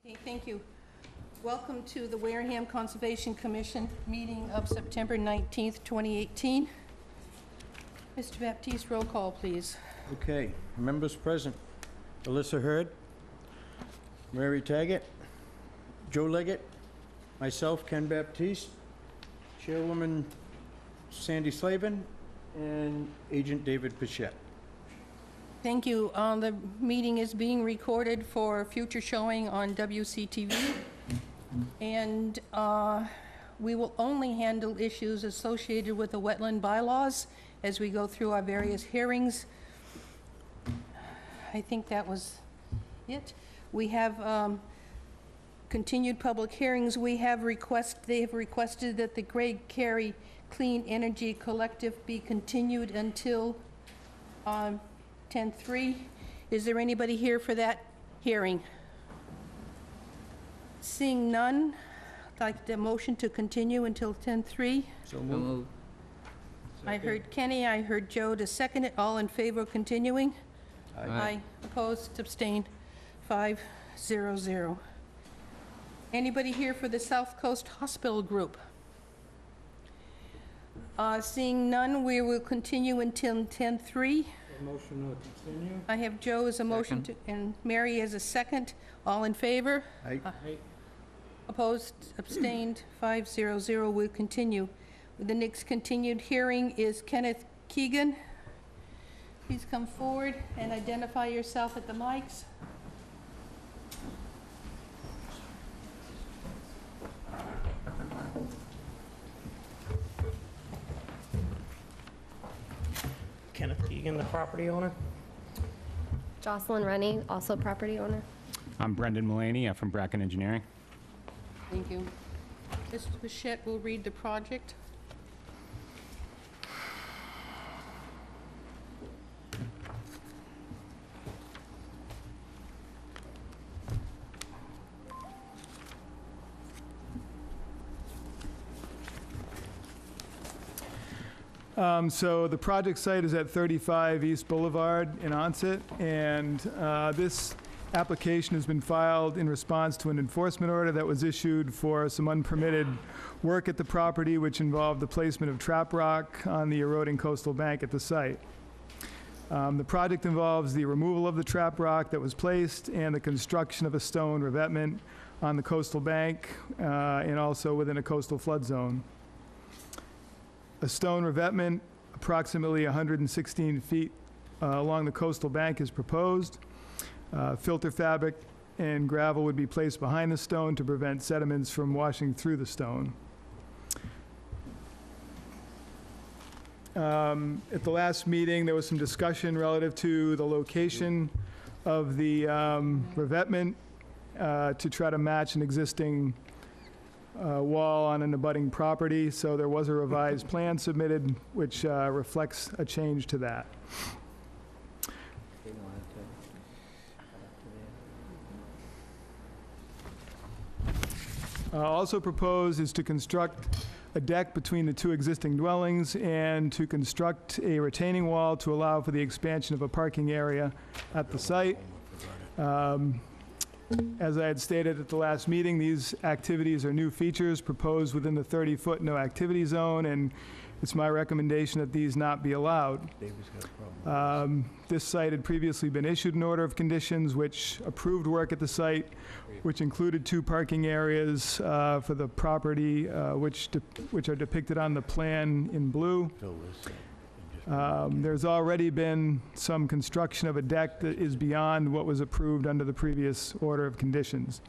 Okay, thank you. Welcome to the Wareham Conservation Commission meeting of September 19th, 2018. Mr. Baptiste, roll call, please. Okay, members present. Alyssa Hurd, Mary Taggart, Joe Leggett, myself, Ken Baptiste, Chairwoman Sandy Slavin, and Agent David Pichette. Thank you. The meeting is being recorded for future showing on WCTV. And we will only handle issues associated with the wetland bylaws as we go through our various hearings. I think that was it. We have continued public hearings. They have requested that the Greg Carey Clean Energy Collective be continued until 10/3. Is there anybody here for that hearing? Seeing none, I'd like the motion to continue until 10/3. So moved. I heard Kenny, I heard Joe to second it. All in favor of continuing? Aye. Opposed, abstained, 5-0-0. Anybody here for the South Coast Hospital Group? Seeing none, we will continue until 10/3. Motion to continue? I have Joe as a motion to, and Mary as a second. All in favor? Aye. Opposed, abstained, 5-0-0. We'll continue. The next continued hearing is Kenneth Keegan. Please come forward and identify yourself at the mics. Kenneth Keegan, the property owner. Jocelyn Rennie, also property owner. I'm Brendan Mullaney. I'm from Bracken Engineering. Thank you. Mr. Bichette will read the project. So the project site is at 35 East Boulevard in Onset, and this application has been filed in response to an enforcement order that was issued for some unpermitted work at the property, which involved the placement of trap rock on the eroding coastal bank at the site. The project involves the removal of the trap rock that was placed and the construction of a stone revetment on the coastal bank and also within a coastal flood zone. A stone revetment approximately 116 feet along the coastal bank is proposed. Filter fabric and gravel would be placed behind the stone to prevent sediments from washing through the stone. At the last meeting, there was some discussion relative to the location of the revetment to try to match an existing wall on an abutting property, so there was a revised plan submitted which reflects a change to that. Also proposed is to construct a deck between the two existing dwellings and to construct a retaining wall to allow for the expansion of a parking area at the site. As I had stated at the last meeting, these activities are new features proposed within the 30-foot no-activity zone, and it's my recommendation that these not be allowed. This site had previously been issued an order of conditions which approved work at the site, which included 2 parking areas for the property, which are depicted on the plan in blue. There's already been some construction of a deck that is beyond what was approved under the previous order of conditions.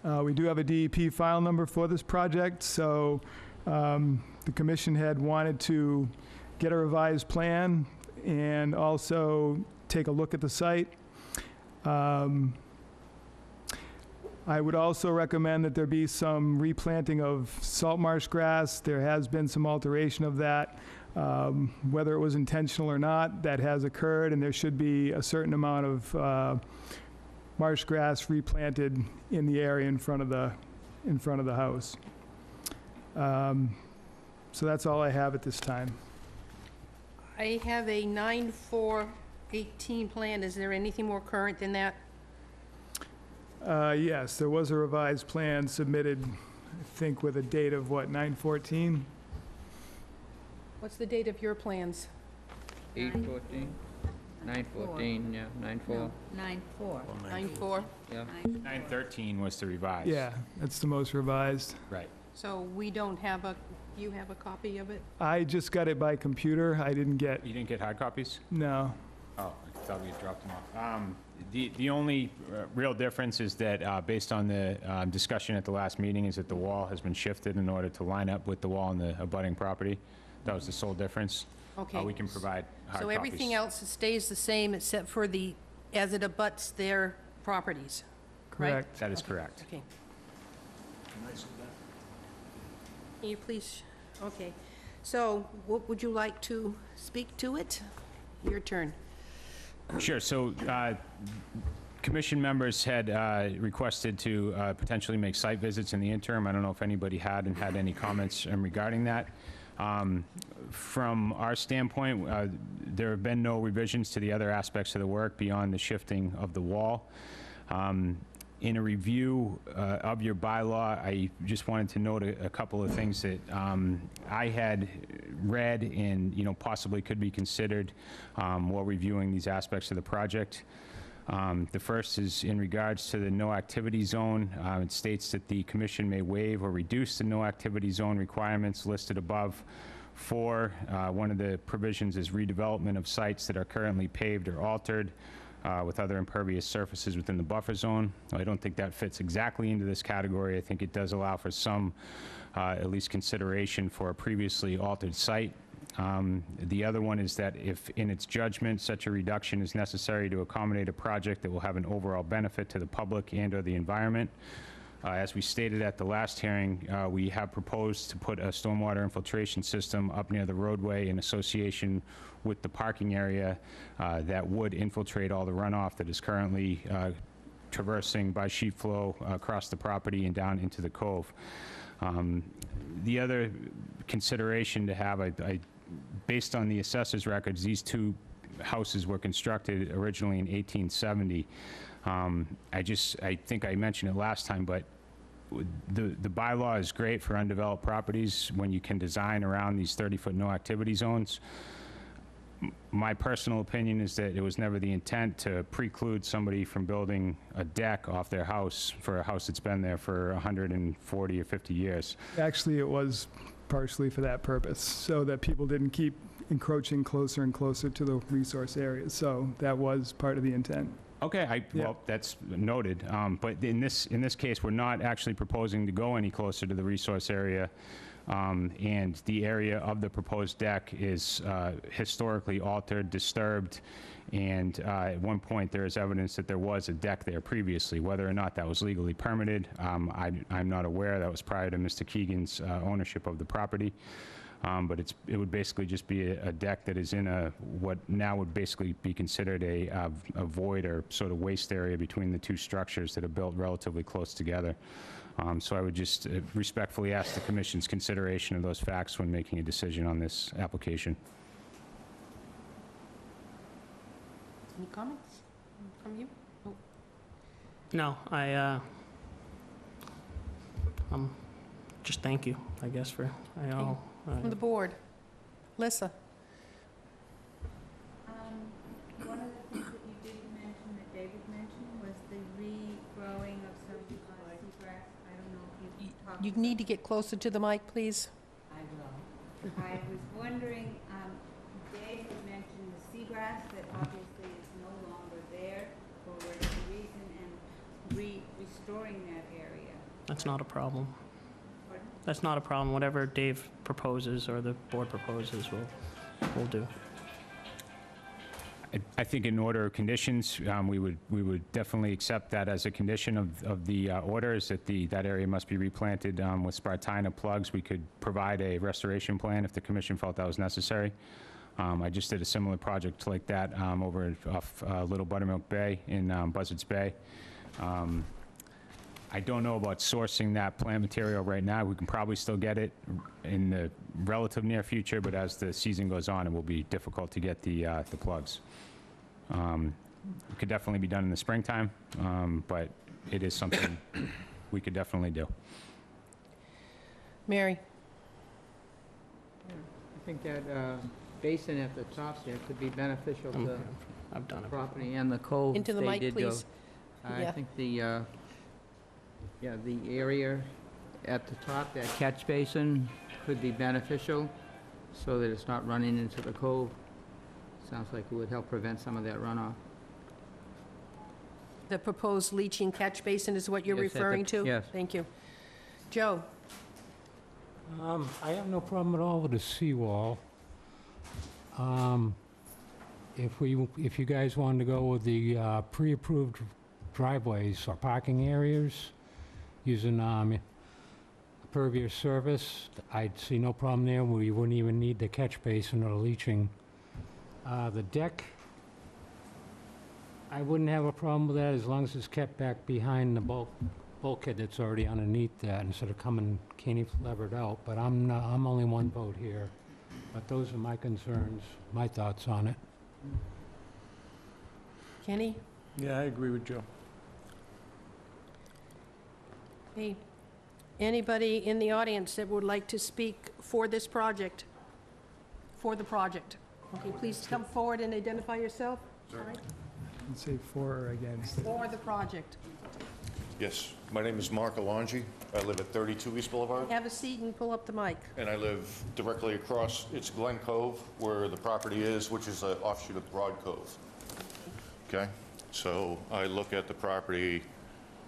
We do have a DEP file number for this project, so the commission had wanted to get a revised plan and also take a look at the site. I would also recommend that there be some replanting of salt marsh grass. There has been some alteration of that. Whether it was intentional or not, that has occurred, and there should be a certain amount of marsh grass replanted in the area in front of the house. So that's all I have at this time. I have a 9/4/18 plan. Is there anything more current than that? Yes, there was a revised plan submitted, I think, with a date of, what, 9/14? What's the date of your plans? 8/14? 9/14, yeah, 9/4. 9/4. 9/4? Yeah. 9/13 was the revised. Yeah, that's the most revised. Right. So we don't have a, you have a copy of it? I just got it by computer. I didn't get, You didn't get hard copies? no. Oh, I thought we had dropped them off. The only real difference is that, based on the discussion at the last meeting, is that the wall has been shifted in order to line up with the wall on the abutting property. That was the sole difference. Okay. We can provide hard So copies. everything else stays the same except for the, as it abuts their properties? Right? Correct. That is correct. Okay. Can you please, okay. So what would you like to speak to it? Your turn. Sure, so commission members had requested to potentially make site visits in the interim. I don't know if anybody had any comments regarding that. From our standpoint, there have been no revisions to the other aspects of the work beyond the shifting of the wall. In a review of your bylaw, I just wanted to note a couple of things that I had read and, possibly could be considered while reviewing these aspects of the project. The first is in regards to the no-activity zone. It states that the commission may waive or reduce the no-activity zone requirements listed above. One of the provisions is redevelopment of sites that are currently paved or altered with other impervious surfaces within the buffer zone. I don't think that fits exactly into this category. I think it does allow for some, at least consideration for a previously altered site. The other one is that if, in its judgment, such a reduction is necessary to accommodate a project that will have an overall benefit to the public and/or the environment. As we stated at the last hearing, we have proposed to put a stormwater infiltration system up near the roadway in association with the parking area that would infiltrate all the runoff that is currently traversing by sheet flow across the property and down into the cove. The other consideration to have, based on the assessor's records, these two houses were constructed originally in 1870. I think I mentioned it last time, but the bylaw is great for undeveloped properties when you can design around these 30-foot no-activity zones. My personal opinion is that it was never the intent to preclude somebody from building a deck off their house for a house that's been there for 140 or 50 years. Actually, it was partially for that purpose, so that people didn't keep encroaching closer and closer to the resource areas. So that was part of the intent. Okay, well, that's noted. But in this case, we're not actually proposing to go any closer to the resource area. And the area of the proposed deck is historically altered, disturbed, and at one point there is evidence that there was a deck there previously. Whether or not that was legally permitted, I'm not aware. That was prior to Mr. Keegan's ownership of the property. But it would basically just be a deck that is in what now would basically be considered a void or sort of waste area between the two structures that are built relatively close together. So I would just respectfully ask the commission's consideration of those facts when making a decision on this application. Any comments from you? Oh, No, just thank you, I guess, for, From the board. Lissa? One of the things that you did mention, that David mentioned, was the regrowing of some seagrass. I don't know if you talked. You need to get closer to the mic, please. I will. I was wondering, Dave had mentioned the seagrass that obviously is no longer there for whatever reason, and restoring that area. that's not a problem. Pardon? That's not a problem. Whatever Dave proposes or the board proposes, we'll do. I think in order of conditions, we would definitely accept that as a condition of the order, is that that area must be replanted with Spartina plugs. We could provide a restoration plan if the commission felt that was necessary. I just did a similar project like that over off Little Buttermilk Bay in Buzzards Bay. I don't know about sourcing that plant material right now. We can probably still get it in the relative near future, but as the season goes on, it will be difficult to get the plugs. It could definitely be done in the springtime, but it is something we could definitely do. Mary? I think that basin at the top there could be beneficial to the I've done it. property and the cove. Into the they mic, did go. please. I Yeah. think the area at the top, that catch basin, could be beneficial so that it's not running into the cove. Sounds like it would help prevent some of that runoff. The proposed leaching catch basin is what you're Yes, at the- referring to? yes. Thank you. Joe? I have no problem at all with the seawall. If you guys wanted to go with the pre-approved driveways or parking areas using pervious surface, I'd see no problem there. We wouldn't even need the catch basin or leaching. The deck, I wouldn't have a problem with that as long as it's kept back behind the bulkhead that's already underneath that instead of coming cantilevered out. But I'm only one vote here. But those are my concerns, my thoughts on it. Kenny? Yeah, I agree with Joe. Hey, anybody in the audience that would like to speak for this project? For the project? Okay, please come forward and identify yourself. All right. I'd say for or against. For the project. Yes, my name is Mark Alongi. I live at 32 East Boulevard, Have a seat and pull up the mic. and I live directly across, it's Glen Cove, where the property is, which is an offshoot of Broad Cove. Okay? So I look at the property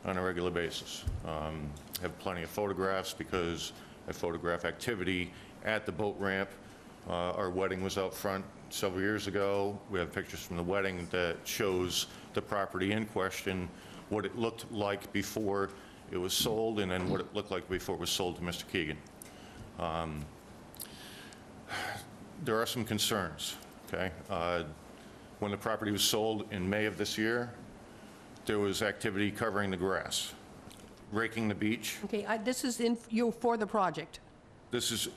on a regular basis. Have plenty of photographs because I photograph activity at the boat ramp. Our wedding was out front several years ago. We have pictures from the wedding that shows the property in question, what it looked like before it was sold, and then what it looked like before it was sold to Mr. Keegan. There are some concerns, okay? When the property was sold in May of this year, there was activity covering the grass, raking the beach. Okay, this is you for the project. This is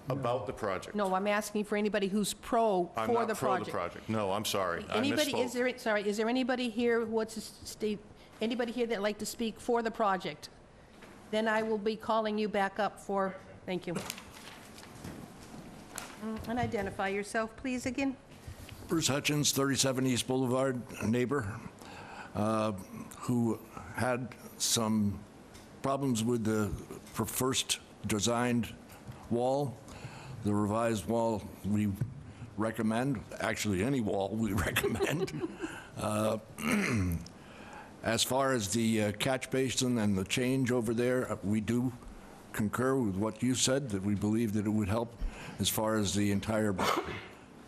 about the project. No, I'm asking for anybody who's pro I'm for not the pro the project. project. No, I'm sorry. I Anybody, misspoke. is there anybody here, what's the state, anybody here that'd like to speak for the project? Then I will be calling you back up for, thank you. And identify yourself, please, again. Bruce Hutchins, 37 East Boulevard, a neighbor who had some problems with the first designed wall. The revised wall we recommend, actually any wall we recommend. As far as the catch basin and the change over there, we do concur with what you said, that we believe that it would help as far as the entire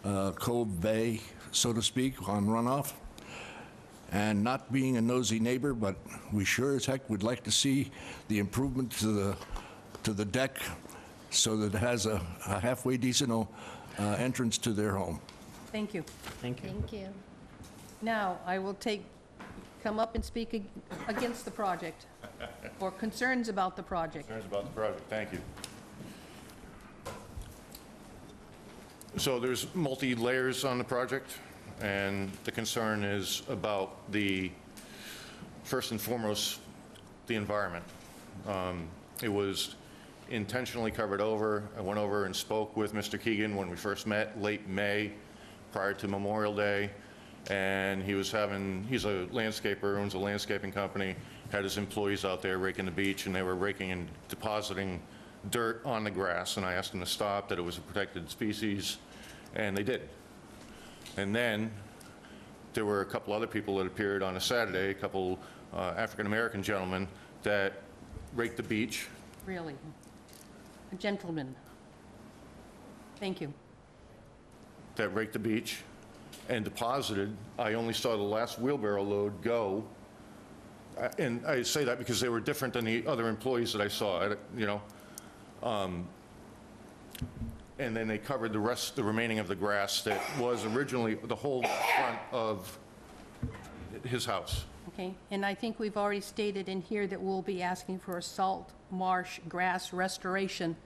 Cove Bay, so to speak, on runoff. And not being a nosy neighbor, but we sure as heck would like to see the improvement to the deck so that it has a halfway decent entrance to their home. Thank you. Thank you. Thank you. Now, I will come up and speak against the project, or concerns about the project. Concerns about the project, thank you. So there's multi-layers on the project, and the concern is about first and foremost, the environment. It was intentionally covered over. I went over and spoke with Mr. Keegan when we first met, late May, prior to Memorial Day, and he's a landscaper, owns a landscaping company, had his employees out there raking the beach, and they were raking and depositing dirt on the grass, and I asked them to stop, that it was a protected species, and they did. And then there were a couple other people that appeared on a Saturday, a couple African-American gentlemen that raked the beach. Really. A gentleman. Thank you. That raked the beach and deposited. I only saw the last wheelbarrow load go. And I say that because they were different than the other employees that I saw, you know. And then they covered the remaining of the grass that was originally the whole front of his house. Okay, and I think we've already stated in here that we'll be asking for a salt marsh grass restoration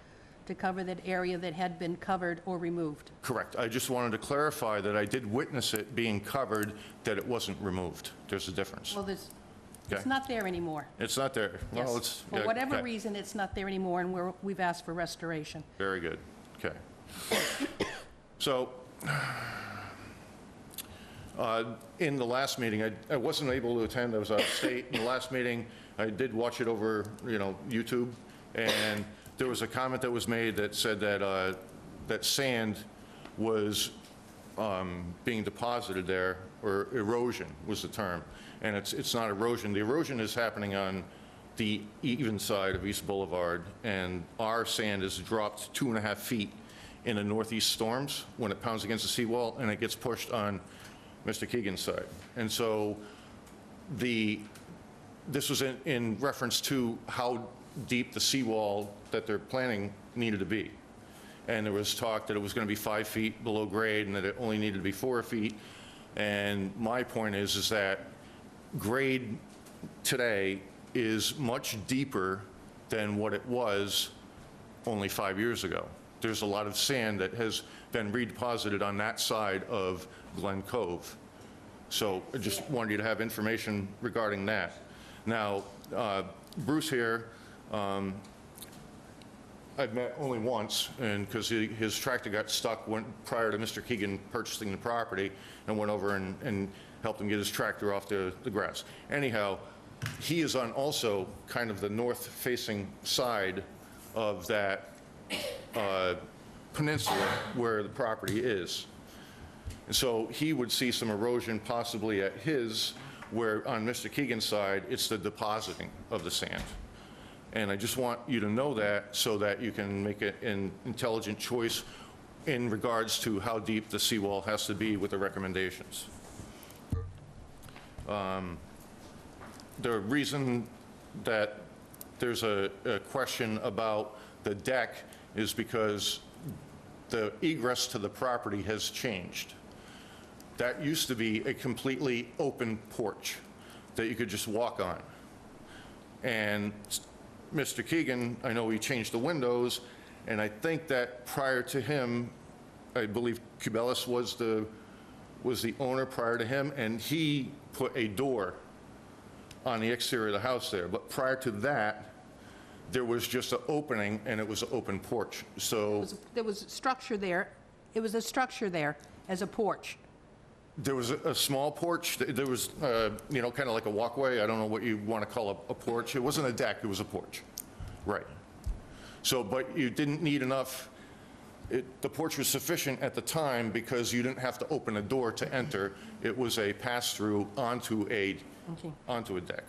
to cover that area that had been covered or removed. Correct. I just wanted to clarify that I did witness it being covered, that it wasn't removed. There's a difference. Well, Okay. It's not there anymore. It's not there? Well, Yes. it's... For yeah, whatever okay. reason, it's not there anymore, and we've asked for restoration. Very good. Okay. So, in the last meeting, I wasn't able to attend. I was out of state. In the last meeting, I did watch it over, YouTube, and there was a comment that was made that said that, that sand was being deposited there, or erosion was the term. And it's not erosion. The erosion is happening on the even side of East Boulevard, and our sand is dropped 2.5 feet in the northeast storms when it pounds against the seawall, and it gets pushed on Mr. Keegan's side. And so this was in reference to how deep the seawall that they're planning needed to be. And there was talk that it was going to be 5 feet below grade and that it only needed to be 4 feet. And my point is that grade today is much deeper than what it was only 5 years ago. There's a lot of sand that has been redeposited on that side of Glen Cove. So I just wanted you to have information regarding that. Now, Bruce here, I've met only once, and because his tractor got stuck prior to Mr. Keegan purchasing the property, and went over and helped him get his tractor off the grass. Anyhow, he is on also kind of the north-facing side of that peninsula where the property is. And so he would see some erosion possibly at his, where on Mr. Keegan's side, it's the depositing of the sand. And I just want you to know that so that you can make an intelligent choice in regards to how deep the seawall has to be with the recommendations. The reason that there's a question about the deck is because the egress to the property has changed. That used to be a completely open porch that you could just walk on. And Mr. Keegan, I know he changed the windows, and I think that prior to him, I believe Cubelis was the owner prior to him, and he put a door on the exterior of the house there. But prior to that, there was just an opening, and it was an open porch. So There was a structure there. It was a structure there as a porch. there was a small porch. There was, kind of like a walkway. I don't know what you want to call a porch. It wasn't a deck. It was a porch. Right. So, but you didn't need enough. The porch was sufficient at the time because you didn't have to open a door to enter. It was a pass-through onto a deck.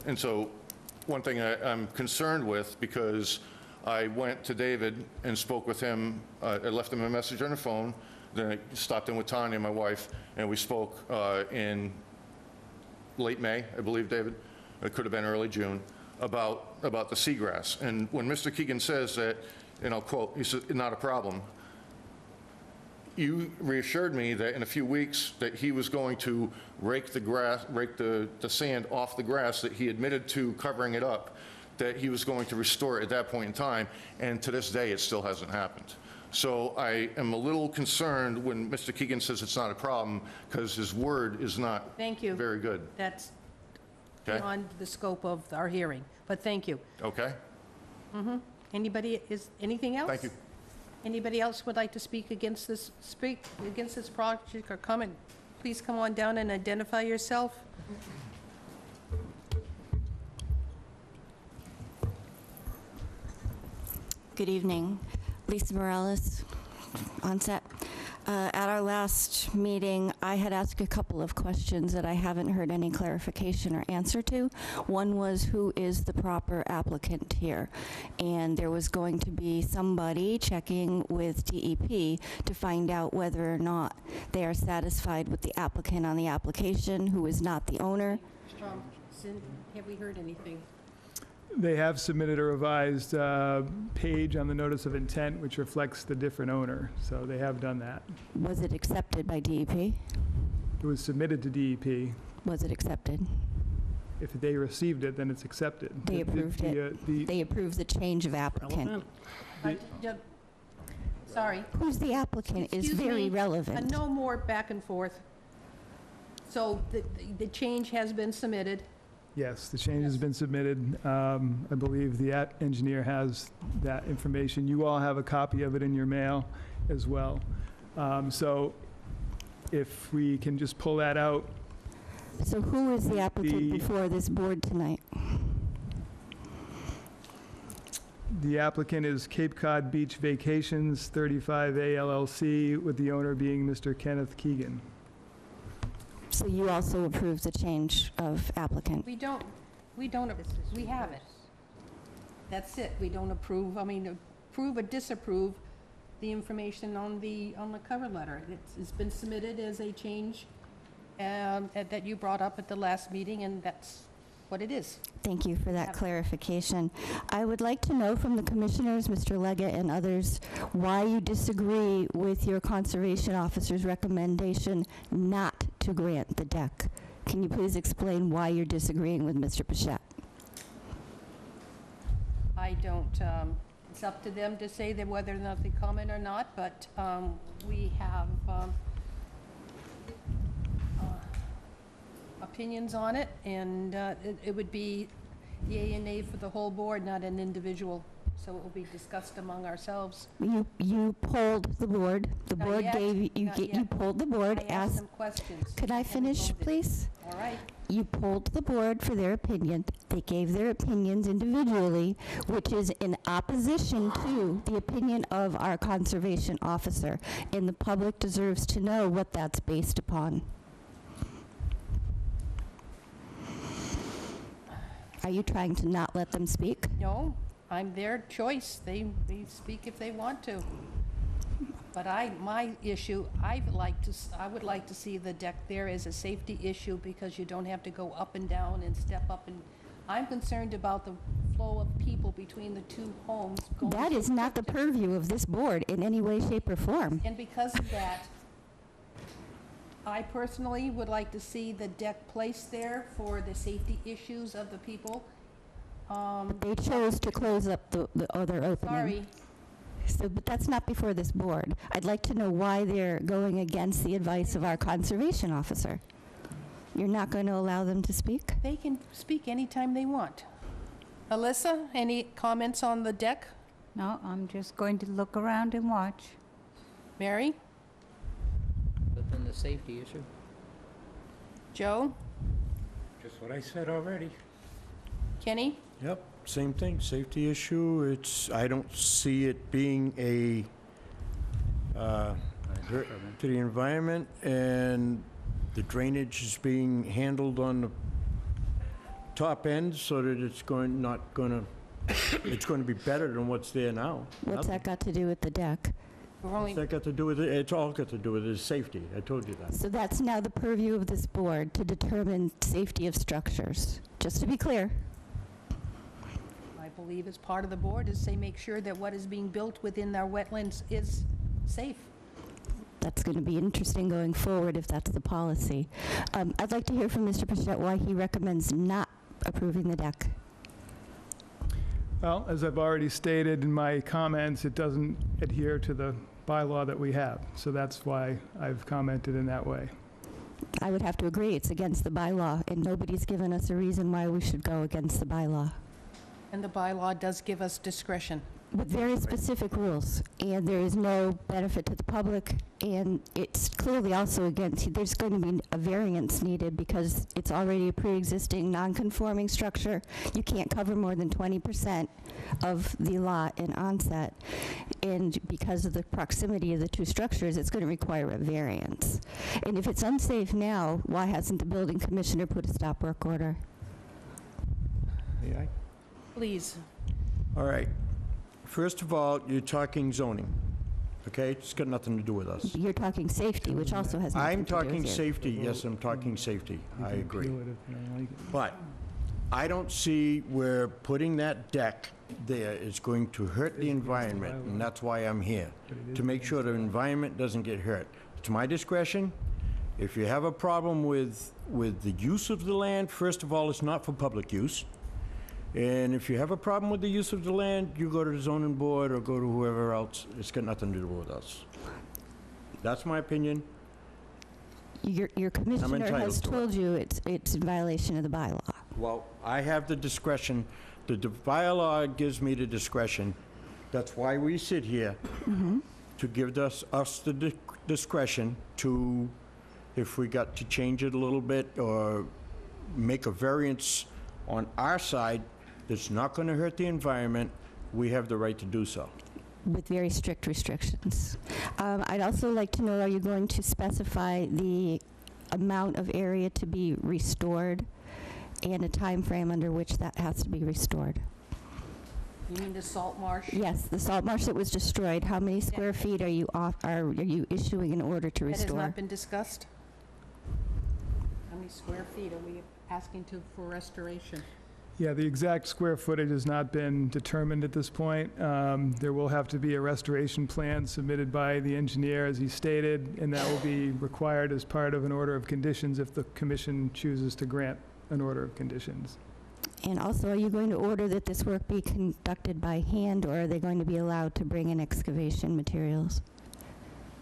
And so one thing I'm concerned with, because I went to David and spoke with him, I left him a message on the phone, then I stopped in with Tanya, my wife, and we spoke in late May, I believe, David. It could have been early June, about the seagrass. And when Mr. Keegan says that, and I'll quote, he says, "Not a problem," you reassured me that in a few weeks that he was going to rake the sand off the grass, that he admitted to covering it up, that he was going to restore it at that point in time, and to this day it still hasn't happened. So I am a little concerned when Mr. Keegan says it's not a problem, because his word is not Thank you. very good. That's Okay? beyond the scope of our hearing, but thank you. Okay? Anything else? Thank you. Anybody else would like to speak against this project or comment? Please come on down and identify yourself. Good evening. Lisa Morales, on set. At our last meeting, I had asked a couple of questions that I haven't heard any clarification or answer to. One was, who is the proper applicant here? And there was going to be somebody checking with DEP to find out whether or not they are satisfied with the applicant on the application, who is not the owner. Have we heard anything? They have submitted a revised page on the notice of intent, which reflects the different owner, so they have done that. Was it accepted by DEP? It was submitted to DEP. Was it accepted? If they received it, then it's accepted. They approved it. The They approved the change of applicant. Sorry. Who's the applicant is Excuse very me, relevant. No more back and forth. So the change has been submitted. Yes, the change has been submitted. I believe the engineer has that information. You all have a copy of it in your mail as well. So if we can just pull that out. So who is the applicant before this board tonight? The applicant is Cape Cod Beach Vacations, 35A LLC, with the owner being Mr. Kenneth Keegan. So you also approve the change of applicant? We have it. That's it. We don't approve, approve or disapprove the information on the cover letter. It's been submitted as a change that you brought up at the last meeting, and that's what it is. Thank you for that clarification. I would like to know from the commissioners, Mr. Leggett and others, why you disagree with your conservation officer's recommendation not to grant the deck. Can you please explain why you're disagreeing with Mr. Pichette? I don't, it's up to them to say that whether or not they comment or not, but we have opinions on it, and it would be yea and nay for the whole board, not an individual. So it will be discussed among ourselves. You polled the board. The Not board yet. gave, Not yet. you polled the board, I asked them questions. Could I Haven't finish, voted. please? All right. You polled the board for their opinion. They gave their opinions individually, which is in opposition to the opinion of our conservation officer, and the public deserves to know what that's based upon. Are you trying to not let them speak? No, I'm their choice. They speak if they want to. But my issue, I would like to see the deck there as a safety issue, because you don't have to go up and down and step up, and I'm concerned about the flow of people between the two homes. That is not the purview of this board in any way, shape, or form. And because of that, I personally would like to see the deck placed there for the safety issues of the people. They chose to close up the other opening. Sorry. So, but that's not before this board. I'd like to know why they're going against the advice of our conservation officer. You're not going to allow them to speak? They can speak anytime they want. Alyssa, any comments on the deck? No, I'm just going to look around and watch. Mary? But then the safety issue. Joe? Just what I said already. Kenny? Yep, same thing, safety issue. I don't see it being a hurt to the environment, and the drainage is being handled on the top end so that it's going to be better than what's there now. What's that got to do with the deck? What's that got to do with it? It's all got to do with is safety. I told you that. So that's now the purview of this board to determine safety of structures. Just to be clear. I believe as part of the board is they make sure that what is being built within our wetlands is safe. That's going to be interesting going forward if that's the policy. I'd like to hear from Mr. Pichette why he recommends not approving the deck. Well, as I've already stated in my comments, it doesn't adhere to the bylaw that we have. So that's why I've commented in that way. I would have to agree. It's against the bylaw, and nobody's given us a reason why we should go against the bylaw. And the bylaw does give us discretion. With very specific rules, and there is no benefit to the public, and it's clearly also against, there's going to be a variance needed because it's already a pre-existing non-conforming structure. You can't cover more than 20% of the lot in onset, and because of the proximity of the two structures, it's going to require a variance. And if it's unsafe now, why hasn't the building commissioner put a stop work order? May I? Please. All right. First of all, you're talking zoning, okay? It's got nothing to do with us. You're talking safety, which also has nothing I'm to do with talking you. safety, yes, I'm talking safety, I agree. Do it if you don't like it. But I don't see where putting that deck there is going to hurt the environment, and that's why I'm here, to make sure the environment doesn't get hurt. It's my discretion. If you have a problem with the use of the land, first of all, it's not for public use. And if you have a problem with the use of the land, you go to the zoning board or go to whoever else. It's got nothing to do with us. That's my opinion. Your commissioner entitled has to it. told you it's in violation of the bylaw. Well, I have the discretion. The bylaw gives me the discretion. That's why we sit here, to give us the discretion to, if we got to change it a little bit or make a variance on our side that's not going to hurt the environment, we have the right to do so. With very strict restrictions. I'd also like to know, are you going to specify the amount of area to be restored and a time frame under which that has to be restored? You mean the salt marsh? Yes, the salt marsh that was destroyed, how many square feet are you issuing an order to That has restore? not been discussed? How many square feet are we asking for restoration? Yeah, the exact square footage has not been determined at this point. There will have to be a restoration plan submitted by the engineer, as he stated, and that will be required as part of an order of conditions if the commission chooses to grant an order of conditions. And also, are you going to order that this work be conducted by hand, or are they going to be allowed to bring in excavation materials?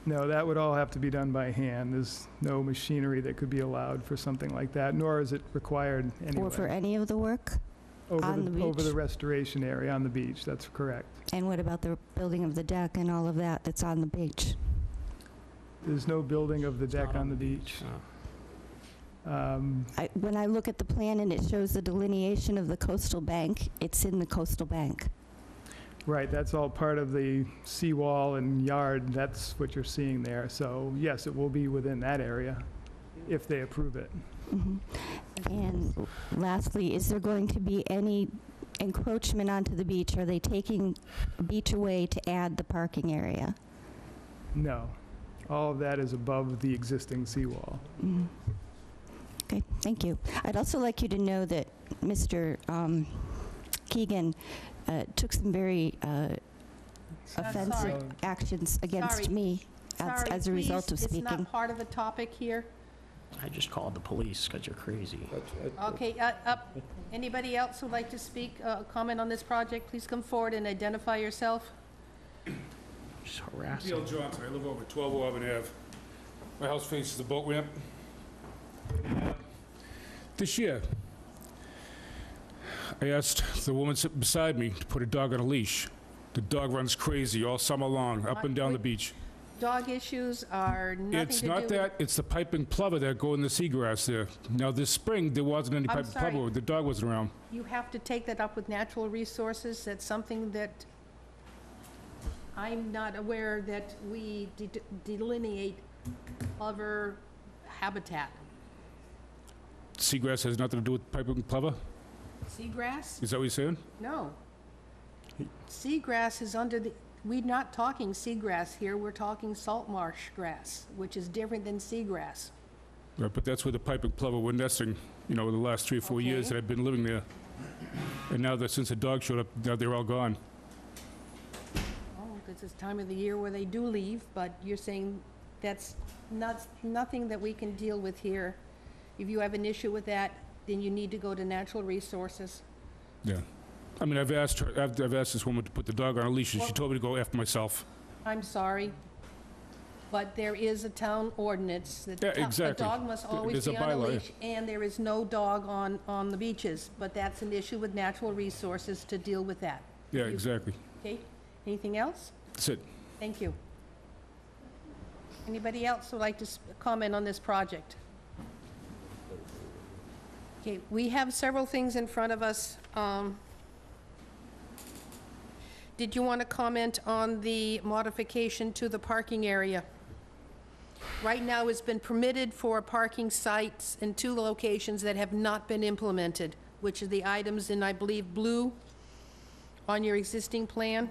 No, that would all have to be done by hand. There's no machinery that could be allowed for something like that, nor is it required anyway. Or for any of the work on the beach? Over the restoration area on the beach, that's correct. And what about the building of the deck and all of that that's on the beach? There's no building of the deck on the beach. When I look at the plan and it shows the delineation of the coastal bank, it's in the coastal bank. Right, that's all part of the seawall and yard. That's what you're seeing there. So yes, it will be within that area if they approve it. And lastly, is there going to be any encroachment onto the beach? Are they taking the beach away to add the parking area? No, all of that is above the existing seawall. Okay, thank you. I'd also like you to know that Mr. Keegan took some very offensive sorry. actions against Sorry. me Sorry, as a result of please, it's speaking. not part of the topic here. I just called the police because you're crazy. Okay, anybody else who'd like to speak, comment on this project, please come forward and identify yourself. Just harassing. Neil Johnson, I live over 12 Auburn Ave. My house faces the boat ramp. This year, I asked the woman sitting beside me to put a dog on a leash. The dog runs crazy all summer long, up and down the beach. Dog issues are nothing to do with... It's not that, it's the pipe and plover that go in the seagrass there. Now, this spring, there wasn't any I'm pipe and sorry. plover, the dog wasn't around. You have to take that up with natural resources. That's something that I'm not aware that we delineate plover habitat. Seagrass has nothing to do with pipe and plover? Seagrass? Is that what you're saying? No. Seagrass is under the, we're not talking seagrass here, we're talking salt marsh grass, which is different than seagrass. Right, but that's where the pipe and plover were nesting, you know, in the last 3 or 4 years Okay. that I've been living there. And now that since the dog showed up, now they're all gone. Oh, this is time of the year where they do leave, but you're saying that's nothing that we can deal with here. If you have an issue with that, then you need to go to natural resources. Yeah. I mean, I've asked her, I've asked this woman to put the dog on a leash, and she told me to go after myself. I'm sorry, but there is a town ordinance that Yeah, a exactly. dog must always There's a be on a bylaw, yeah. leash, and there is no dog on the beaches, but that's an issue with natural resources to deal with that. Yeah, exactly. Okay, anything else? That's it. Thank you. Anybody else would like to comment on this project? Okay, we have several things in front of us. Did you want to comment on the modification to the parking area? Right now, it's been permitted for parking sites in 2 locations that have not been implemented, which are the items in, I believe, blue on your existing plan?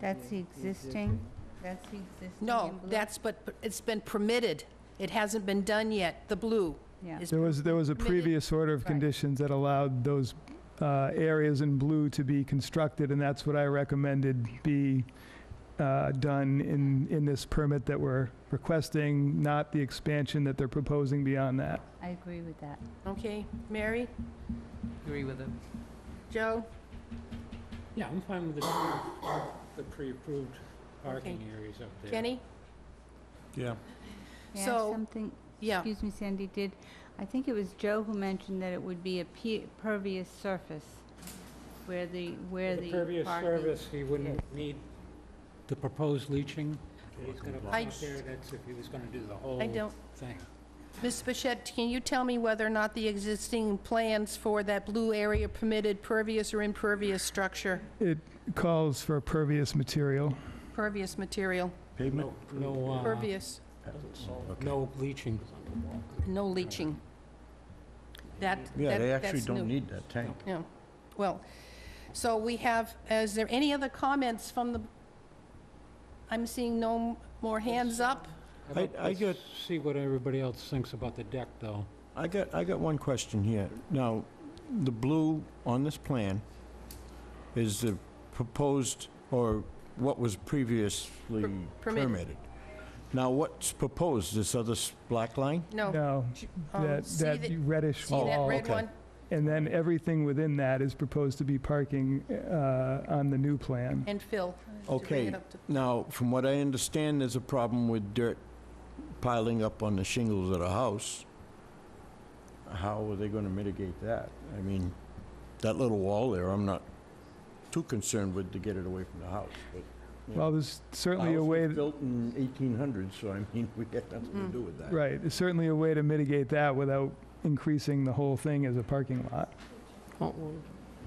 That's the existing, that's the existing. No, in blue? that's, but it's been permitted. It hasn't been done yet, the blue. Yeah. is There was a permitted. previous order of Right. conditions that allowed those areas in blue to be constructed, and that's what I recommended be done in this permit that we're requesting, not the expansion that they're proposing beyond that. I agree with that. Okay, Mary? Agree with it. Joe? Yeah, I'm fine with the pre-approved parking areas up there. Kenny? Yeah. May I So- ask something? Yeah. Excuse me, Sandy, I think it was Joe who mentioned that it would be a pervious surface where the The pervious parking- service, he wouldn't need the proposed leaching. He's gonna put I- up there, that's if he was gonna do the whole I don't, thing. Ms. Bichette, can you tell me whether or not the existing plans for that blue area permitted pervious or impervious structure? It calls for pervious material. Pervious material, Pavement? No, pervious, no leaching. no leaching. Yeah, they actually that's don't new. need that tank. Yeah, well, so we have, is there any other comments from the, I'm seeing no more hands up. I got- See what everybody else thinks about the deck, though. I got one question here. Now, the blue on this plan is the proposed, or what was previously Permitted. permitted. Now, what's proposed, this other black line? No. No, that see that the- reddish See that wall. red okay. one? And then everything within that is proposed to be parking on the new plan. And Phil. to bring Okay, it up to- now, from what I understand, there's a problem with dirt piling up on the shingles of the house. How are they gonna mitigate that? I mean, that little wall there, I'm not too concerned with to get it away from the house, but... you know. Well, there's certainly The a house way, was built in 1800, so I mean, we got nothing to do with that. right, there's certainly a way to mitigate that without increasing the whole thing as a parking lot.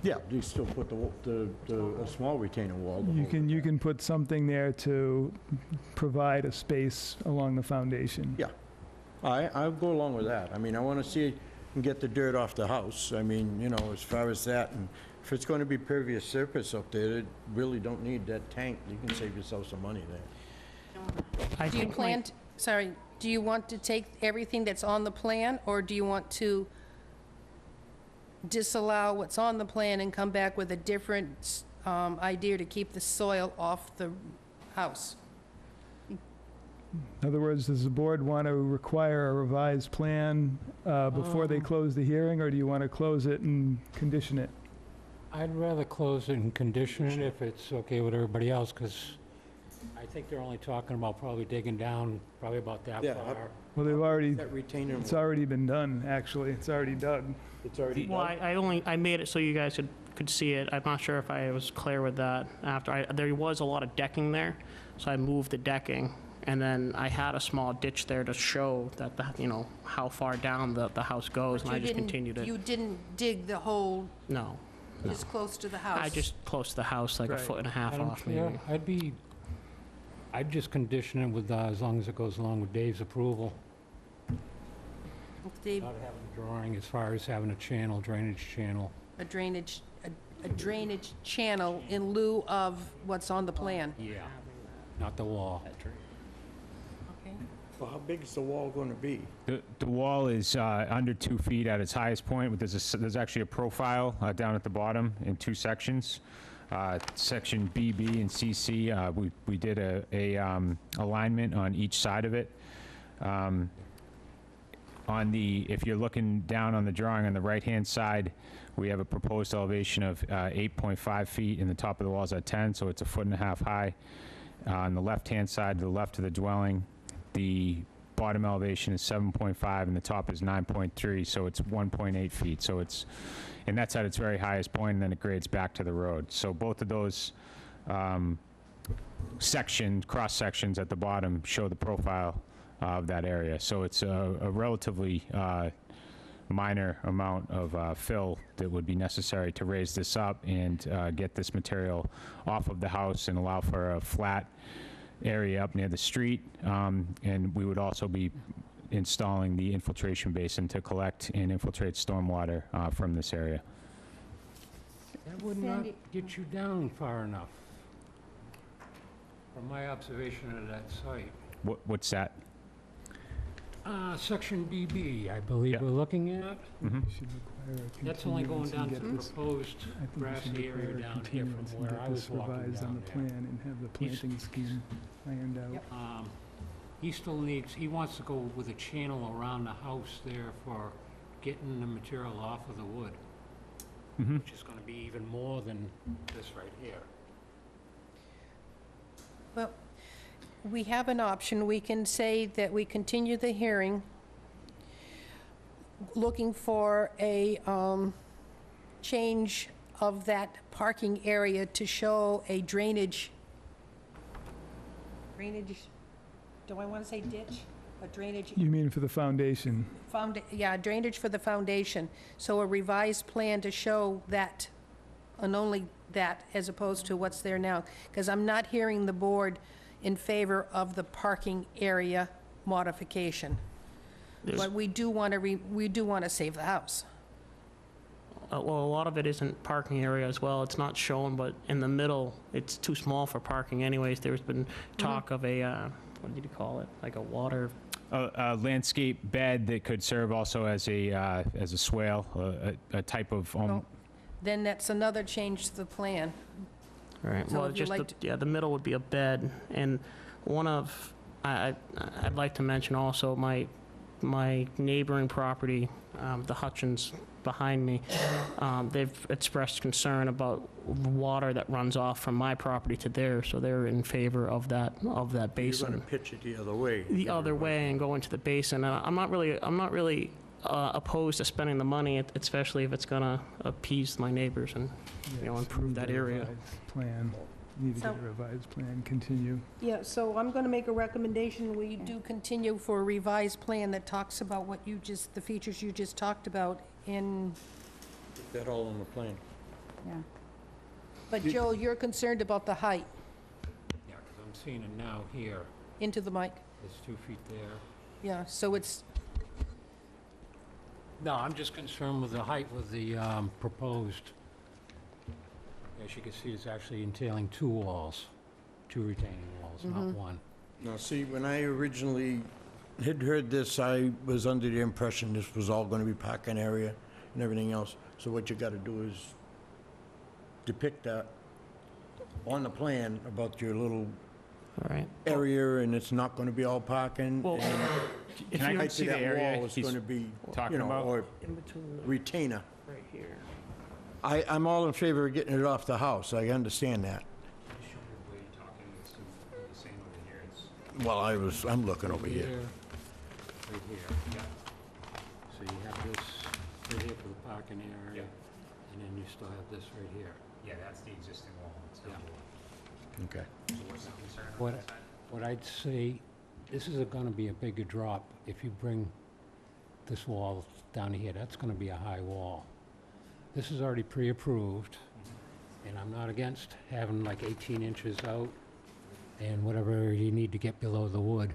Yeah, you still put a small retaining wall. to You hold can, it you back. can put something there to provide a space along the foundation. Yeah. I'll go along with that. I mean, I want to see and get the dirt off the house. I mean, you know, as far as that, and if it's going to be pervious surface up there, it really don't need that tank. You can save yourself some money there. I Do you think plan, sorry, do you want to take everything that's on the plan, or do you want to disallow what's on the plan and come back with a different idea to keep the soil off the house? In other words, does the board want to require a revised plan before they close the hearing, or do you want to close it and condition it? I'd rather close it and condition it if it's okay with everybody else, because I think they're only talking about probably digging down probably about that Yeah, far. Well, they've already, That retaining it's wall, already been done, actually. It's already dug. it's already Well, done. I made it so you guys could see it. I'm not sure if I was clear with that after. There was a lot of decking there, so I moved the decking. And then I had a small ditch there to show that, how far down the house goes, and I just continued it. You didn't dig the hole No, just close to the house? I just close the house like a Right. foot and a half Madam off Chair, maybe. I'd just condition it with, as long as it goes along with Dave's approval, Dave, not having a drawing as far as having a channel, drainage channel. a drainage channel in lieu of what's on the plan? Yeah. Not the wall. Okay. Well, how big is the wall going to be? The wall is under 2 feet at its highest point. But there's actually a profile down at the bottom in 2 sections. Section BB and CC, we did a alignment on each side of it. If you're looking down on the drawing on the right-hand side, we have a proposed elevation of 8.5 feet, and the top of the wall is at 10, so it's a foot and a half high. On the left-hand side, to the left of the dwelling, the bottom elevation is 7.5 and the top is 9.3, so it's 1.8 feet. So and that's at its very highest point, and then it grades back to the road. So both of those cross sections at the bottom show the profile of that area. So it's a relatively minor amount of fill that would be necessary to raise this up and get this material off of the house and allow for a flat area up near the street. And we would also be installing the infiltration basin to collect and infiltrate stormwater from this area. That would not Sandy- get you down far enough, from my observation of that site. What's that? Section BB, I believe Yeah. we're looking at. Mhm. You should require a That's only going continuance and down to get the this- proposed I think you should grassy area require a down here continuance from and where get I was this walking revised on down the there. plan and have the He's- planting scheme ironed out. Yep. He still needs, he wants to go with a channel around the house there for getting the material off of the wood. which is going to be even more than this right here. Well, we have an option. We can say that we continue the hearing, looking for a change of that parking area to show a drainage, do I want to say ditch? A drainage, You mean for the foundation? drainage for the foundation. So a revised plan to show that, and only that, as opposed to what's there now. Because I'm not hearing the board in favor of the parking area modification. But we do want to save the house. Well, a lot of it isn't parking area as well. It's not shown, but in the middle, it's too small for parking anyways. There's been talk of a, what did you call it? Like a water... A landscape bed that could serve also as a swale, a type of... Then that's another change to the plan. All right, So well, if you just, like the metal would be a bed, and I'd like to mention also my neighboring property, the Hutchins behind me, they've expressed concern about water that runs off from my property to theirs, so they're in favor of that basin. You're gonna pitch it the other way. The other way and go into the basin. I'm not really opposed to spending the money, especially if it's gonna appease my neighbors and, improve that area. Plan. Need to So- get a revised plan, continue. Yeah, so I'm going to make a recommendation. We do continue for a revised plan that talks about the features you just talked about in, Put that all on the plan. but Joel, you're concerned about the height Yeah, because I'm seeing it now here. into the mic. There's 2 feet there. Yeah, so it's, No, I'm just concerned with the height with the proposed. As you can see, it's actually entailing 2 walls, 2 retaining walls, not one. Now, see, when I originally had heard this, I was under the impression this was all gonna be parking area and everything else. So what you gotta do is depict that on the plan about your little All right. area, and it's not gonna be all parking. Well, and if Can I you height see to the that area wall is he's gonna be, talking about? or in between retainer. right here. I'm all in favor of getting it off the house, I understand that. Well, I'm looking over here. Right here, yeah. So you have this right here for the parking area, and then you still have this right here. Yeah, that's the existing wall. Okay. What I'd say, this is gonna be a bigger drop if you bring this wall down here. That's gonna be a high wall. This is already pre-approved, and I'm not against having like 18 inches out and whatever you need to get below the wood,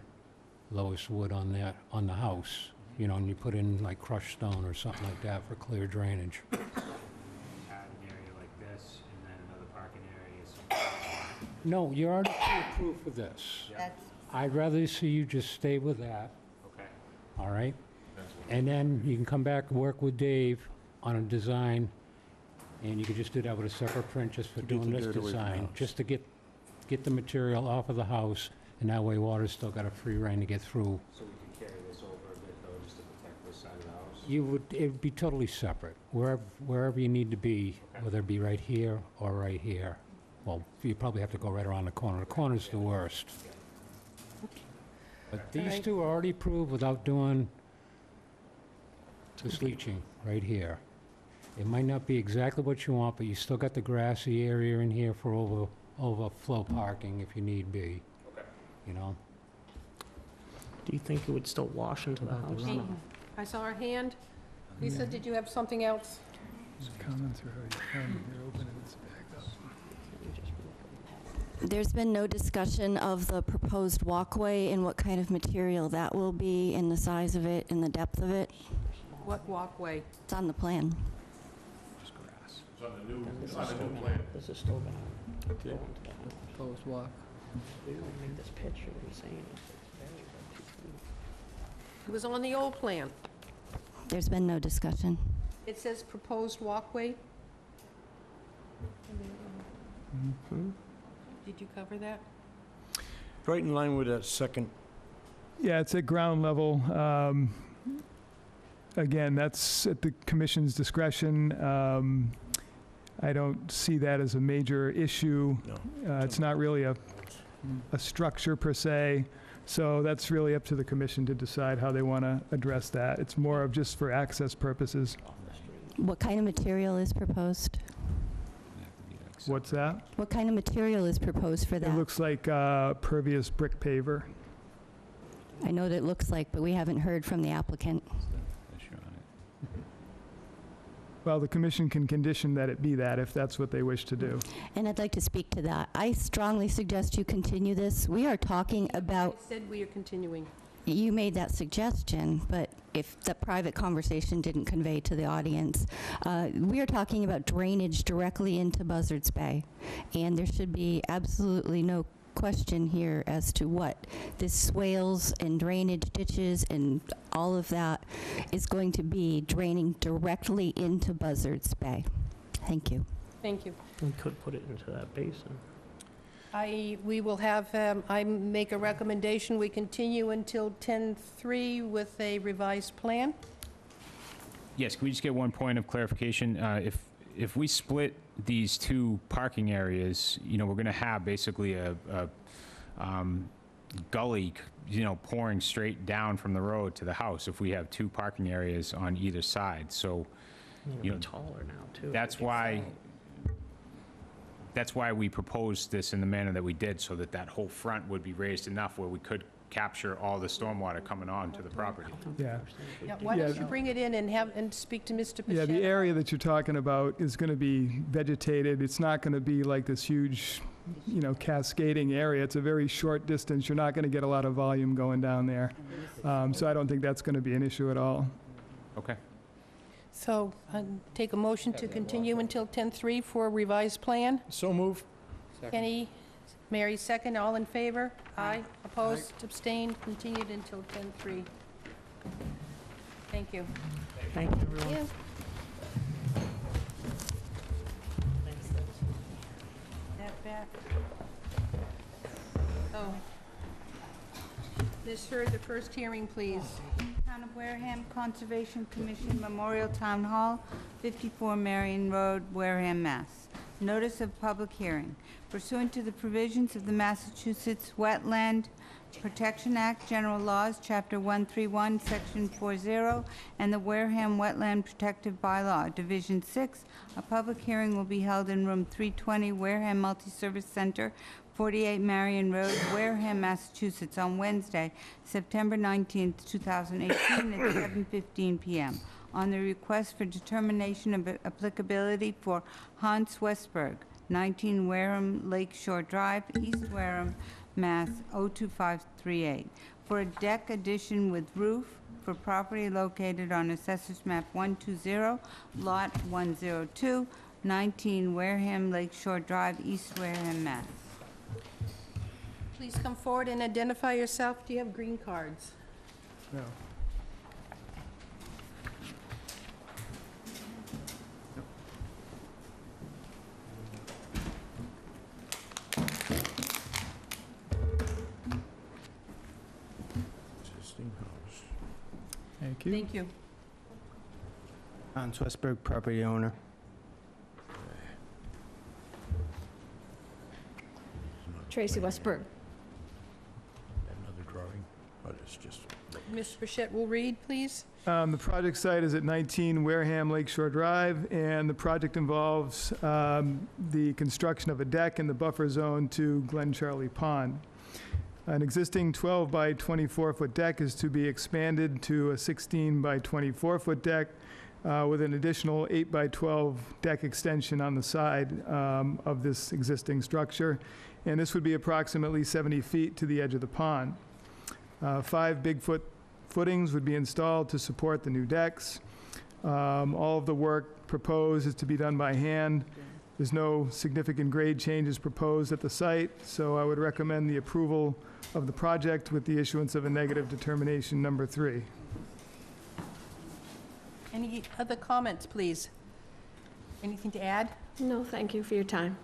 lowest wood on the house, and you put in like crushed stone or something like that for clear drainage. Add an area like this, and then another parking area. No, you're already pre-approved for this. I'd rather see you just stay with that, Okay. all right? And then you can come back and work with Dave on a design, and you could just do that with a separate print just for To get doing the this dirt away from the design, house. just to get the material off of the house, and that way water's still got a free rein to get through. So we can carry this over a bit, though, just to protect this side of the house? It would be totally separate, wherever you need to be, whether it be right here or right here. Well, you probably have to go right around the corner. The corner's the worst. But these Alright. 2 are already approved without doing this leaching right here. It might not be exactly what you want, but you still got the grassy area in here for overflow parking if you need be. Okay. Do you think it would still wash into the house? I saw her hand. Lisa, did you have something else? Comments are already done, they're open and it's back up. There's been no discussion of the proposed walkway and what kind of material that will be, and the size of it, and the depth of it. What walkway? It's on the plan. Just grass. This is still gonna go into that. Proposed walk. We don't make this picture insane. It was on the old plan. There's been no discussion. It says proposed walkway. Did you cover that? Right in line with that second, Yeah, it's at ground level. Again, that's at the commission's discretion. I don't see that as a major issue. It's not really a structure per se, so that's really up to the commission to decide how they want to address that. It's more of just for access purposes. What kind of material is proposed? What's that? What kind of material is proposed for It that? looks like pervious brick paver. I know that it looks like, but we haven't heard from the applicant. Well, the commission can condition that it be that if that's what they wish to do. And I'd like to speak to that. I strongly suggest you continue this. We are talking about, I said we are continuing. you made that suggestion, but if the private conversation didn't convey to the audience, we are talking about drainage directly into Buzzards Bay. And there should be absolutely no question here as to what this swales and drainage ditches and all of that is going to be draining directly into Buzzards Bay. Thank you. Thank you. We could put it into that basin. We will have, I make a recommendation, we continue until 10:03 with a revised plan. Yes, can we just get one point of clarification? If we split these two parking areas, you know, we're going to have basically a gully, you know, pouring straight down from the road to the house if we have two parking areas on either side. So, you know, Taller now, too. that's why we proposed this in the manner that we did, so that that whole front would be raised enough where we could capture all the stormwater coming on to the property. Yeah. Yeah, why don't Yeah. you bring it in and speak to Mr. Pichette? Yeah, the area that you're talking about is going to be vegetated. It's not going to be like this huge, you know, cascading area. It's a very short distance. You're not going to get a lot of volume going down there. So I don't think that's going to be an issue at all. Okay. So, take a motion to continue until 10:03 for a revised plan. So move. Kenny, Mary second, all in favor? Aye. Opposed, abstained, continued until 10:03. Thank you. Thank you, everyone. Yeah. That back. Oh. Ms. Hurd, the first hearing, please. Town of Wareham Conservation Commission Memorial Town Hall, 54 Marion Road, Wareham, Mass. Notice of public hearing. Pursuant to the provisions of the Massachusetts Wetland Protection Act, General Laws, Chapter 131, Section 40, and the Wareham Wetland Protective Bylaw, Division 6, a public hearing will be held in Room 320, Wareham Multi-Service Center, 48 Marion Road, Wareham, Massachusetts, on Wednesday, September 19th, 2018, at 7:15 p.m. on the request for determination of applicability for Hans Westberg, 19 Wareham Lakeshore Drive, East Wareham, Mass. 02538, for a deck addition with roof for property located on Assessors Map 120, Lot 102, 19 Wareham Lakeshore Drive, East Wareham, Mass. Please come forward and identify yourself. Do you have green cards? No. Existing house. Thank you. Thank you. Hans Westberg, property owner. Tracy Westberg. Another drawing, but it's just... Ms. Bichette will read, please. The project site is at 19 Wareham Lakeshore Drive, and the project involves the construction of a deck in the buffer zone to Glen Charlie Pond. An existing 12 by 24-foot deck is to be expanded to a 16 by 24-foot deck with an additional 8 by 12 deck extension on the side of this existing structure, and this would be approximately 70 feet to the edge of the pond. 5 big-foot footings would be installed to support the new decks. All of the work proposed is to be done by hand. There's no significant grade changes proposed at the site, so I would recommend the approval of the project with the issuance of a negative determination number 3. Any other comments, please? Anything to add? No, thank you for your time.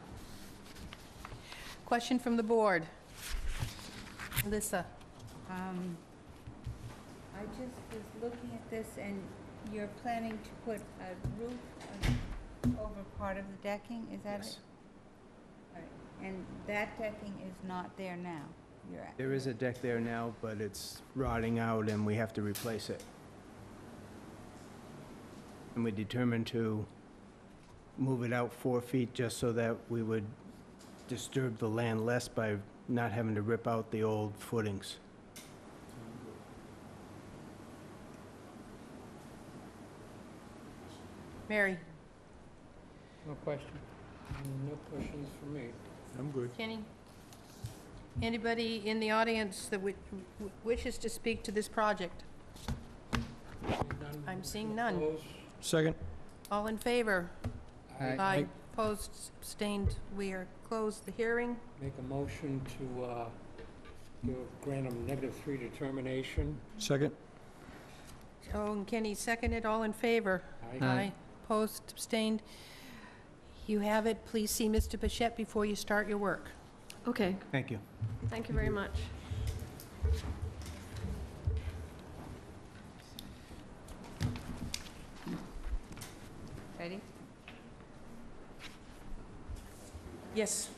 Question from the board. Alyssa? I just was looking at this, and you're planning to put a roof over part of the decking, is that it? All right. And that decking is not there now? You're at. There is a deck there now, but it's rotting out and we have to replace it. And we determined to move it out 4 feet just so that we would disturb the land less by not having to rip out the old footings. Mary? No question. No questions for me. I'm good. Kenny? Anybody in the audience that wishes to speak to this project? I'm seeing none. Second. All in favor? Aye. Opposed, abstained, we are closed the hearing. Make a motion to grant them -3 determination. Second. Joe and Kenny seconded, all in favor? Aye. Opposed, abstained. You have it, please see Mr. Bichette before you start your work. Okay, Thank you. thank you very much. Ready? Yes.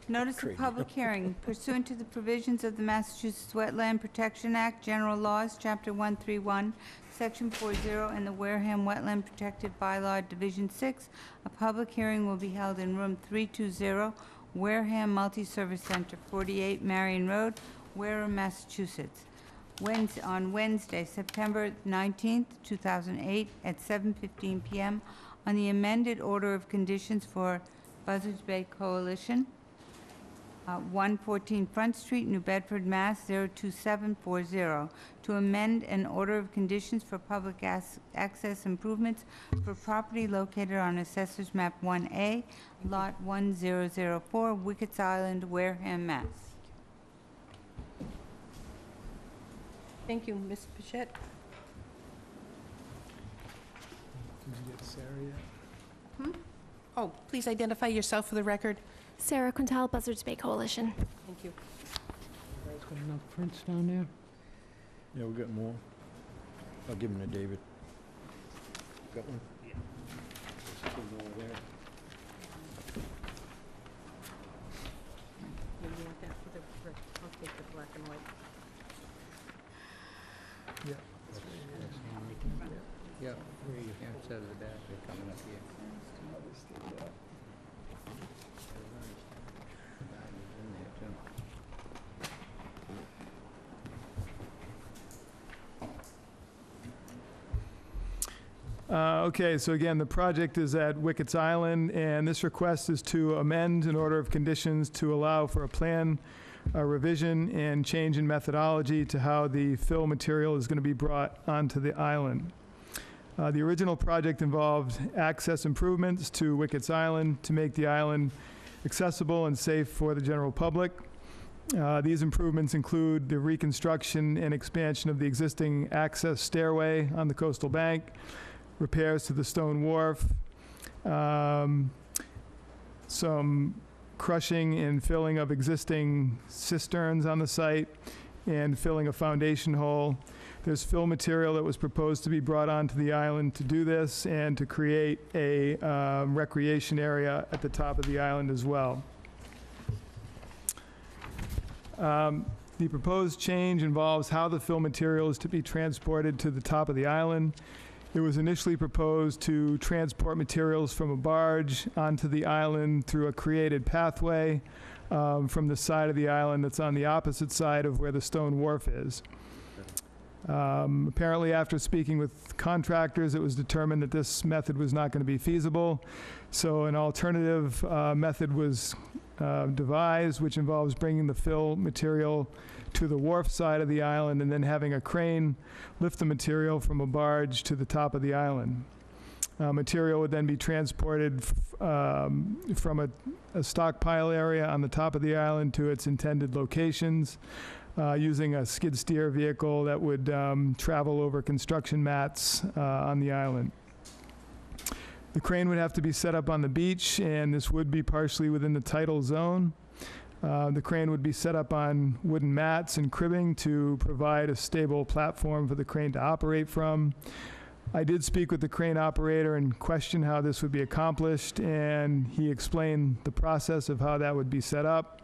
Notice of public hearing pursuant to the provisions of the Massachusetts Wetland Protection Act, General Laws, Chapter 131, Section 40, and the Wareham Wetland Protected Bylaw, Division 6. A public hearing will be held in Room 320, Wareham Multi-Service Center, 48 Marion Road, Wareham, Massachusetts. On Wednesday, September 19th, 2008, at 7:15 p.m. on the amended order of conditions for Buzzards Bay Coalition, 114 Front Street, New Bedford, Mass. 02740, to amend an order of conditions for public access improvements for property located on Assessors Map 1A, Lot 1004, Wickets Island, Wareham, Mass. Thank you, Ms. Bichette. Did you get Sarah yet? Oh, please identify yourself for the record. Sarah Quintal, Buzzards Bay Coalition. Thank you. You guys got enough prints down there? Yeah, we got more. I'll give them to David. Got one? There's 2 more there. You want that for the, I'll take the black and white. Yeah. Yeah, instead of the back, they're coming up here. In there, too. Okay, so again, the project is at Wickets Island, and this request is to amend an order of conditions to allow for a plan revision and change in methodology to how the fill material is going to be brought onto the island. The original project involved access improvements to Wickets Island to make the island accessible and safe for the general public. These improvements include the reconstruction and expansion of the existing access stairway on the coastal bank, repairs to the stone wharf, some crushing and filling of existing cisterns on the site, and filling a foundation hole. There's fill material that was proposed to be brought onto the island to do this and to create a recreation area at the top of the island as well. The proposed change involves how the fill material is to be transported to the top of the island. It was initially proposed to transport materials from a barge onto the island through a created pathway from the side of the island that's on the opposite side of where the stone wharf is. Apparently, after speaking with contractors, it was determined that this method was not going to be feasible. So an alternative method was devised, which involves bringing the fill material to the wharf side of the island and then having a crane lift the material from a barge to the top of the island. Material would then be transported from a stockpile area on the top of the island to its intended locations using a skid steer vehicle that would travel over construction mats on the island. The crane would have to be set up on the beach, and this would be partially within the tidal zone. The crane would be set up on wooden mats and cribbing to provide a stable platform for the crane to operate from. I did speak with the crane operator and question how this would be accomplished, and he explained the process of how that would be set up.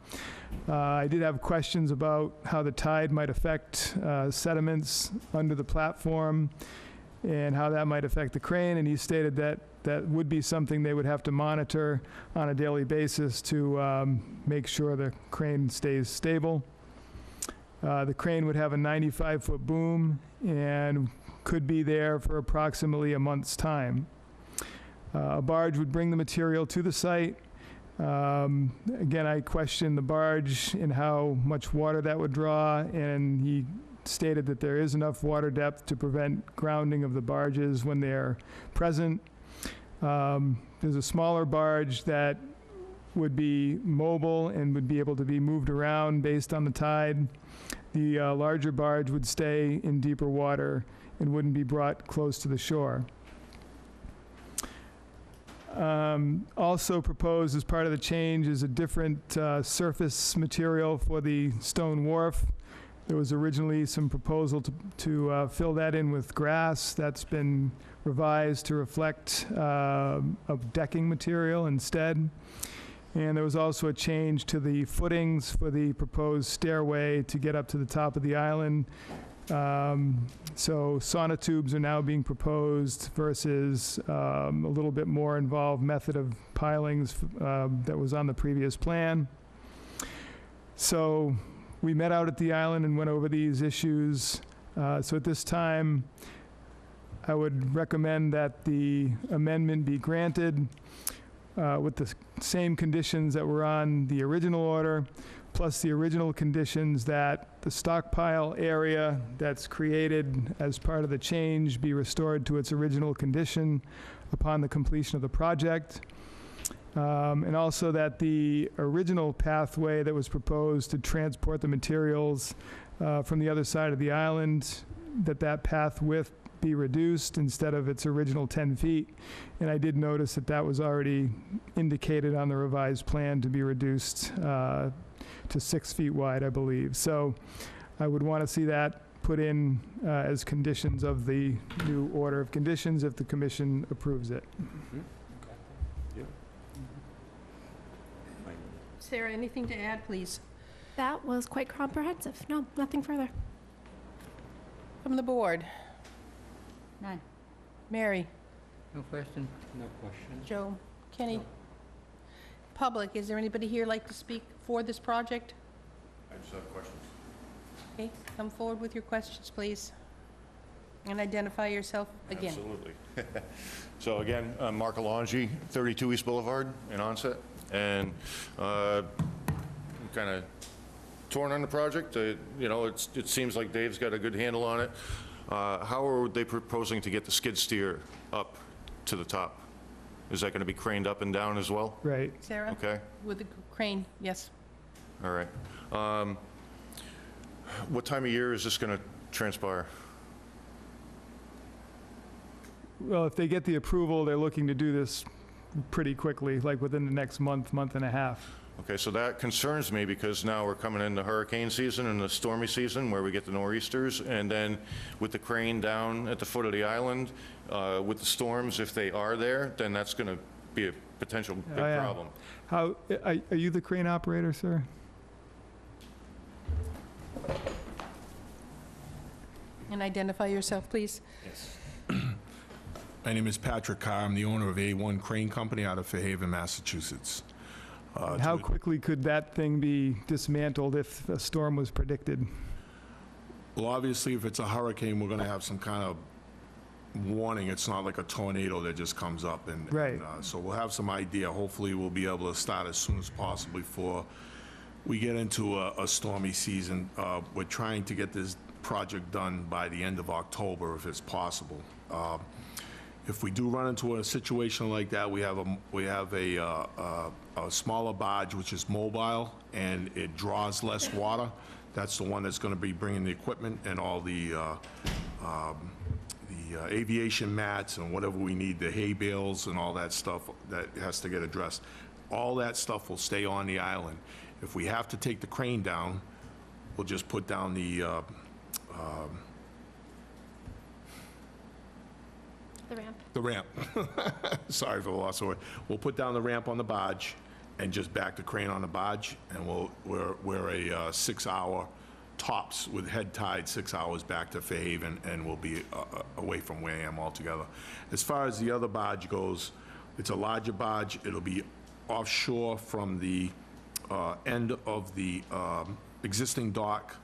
I did have questions about how the tide might affect sediments under the platform and how that might affect the crane, and he stated that that would be something they would have to monitor on a daily basis to make sure the crane stays stable. The crane would have a 95-foot boom and could be there for approximately a month's time. A barge would bring the material to the site. Again, I questioned the barge and how much water that would draw, and he stated that there is enough water depth to prevent grounding of the barges when they're present. There's a smaller barge that would be mobile and would be able to be moved around based on the tide. The larger barge would stay in deeper water and wouldn't be brought close to the shore. Also proposed as part of the change is a different surface material for the stone wharf. There was originally some proposal to fill that in with grass. That's been revised to reflect a decking material instead. And there was also a change to the footings for the proposed stairway to get up to the top of the island. So sonotubes are now being proposed versus a little bit more involved method of pilings that was on the previous plan. So we met out at the island and went over these issues. So at this time, I would recommend that the amendment be granted with the same conditions that were on the original order, plus the original conditions that the stockpile area that's created as part of the change be restored to its original condition upon the completion of the project. And also that the original pathway that was proposed to transport the materials from the other side of the island, that path width be reduced instead of its original 10 feet. And I did notice that that was already indicated on the revised plan to be reduced to 6 feet wide, I believe. So I would want to see that put in as conditions of the new order of conditions if the commission approves it. Sarah, anything to add, please? That was quite comprehensive. No, nothing further. From the board? None. Mary? No question? No question. Joe? Kenny? Public, is there anybody here like to speak for this project? I just have questions. Okay, come forward with your questions, please. And identify yourself again. Absolutely. So again, I'm Mark Alongi, 32 East Boulevard in Onset, and I'm kind of torn on the project. You know, it seems like Dave's got a good handle on it. How are they proposing to get the skid steer up to the top? Is that going to be craned up and down as well? Right. Sarah? Okay. With the crane, yes. All right. What time of year is this going to transpire? Well, if they get the approval, they're looking to do this pretty quickly, like within the next month, month and a half. Okay, so that concerns me because now we're coming into hurricane season and the stormy season where we get the nor'easters, and then with the crane down at the foot of the island, with the storms, if they are there, then that's going to be a potential big Oh, yeah. problem. How, are you the crane operator, sir? And identify yourself, please. Yes. My name is Patrick Carr. I'm the owner of A1 Crane Company out of Fairhaven, Massachusetts. How quickly could that thing be dismantled if a storm was predicted? Well, obviously, if it's a hurricane, we're going to have some kind of warning. It's not like a tornado that just comes up. Right. So we'll have some idea. Hopefully, we'll be able to start as soon as possible before we get into a stormy season. We're trying to get this project done by the end of October, if it's possible. If we do run into a situation like that, we have a smaller barge which is mobile and it draws less water. That's the one that's going to be bringing the equipment and all the aviation mats and whatever we need, the hay bales and all that stuff that has to get addressed. All that stuff will stay on the island. If we have to take the crane down, we'll just put down the The ramp. The ramp. Sorry for the loss of word. We'll put down the ramp on the barge and just back the crane on the barge, and we're a 6-hour tops with head tide, 6 hours back to Fairhaven, and we'll be away from Wareham altogether. As far as the other barge goes, it's a larger barge. It'll be offshore from the end of the existing dock,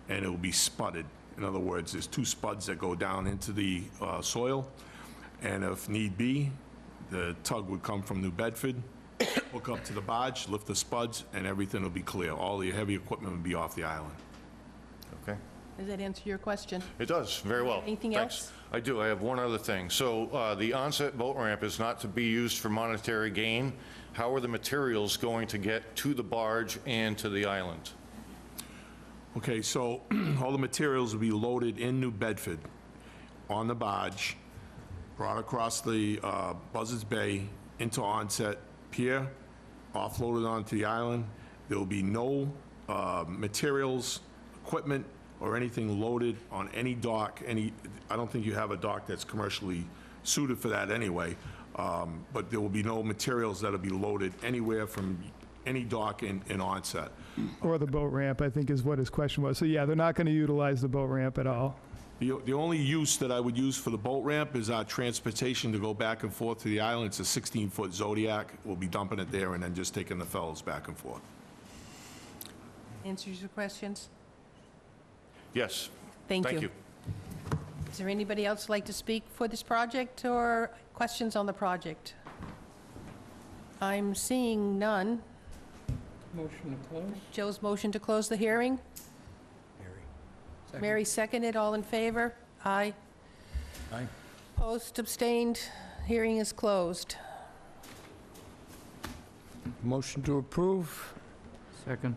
and it will be spudded. In other words, there's 2 spuds that go down into the soil, and if need be, the tug would come from New Bedford, hook up to the barge, lift the spuds, and everything will be clear. All the heavy equipment will be off the island. Okay. Does that answer your question? It does, very well. Anything Thanks. else? I do. I have one other thing. So the onset boat ramp is not to be used for monetary gain. How are the materials going to get to the barge and to the island? Okay, so all the materials will be loaded in New Bedford on the barge, brought across the Buzzards Bay into Onset Pier, offloaded onto the island. There will be no materials, equipment, or anything loaded on any dock. I don't think you have a dock that's commercially suited for that anyway, but there will be no materials that'll be loaded anywhere from any dock in Onset. Or the boat ramp, I think is what his question was. So yeah, they're not going to utilize the boat ramp at all. The only use that I would use for the boat ramp is our transportation to go back and forth to the island. It's a 16-foot Zodiac. We'll be dumping it there and then just taking the fellows back and forth. Answers your questions? Yes. Thank Thank you. you. Is there anybody else like to speak for this project or questions on the project? I'm seeing none. Motion to close? Joe's motion to close the hearing? Mary seconded, all in favor? Aye. Aye. Opposed, abstained, hearing is closed. Motion to approve. Second.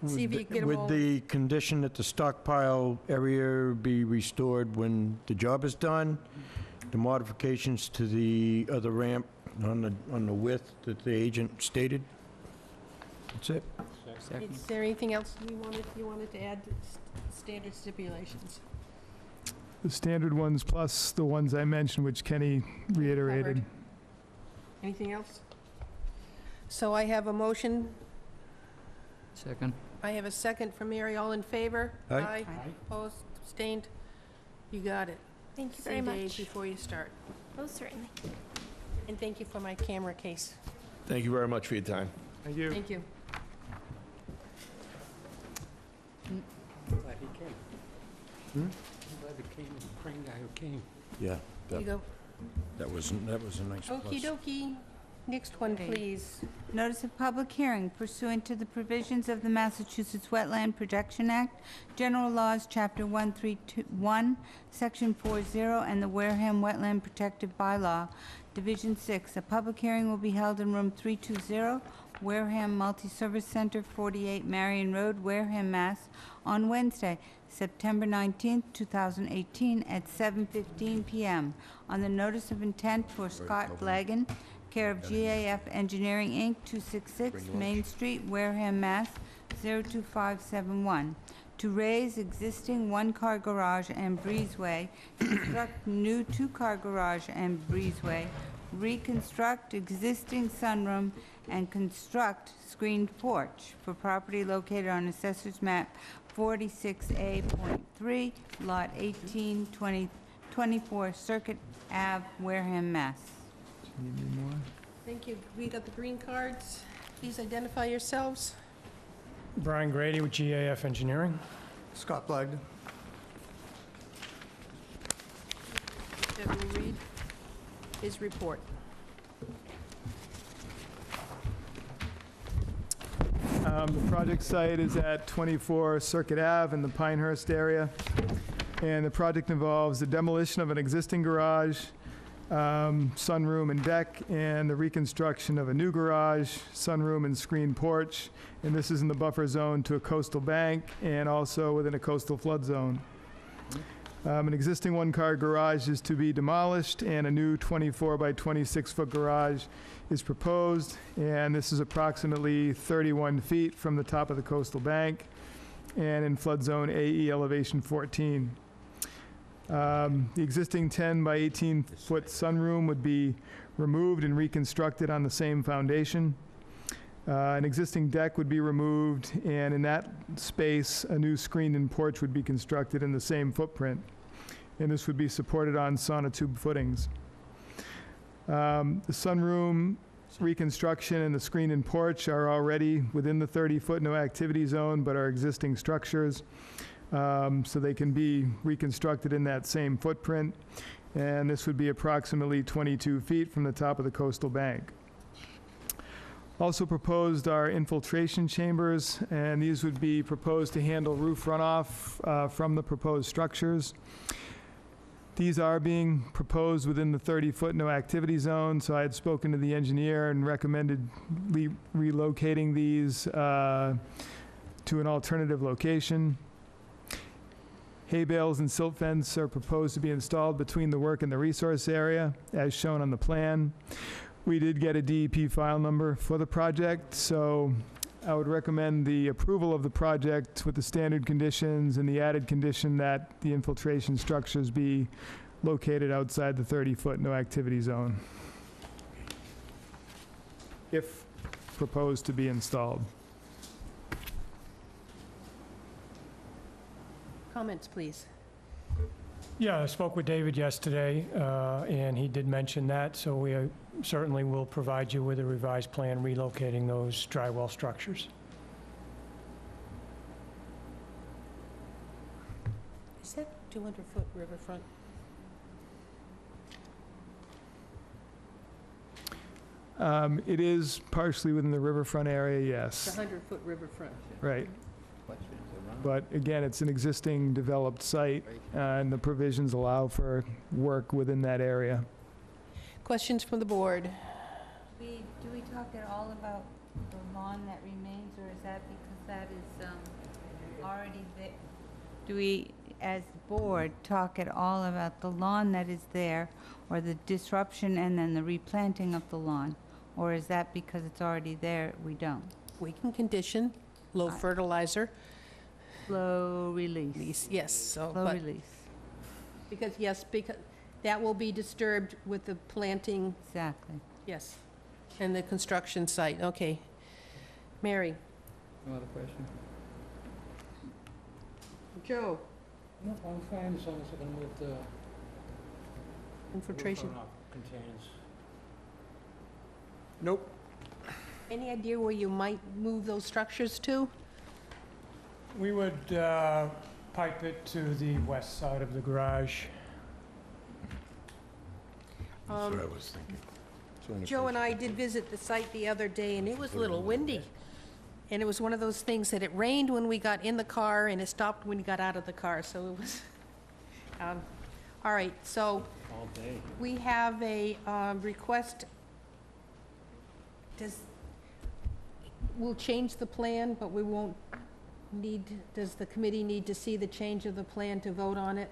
See if you can get 'em all. With the condition that the stockpile area be restored when the job is done, the modifications to the other ramp on the width that the agent stated. That's it. Second. Is there anything else you wanted to add to standard stipulations? The standard ones plus the ones I mentioned, which Kenny reiterated. Covered. Anything else? So I have a motion, Second. I have a second from Mary, all in favor? Aye. Opposed, abstained? You got it. Thank you very See Dave much. before you start. Most certainly. And thank you for my camera case. Thank you very much for your time. Thank you. Thank you. Glad he came. Glad the crane guy who came. Yeah, Here you go. that was a nice plus. Okey dokey. Next one, Okay. please. Notice of public hearing pursuant to the provisions of the Massachusetts Wetland Protection Act, General Laws, Chapter 131, Section 40, and the Wareham Wetland Protective Bylaw, Division 6. A public hearing will be held in Room 320, Wareham Multi-Service Center, 48 Marion Road, Wareham, Mass., on Wednesday, September 19th, 2018, at 7:15 p.m. On the notice of intent for Scott Blagan, care of GAF Engineering, Inc., 266 Main Street, Wareham, Mass. 02571, to raise existing one-car garage and breezeway, construct new two-car garage and breezeway, reconstruct existing sunroom, and construct screened porch for property located on Assessor's Map 46A.3, Lot 1824 Circuit Ave, Wareham, Mass. Need any more? Thank you. We got the green cards. Please identify yourselves. Brian Grady with GAF Engineering. Scott Blagden. Have you read his report. The project site is at 24 Circuit Ave in the Pinehurst area, and the project involves the demolition of an existing garage, sunroom and deck, and the reconstruction of a new garage, sunroom and screened porch, and this is in the buffer zone to a coastal bank and also within a coastal flood zone. An existing one-car garage is to be demolished, and a new 24 by 26-foot garage is proposed, and this is approximately 31 feet from the top of the coastal bank and in flood zone AE elevation 14. The existing 10 by 18-foot sunroom would be removed and reconstructed on the same foundation. An existing deck would be removed, and in that space, a new screened-in porch would be constructed in the same footprint. And this would be supported on sonotube footings. The sunroom reconstruction and the screened-in porch are already within the 30-foot no-activity zone, but are existing structures, so they can be reconstructed in that same footprint. And this would be approximately 22 feet from the top of the coastal bank. Also proposed are infiltration chambers, and these would be proposed to handle roof runoff from the proposed structures. These are being proposed within the 30-foot no-activity zone, so I had spoken to the engineer and recommended relocating these to an alternative location. Hay bales and silt fence are proposed to be installed between the work and the resource area, as shown on the plan. We did get a DEP file number for the project, so I would recommend the approval of the project with the standard conditions and the added condition that the infiltration structures be located outside the 30-foot no-activity zone, if proposed to be installed. Comments, please. Yeah, I spoke with David yesterday, and he did mention that, so we certainly will provide you with a revised plan relocating those dry well structures. Is that 200-foot riverfront? It is partially within the riverfront area, It's yes. a 100-foot riverfront. Right. But again, it's an existing developed site, and the provisions allow for work within that area. Questions from the board? Do we talk at all about the lawn that remains, or is that because that is already there? Do we, as the board, talk at all about the lawn that is there, or the disruption and then the replanting of the lawn? Or is that because it's already there, we don't? We can condition low fertilizer. Slow release. Yes, so, Slow but, release. because that will be disturbed with the planting, Exactly. yes, and the construction site, okay. Mary? No other question? Joe? No, I'm fine, as long as I can move the Infiltration. roof runoff contains. Nope. Any idea where you might move those structures to? We would pipe it to the west side of the garage. That's what I was thinking. Joe and I did visit the site the other day, and it was a little windy. And it was one of those things that it rained when we got in the car, and it stopped when we got out of the car, so it was, all right, so All day. we have a request. We'll change the plan, but we won't does the committee need to see the change of the plan to vote on it?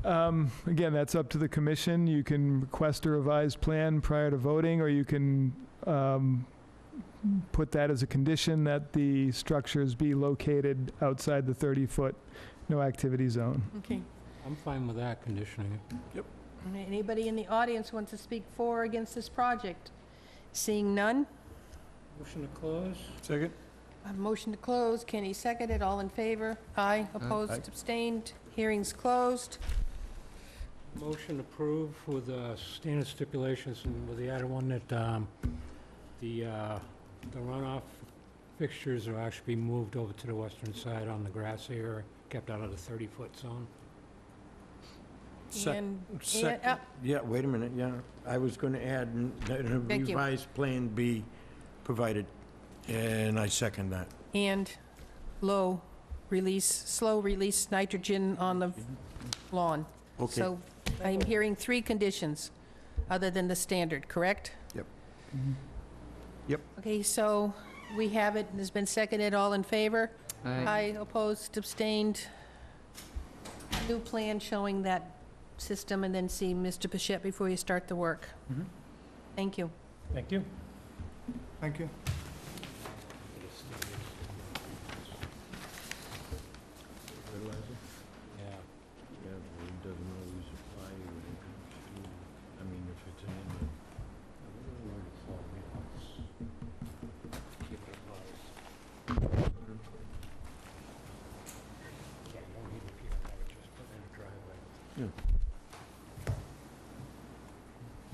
Again, that's up to the commission. You can request a revised plan prior to voting, or you can put that as a condition that the structures be located outside the 30-foot no-activity zone. Okay. I'm fine with that, conditioning it. Anybody in the audience wants to speak for or against this project? Seeing none? Motion to close? Second. A motion to close. Kenny seconded. All in favor? Aye. Opposed? Aye. Abstained? Hearing's closed. Motion approved with standard stipulations and with the added one that the runoff fixtures will actually be moved over to the western side on the grass area, kept out of the 30-foot zone. Yeah, wait a minute, yeah. I was going to add that a Thank you. revised plan be provided, and I second that. And slow release nitrogen on the lawn. Okay. So I'm hearing 3 conditions, other than the standard, correct? Yep. Yep. Okay, so we have it, it's been seconded, all in favor? Aye. Opposed, abstained. New plan showing that system, and then see Mr. Pichette before you start the work. Thank you. Thank you. Thank you. Yeah.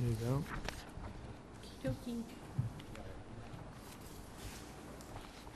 you go. Okey-dokey.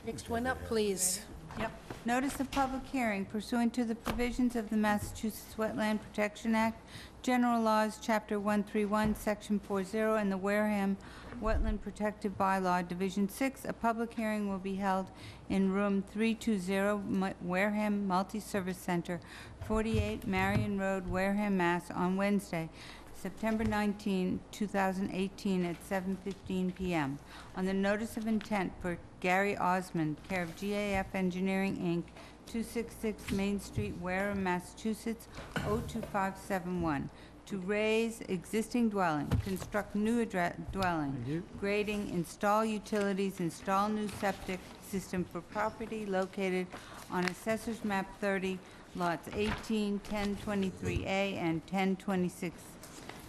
Next one up, please. Yep. Notice of public hearing pursuant to the provisions of the Massachusetts Wetland Protection Act, General Laws, Chapter 131, Section 40, and the Wareham Wetland Protective Bylaw, Division 6. A public hearing will be held in Room 320, Wareham Multi-Service Center, 48 Marion Road, Wareham, Mass. On Wednesday, September 19, 2018, at 7:15 p.m. On the notice of intent for Gary Osmond, care of GAF Engineering, Inc., 266 Main Street, Wareham, Massachusetts, 02571, to raise existing dwelling, construct new dwelling, grading, install utilities, install new septic system for property located on Assessor's Map 30, lots 18, 1023A, and 1026,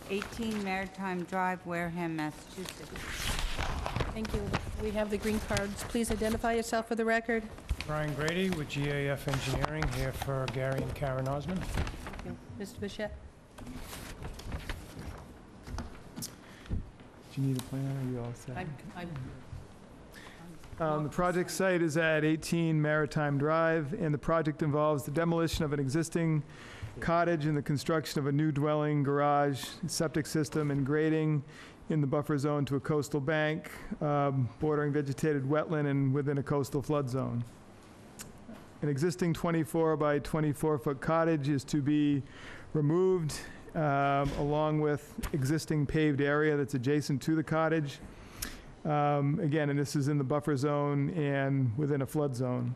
18 Maritime Drive, Wareham, Massachusetts. Thank you. We have the green cards. Please identify yourself for the record. Brian Grady with GAF Engineering, here for Gary and Karen Osmond. Thank you. Mr. Bichette? Do you need a plan, or are you all set? I'm The project site is at 18 Maritime Drive, and the project involves the demolition of an existing cottage and the construction of a new dwelling, garage, septic system, and grading in the buffer zone to a coastal bank, bordering vegetated wetland and within a coastal flood zone. An existing 24 by 24-foot cottage is to be removed, along with existing paved area that's adjacent to the cottage. Again, and this is in the buffer zone and within a flood zone.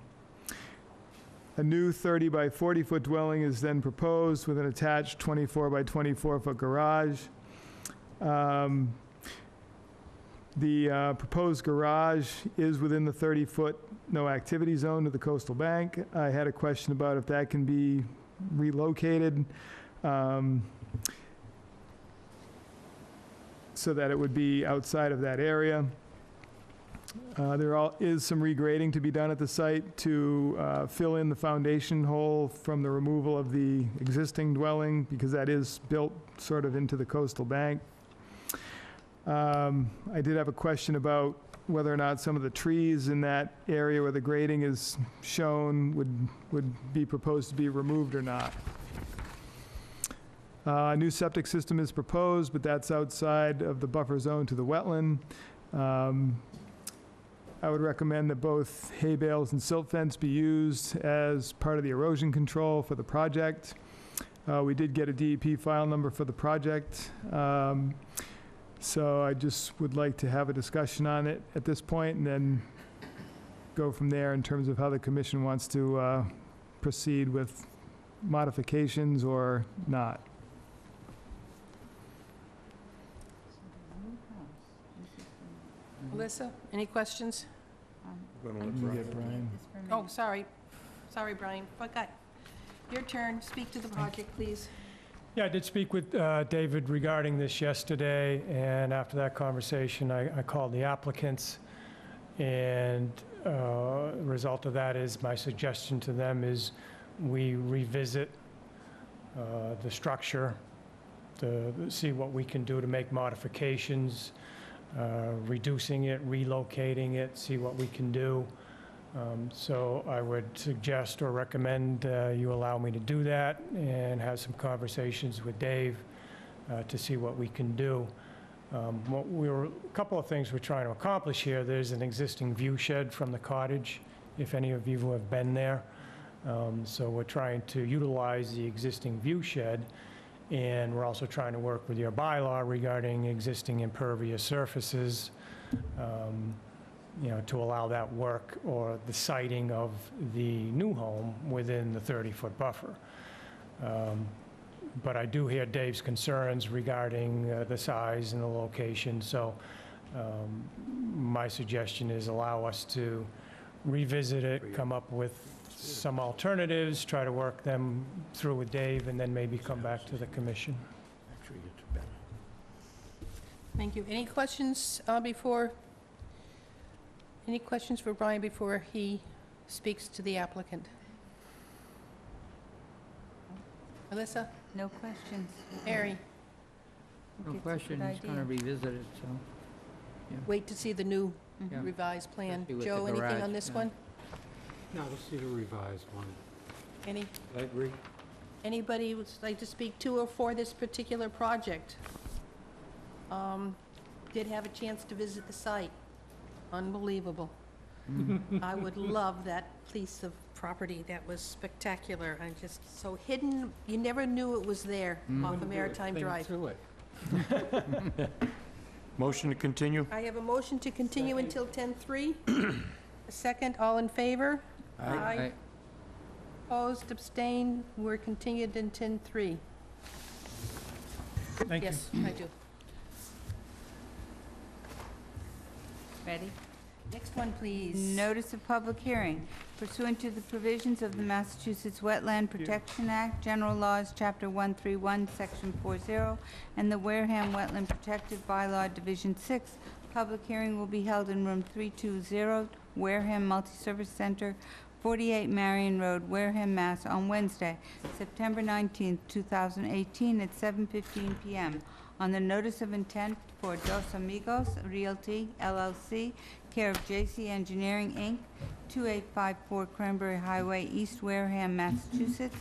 A new 30 by 40-foot dwelling is then proposed with an attached 24 by 24-foot garage. The proposed garage is within the 30-foot no-activity zone to the coastal bank. I had a question about if that can be relocated so that it would be outside of that area. There is some regrading to be done at the site to fill in the foundation hole from the removal of the existing dwelling, because that is built sort of into the coastal bank. I did have a question about whether or not some of the trees in that area where the grading is shown would be proposed to be removed or not. A new septic system is proposed, but that's outside of the buffer zone to the wetland. I would recommend that both hay bales and silt fence be used as part of the erosion control for the project. We did get a DEP file number for the project. So I just would like to have a discussion on it at this point, and then go from there in terms of how the commission wants to proceed with modifications or not. Alyssa, any questions? You get Brian. Oh, sorry. Sorry, Brian. Forgot. Your turn. Speak to the project, please. Yeah, I did speak with David regarding this yesterday, and after that conversation, I called the applicants, and the result of that is my suggestion to them is we revisit the structure to see what we can do to make modifications, reducing it, relocating it, see what we can do. So I would suggest or recommend you allow me to do that and have some conversations with Dave to see what we can do. A couple of things we're trying to accomplish here. There's an existing view shed from the cottage, if any of you have been there. So we're trying to utilize the existing view shed, and we're also trying to work with your bylaw regarding existing impervious surfaces, to allow that work, or the siting of the new home within the 30-foot buffer. But I do hear Dave's concerns regarding the size and the location, so my suggestion is allow us to revisit it, come up with some alternatives, try to work them through with Dave, and then maybe come back to the commission. Thank you. Any questions Any questions for Brian before he speaks to the applicant? Alyssa? No questions. Mary? No it's a question, good he's going to idea. revisit it, so. Wait to see the new Yeah. revised plan. Especially with Joe, the anything garage, on this yeah. one? No, let's see the revised one. Any, I agree. anybody would like to speak to or for this particular project? Did have a chance to visit the site. Unbelievable. I would love that piece of property. That was spectacular. I just, so hidden, you never knew it was there off of Maritime Drive. Motion to continue? I have a motion to continue until 10:03. A second, all in favor? Aye. Opposed, abstained, we're continued in 10:03. Thank you. Yes, I do. Ready? Next one, please. Notice of public hearing pursuant to the provisions of the Massachusetts Wetland Protection Act, General Laws, Chapter 131, Section 40, and the Wareham Wetland Protected Bylaw, Division 6. Public hearing will be held in Room 320, Wareham Multi-Service Center, 48 Marion Road, Wareham, Mass., on Wednesday, September 19, 2018, at 7:15 p.m. On the notice of intent for Dos Amigos Realty, LLC, care of J.C. Engineering, Inc., 2854 Cranberry Highway, East Wareham, Massachusetts,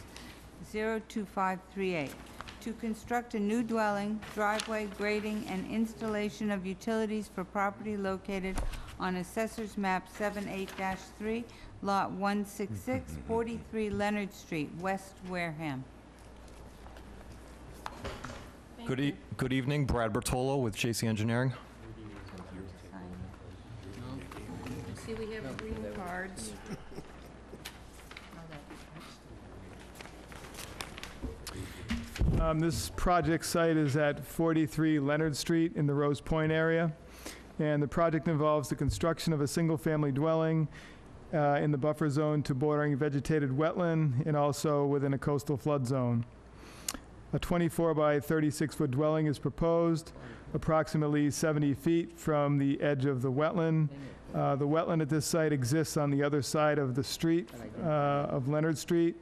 02538, to construct a new dwelling, driveway, grading, and installation of utilities for property located on Assessor's Map 78-3, Lot 166, 43 Leonard Street, West Wareham. Good evening, Brad Bertolo with JC Engineering. See, we have green cards. This project site is at 43 Leonard Street in the Rose Point area, and the project involves the construction of a single-family dwelling in the buffer zone to bordering vegetated wetland and also within a coastal flood zone. A 24 by 36-foot dwelling is proposed, approximately 70 feet from the edge of the wetland. The wetland at this site exists on the other side of the street, of Leonard Street,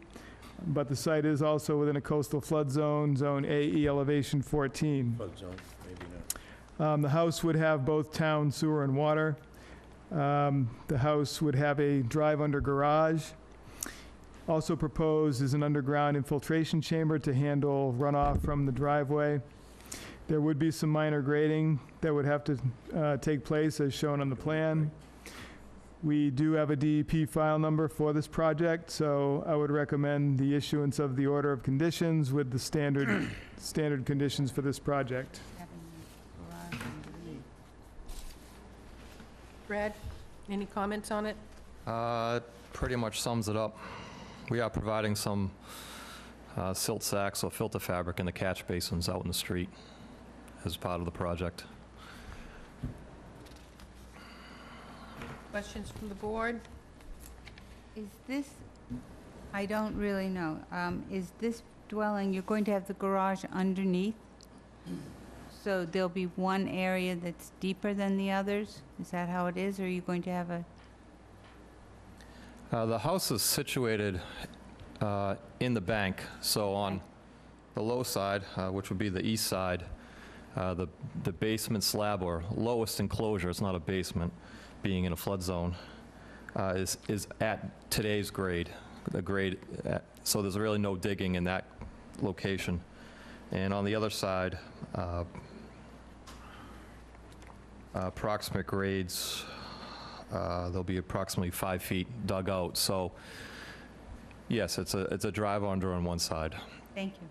but the site is also within a coastal flood zone, Zone AE elevation 14. Flood zone, maybe not. The house would have both town sewer and water. The house would have a drive-under garage. Also proposed is an underground infiltration chamber to handle runoff from the driveway. There would be some minor grading that would have to take place as shown on the plan. We do have a DEP file number for this project, so I would recommend the issuance of the order of conditions with the standard conditions for this project. Brad, any comments on it? Pretty much sums it up. We are providing some silt sacks or filter fabric in the catch basins out in the street as part of the project. Questions from the board? Is this, I don't really know, is this dwelling, you're going to have the garage underneath? So there'll be one area that's deeper than the others? Is that how it is, or are you going to have a? The house is situated in the bank, so on the low side, which would be the east side, the basement slab or lowest enclosure, it's not a basement, being in a flood zone, is at today's grade, so there's really no digging in that location. And on the other side, approximate grades, there'll be approximately 5 feet dug out. So yes, it's a drive under on one side. Thank you.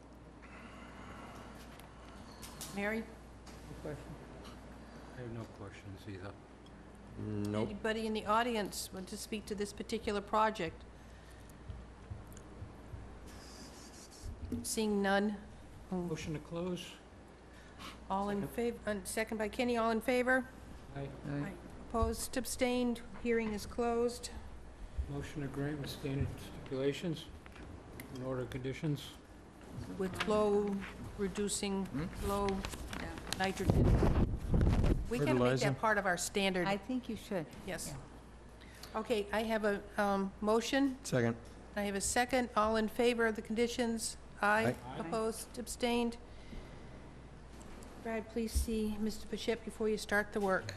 Mary? I have no questions either. Nope. Anybody in the audience want to speak to this particular project? Seeing none. Motion to close? All in favor, second by Kenny, all in favor? Aye. Opposed, abstained, hearing is closed. Motion to grant with standard stipulations and order conditions? With flow reducing, flow nitrogen. We can make Fertilizer. that part of our standard, I think you should. yes. Okay, I have a motion. Second. I have a second. All in favor of the conditions? Aye. Aye. Opposed, abstained? Brad, please see Mr. Bishop before you start the work.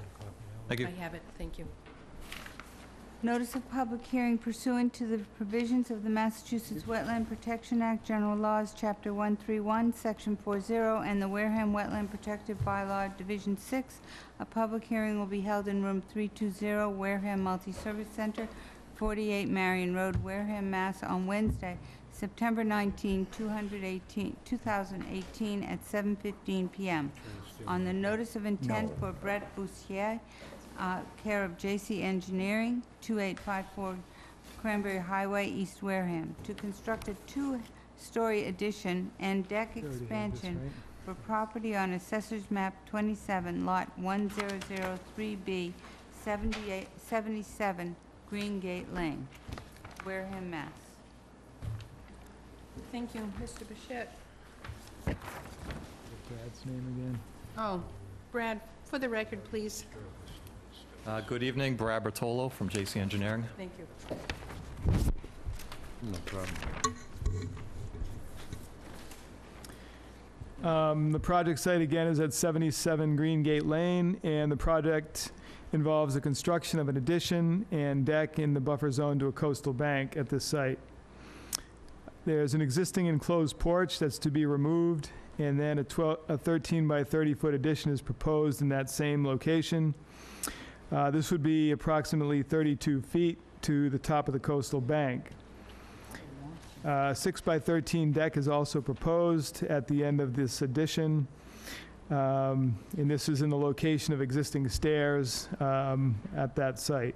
Thank you. I have it, thank you. Notice of public hearing pursuant to the provisions of the Massachusetts Wetland Protection Act, General Laws, Chapter 131, Section 40, and the Wareham Wetland Protective Bylaw, Division 6. A public hearing will be held in Room 320, Wareham Multi-Service Center, 48 Marion Road, Wareham, Mass. On Wednesday, September 19, 2018, at 7:15 p.m. On the notice of intent for Brett Bussier, care of J.C. Engineering, 2854 Cranberry Highway, East Wareham, to construct a two-story addition and deck expansion for property on Assessor's Map 27, Lot 1003B, 77 Green Gate Lane, Wareham, Mass. Thank you, Mr. Bishop. Brad's name again. Oh, Brad, for the record, please. Good evening, Brad Bertolo from JC Engineering. Thank you. No problem. The project site again is at 77 Green Gate Lane, and the project involves the construction of an addition and deck in the buffer zone to a coastal bank at this site. There's an existing enclosed porch that's to be removed, and then a 13 by 30 foot addition is proposed in that same location. This would be approximately 32 feet to the top of the coastal bank. 6 by 13 deck is also proposed at the end of this addition. And this is in the location of existing stairs at that site.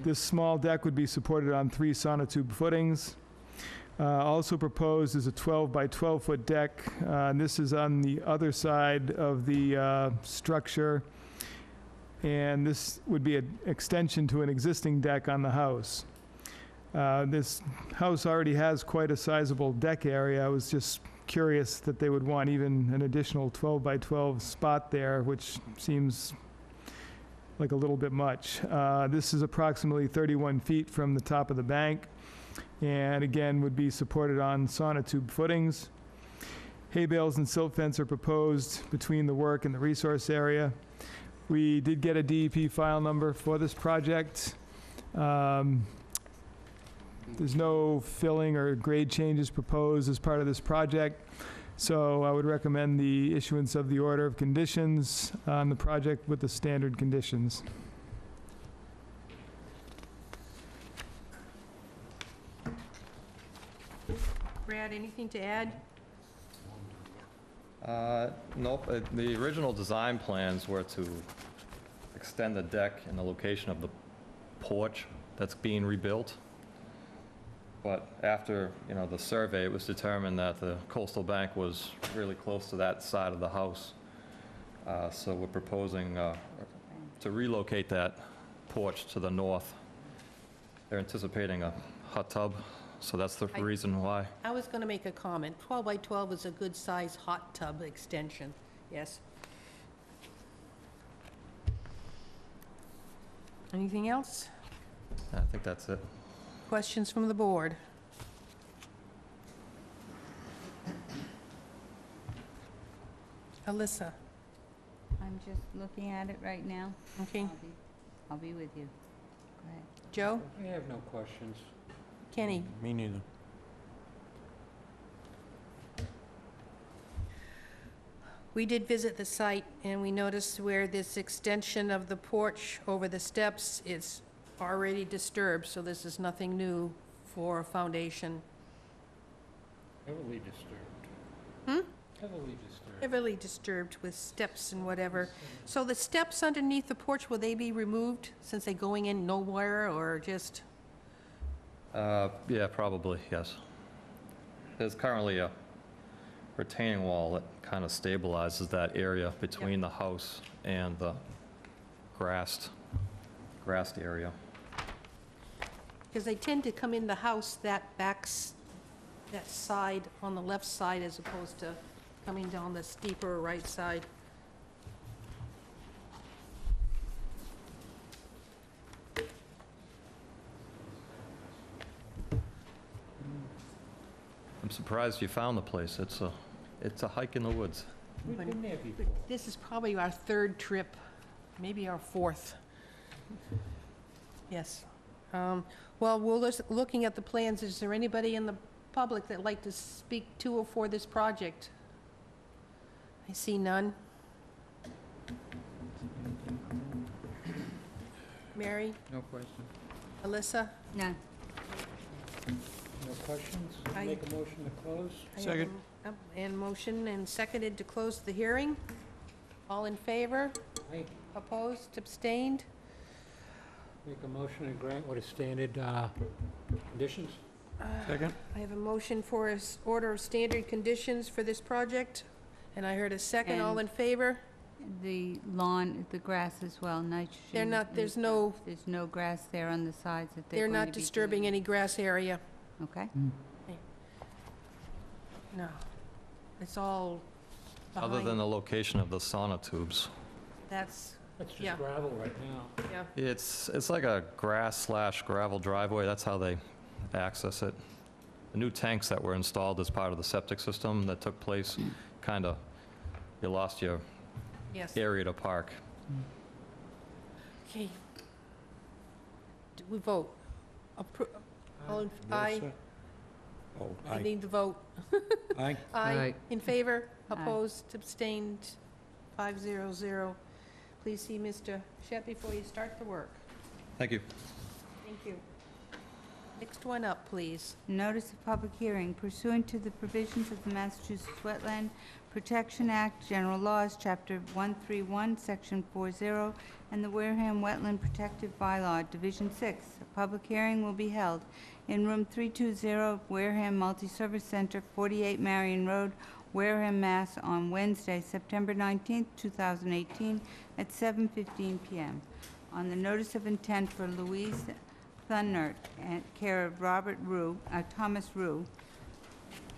This small deck would be supported on 3 sonotube footings. Also proposed is a 12 by 12 foot deck. And this is on the other side of the structure. And this would be an extension to an existing deck on the house. This house already has quite a sizable deck area. I was just curious that they would want even an additional 12 by 12 spot there, which seems like a little bit much. This is approximately 31 feet from the top of the bank, and again would be supported on sonotube footings. Hay bales and silt fence are proposed between the work and the resource area. We did get a DEP file number for this project. There's no filling or grade changes proposed as part of this project, so I would recommend the issuance of the order of conditions on the project with the standard conditions. Brad, anything to add? Nope, the original design plans were to extend the deck in the location of the porch that's being rebuilt. But after, the survey, it was determined that the coastal bank was really close to that side of the house. So we're proposing to relocate that porch to the north. They're anticipating a hot tub, so that's the reason why. I was going to make a comment. 12 by 12 is a good size hot tub extension, yes. Anything else? I think that's it. Questions from the board? Alyssa? I'm just looking at it right now. Okay. I'll be with you. Go ahead. Joe? I have no questions. Kenny? Me neither. We did visit the site, and we noticed where this extension of the porch over the steps is already disturbed, so this is nothing new for a foundation. Heavily disturbed. Heavily disturbed. Heavily disturbed with steps and whatever. So the steps underneath the porch, will they be removed since they're going in nowhere, or just? Yeah, probably, yes. There's currently a retaining wall that kind of stabilizes that area between the house and the grassed area. Because they tend to come in the house that side on the left side as opposed to coming down the steeper right side. I'm surprised you found the place. It's a hike in the woods. We've been there before. This is probably our third trip, maybe our fourth. Yes. Well, looking at the plans, is there anybody in the public that'd like to speak to or for this project? I see none. Mary? No question. Alyssa? None. No questions? I- Make a motion to close? I have and motion and seconded to close the hearing. All in favor? Aye. Opposed? Abstained? Make a motion to grant what is standard conditions? Second? I have a motion for order of standard conditions for this project, and I heard a second. All in favor? The lawn, the grass as well, nitrogen. They're not, there's no grass there on the sides that they're they're going not to be disturbing doing. any grass area. Okay. No. It's all Other than behind. the location of the sauna-tubes. That's, That's just Yeah. gravel right now. yeah. It's like a grass/gravel driveway, that's how they access it. The new tanks that were installed as part of the septic system that took place, kind of, you lost your Yes. area to park. Okay. Do we vote? All in, aye? Oh, I need the vote. Aye. Aye. In favor? Aye. Opposed? Abstained? 500. Please see Mr. Shep before you start the work. Thank you. Thank you. Next one up, please. Notice of public hearing pursuant to the provisions of the Massachusetts Wetland Protection Act, General Laws, Chapter 131, Section 40, and the Wareham Wetland Protective Bylaw, Division 6. A public hearing will be held in Room 320, Wareham Multi-Service Center, 48 Marion Road, Wareham, Mass. On Wednesday, September 19, 2018, at 7:15 p.m. On the notice of intent for Louise Thunnert, care of Thomas Rue,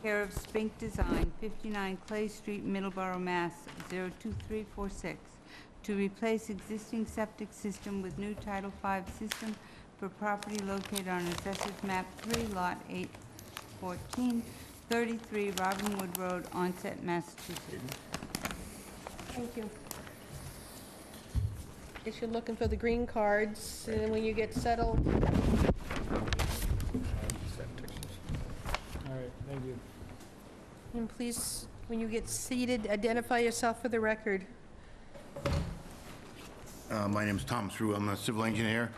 care of Spink Design, 59 Clay Street, Middleborough, Mass. 02346, to replace existing septic system with new Title V system for property located on Assessors Map 3, Lot 814, 33 Robinwood Road, Onset, Massachusetts. Thank you. Guess you're looking for the green cards, and then when you get settled, All right, thank you. and please, when you get seated, identify yourself for the record. My name's Tom Through. I'm a civil engineer,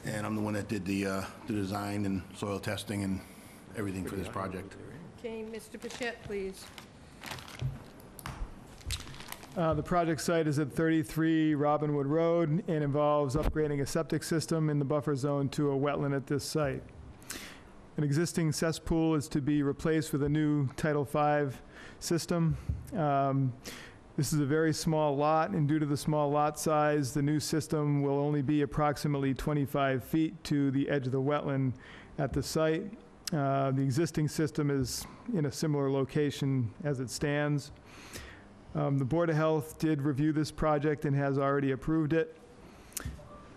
and I'm the one that did the design and soil testing and everything for this project. Okay, Mr. Pichette, please. The project site is at 33 Robinwood Road and involves upgrading a septic system in the buffer zone to a wetland at this site. An existing cesspool is to be replaced with a new Title V system. This is a very small lot, and due to the small lot size, the new system will only be approximately 25 feet to the edge of the wetland at the site. The existing system is in a similar location as it stands. The Board of Health did review this project and has already approved it.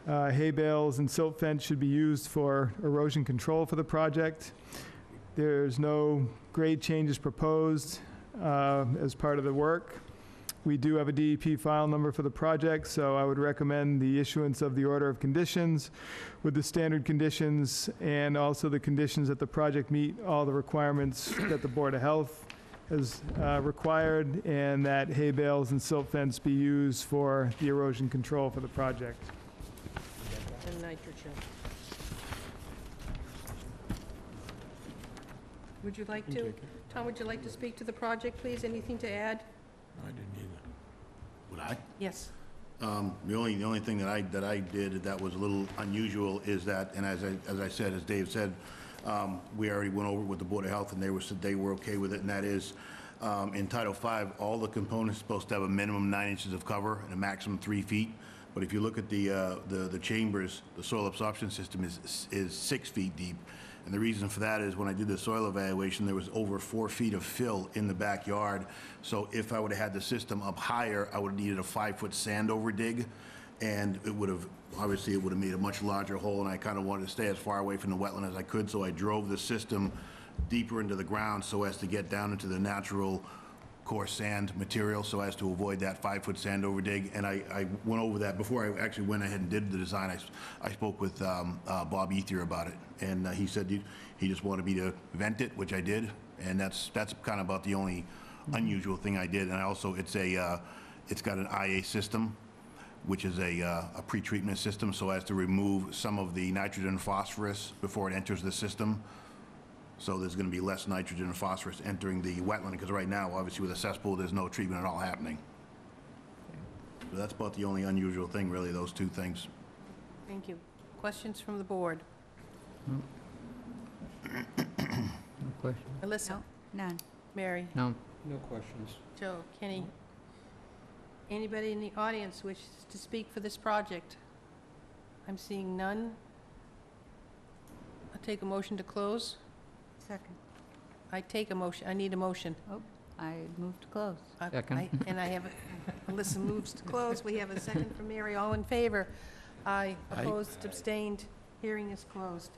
Hay bales and silt fence should be used for erosion control for the project. There's no grade changes proposed as part of the work. We do have a DEP file number for the project, so I would recommend the issuance of the order of conditions with the standard conditions and also the conditions that the project meet all the requirements that the Board of Health has required, and that hay bales and silt fence be used for the erosion control for the project. And nitrogen. Would you like to, Tom, would you like to speak to the project, please? Anything to add? I didn't either. Would I? Yes. The only thing that I did that was a little unusual is that, and as I said, as Dave said, we already went over it with the Board of Health, and said they were okay with it, and that is, in Title V, all the components are supposed to have a minimum 9 inches of cover and a maximum 3 feet. But if you look at the chambers, the soil absorption system is 6 feet deep. And the reason for that is when I did the soil evaluation, there was over 4 feet of fill in the backyard. So if I would have had the system up higher, I would have needed a 5-foot sand over dig. And it would have, obviously, it would have made a much larger hole, and I kind of wanted to stay as far away from the wetland as I could, so I drove the system deeper into the ground so as to get down into the natural coarse sand material so as to avoid that 5-foot sand over dig. And I went over that before I actually went ahead and did the design. I spoke with Bob Ethier about it, and he said he just wanted me to vent it, which I did, and that's kind of about the only unusual thing I did. And I also, it's got an IA system, which is a pretreatment system, so as to remove some of the nitrogen and phosphorus before it enters the system. So there's going to be less nitrogen and phosphorus entering the wetland, because right now, obviously with a cesspool, there's no treatment at all happening. So that's about the only unusual thing, really, those two things. Thank you. Questions from the board? No question? Alyssa? No, none. Mary? No. No questions. Joe? Kenny? Anybody in the audience wishes to speak for this project? I'm seeing none. I'll take a motion to close. Second. I take a motion, I need a motion. Oh, I moved to close. Second. And I have, Alyssa moves to close. We have a second from Mary. All in favor? Aye. Opposed, abstained. Hearing is closed.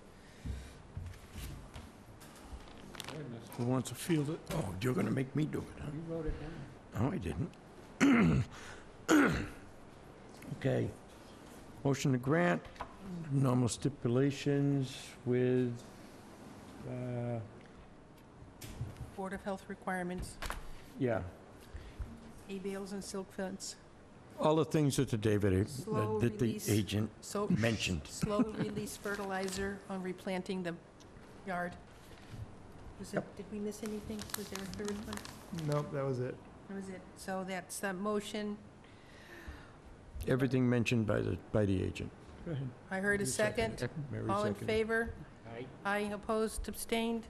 Who wants to field it? Oh, you're going to make me do it, huh? You wrote it down. No, I didn't. Okay. Motion to grant, normal stipulations with, Board of Health requirements, yeah, hay bales and silk fence. all the things that Slow that the release. agent So mentioned. slow release fertilizer on replanting the yard. Did we miss anything? Was there a third one? Nope, that was it. That was it. So that's the motion. Everything mentioned by the agent. Go ahead. I heard a second. Mary All in seconded. favor? Aye. Aye. Opposed, abstained?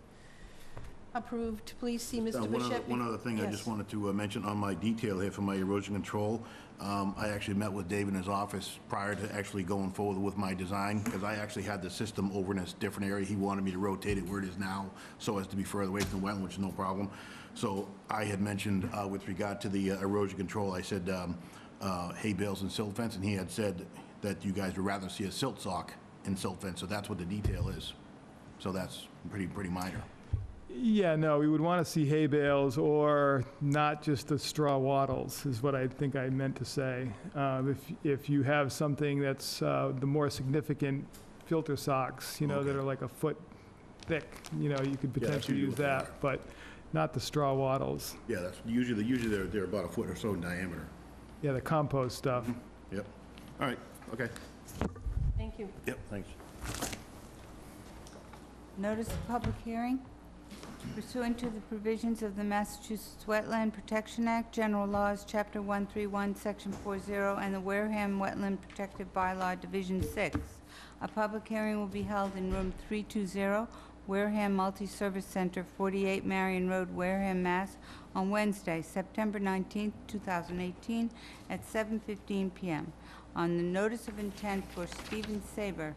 Approved. Please see Mr. One Bichette. other thing I Yes. just wanted to mention on my detail here for my erosion control. I actually met with Dave in his office prior to actually going forward with my design, because I actually had the system over in a different area. He wanted me to rotate it where it is now, so as to be further away from the wetland, which is no problem. So I had mentioned with regard to the erosion control, I said hay bales and silt fence, and he had said that you guys would rather see a silt sock in silt fence, so that's what the detail is. So that's pretty minor. Yeah, no, we would want to see hay bales or not just the straw wattles, is what I think I meant to say. If you have something that's the more significant filter socks, that are like a foot thick, you could potentially use that, but not the straw wattles. Yeah, that's usually they're about a foot or so in diameter. Yeah, the compost stuff. Yep. All right, okay. Thank you. Yep, thanks. Notice of public hearing pursuant to the provisions of the Massachusetts Wetland Protection Act, General Laws, Chapter 131, Section 40, and the Wareham Wetland Protective Bylaw, Division 6. A public hearing will be held in Room 320, Wareham Multi-Service Center, 48 Marion Road, Wareham, Mass., on Wednesday, September 19, 2018, at 7:15 p.m. On the notice of intent for Stephen Saber,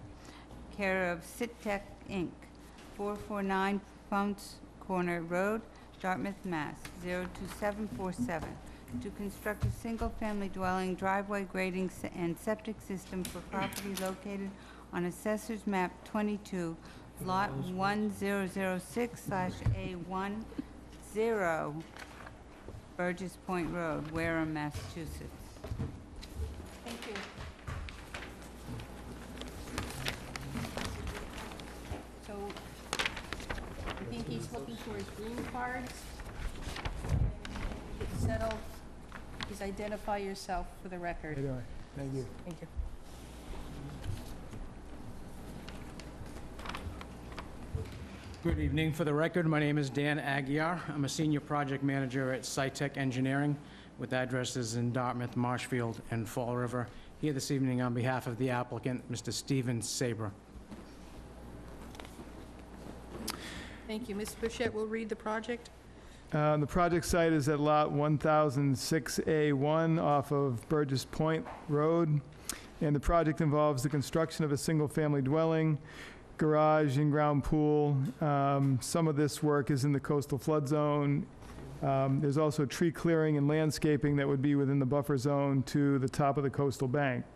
care of Sittec, Inc., 449 Founts Corner Road, Dartmouth, Mass. 02747, to construct a single-family dwelling, driveway grading and septic system for property located on Assessor's Map 22, Lot 1006/A10, Burgess Point Road, Wareham, Massachusetts. Thank you. So, I think he's looking for his green cards. Get settled. Please identify yourself for the record. How you doing? Thank you. Thank you. Good evening. For the record, my name is Dan Aguirre. I'm a senior project manager at SciTech Engineering with addresses in Dartmouth, Marshfield, and Fall River. Here this evening on behalf of the applicant, Mr. Stephen Saber. Thank you. Ms. Bichette will read the project. The project site is at lot 1006A1 off of Burgess Point Road, and the project involves the construction of a single-family dwelling, garage, in-ground pool. Some of this work is in the coastal flood zone. There's also tree clearing and landscaping that would be within the buffer zone to the top of the coastal bank.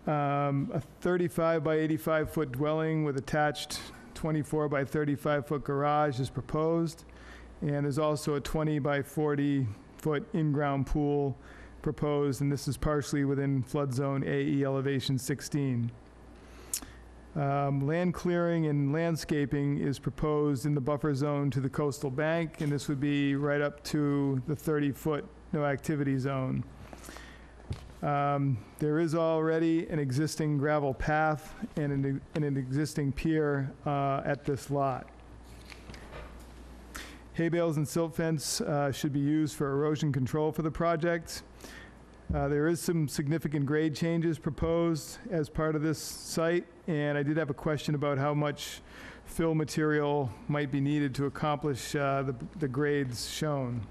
A 35 by 85 foot dwelling with attached 24 by 35 foot garage is proposed, And there's also a 20 by 40-foot in-ground pool proposed, and this is partially within flood zone AE elevation 16. Land clearing and landscaping is proposed in the buffer zone to the coastal bank, and this would be right up to the 30-foot no activity zone. There is already an existing gravel path and an existing pier at this lot. Hay bales and silt fence should be used for erosion control for the project. There is some significant grade changes proposed as part of this site, and I did have a question about how much fill material might be needed to accomplish the grades shown.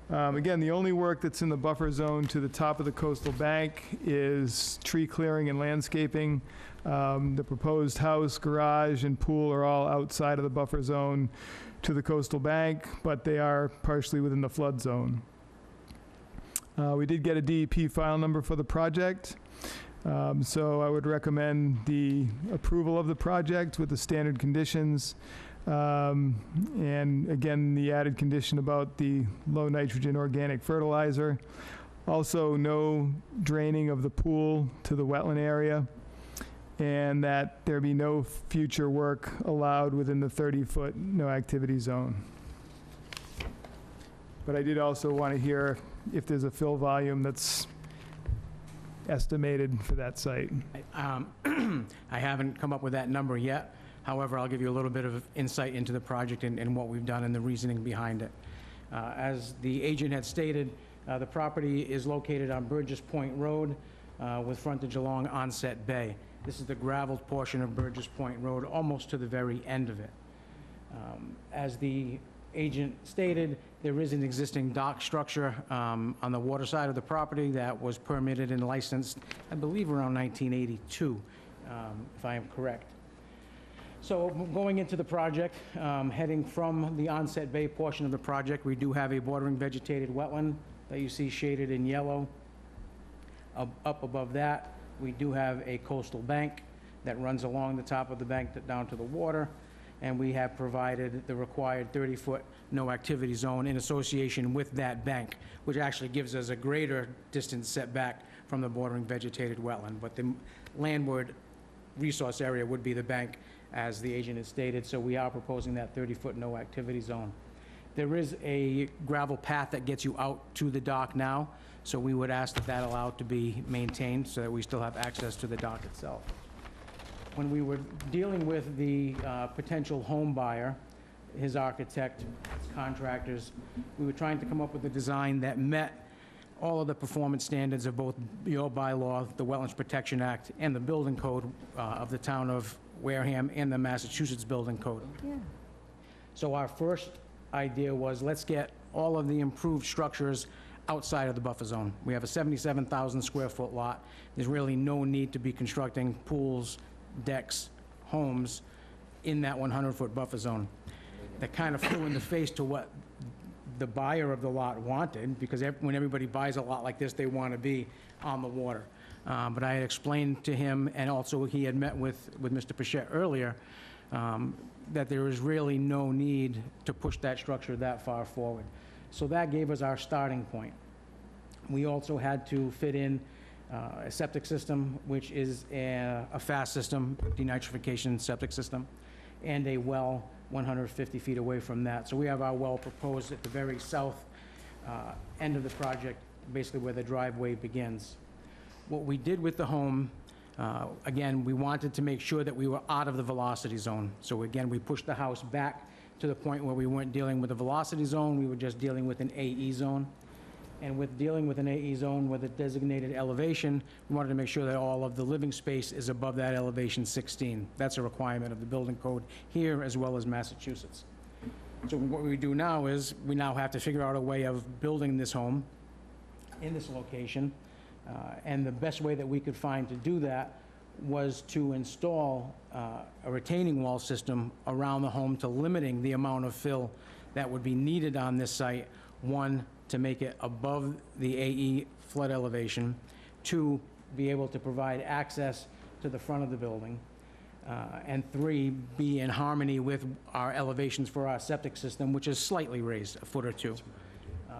Again, the only work that's in the buffer zone to the top of the coastal bank is tree clearing and landscaping. The proposed house, garage, and pool are all outside of the buffer zone to the coastal bank, but they are partially within the flood zone. We did get a DEP file number for the project, so I would recommend the approval of the project with the standard conditions, and again, the added condition about the low nitrogen organic fertilizer. Also, no draining of the pool to the wetland area, and that there be no future work allowed within the 30-foot no activity zone. But I did also want to hear if there's a fill volume that's estimated for that site. I haven't come up with that number yet. However, I'll give you a little bit of insight into the project and what we've done and the reasoning behind it. As the agent had stated, the property is located on Burgess Point Road with frontage along Onset Bay. This is the graveled portion of Burgess Point Road, almost to the very end of it. As the agent stated, there is an existing dock structure on the water side of the property that was permitted and licensed, I believe, around 1982, if I am correct. So going into the project, heading from the Onset Bay portion of the project, we do have a bordering vegetated wetland that you see shaded in yellow. Up above that, we do have a coastal bank that runs along the top of the bank down to the water, and we have provided the required 30-foot no activity zone in association with that bank, which actually gives us a greater distance setback from the bordering vegetated wetland. But the landward resource area would be the bank, as the agent has stated, so we are proposing that 30-foot no activity zone. There is a gravel path that gets you out to the dock now, so we would ask that that allowed to be maintained so that we still have access to the dock itself. When we were dealing with the potential home buyer, his architect, his contractors, we were trying to come up with a design that met all of the performance standards of both your bylaw, the Wetlands Protection Act, and the building code of the town of Wareham and the Massachusetts Building Code. Yeah. So our first idea was, let's get all of the improved structures outside of the buffer zone. We have a 77,000 square foot lot. There's really no need to be constructing pools, decks, homes in that 100-foot buffer zone. That kind of flew in the face to what the buyer of the lot wanted, because when everybody buys a lot like this, they want to be on the water. But I had explained to him, and also he had met with Mr. Pichette earlier, that there is really no need to push that structure that far forward. So that gave us our starting point. We also had to fit in a septic system, which is a fast system, denitrification septic system, and a well 150 feet away from that. So we have our well proposed at the very south end of the project, basically where the driveway begins. What we did with the home, again, we wanted to make sure that we were out of the velocity zone. So again, we pushed the house back to the point where we weren't dealing with a velocity zone, we were just dealing with an AE zone. And with dealing with an AE zone with a designated elevation, we wanted to make sure that all of the living space is above that elevation 16. That's a requirement of the building code here as well as Massachusetts. So what we do now is, we now have to figure out a way of building this home in this location. And the best way that we could find to do that was to install a retaining wall system around the home to limiting the amount of fill that would be needed on this site. One, to make it above the AE flood elevation. Two, be able to provide access to the front of the building. And 3, be in harmony with our elevations for our septic system, which is slightly raised, a foot or 2.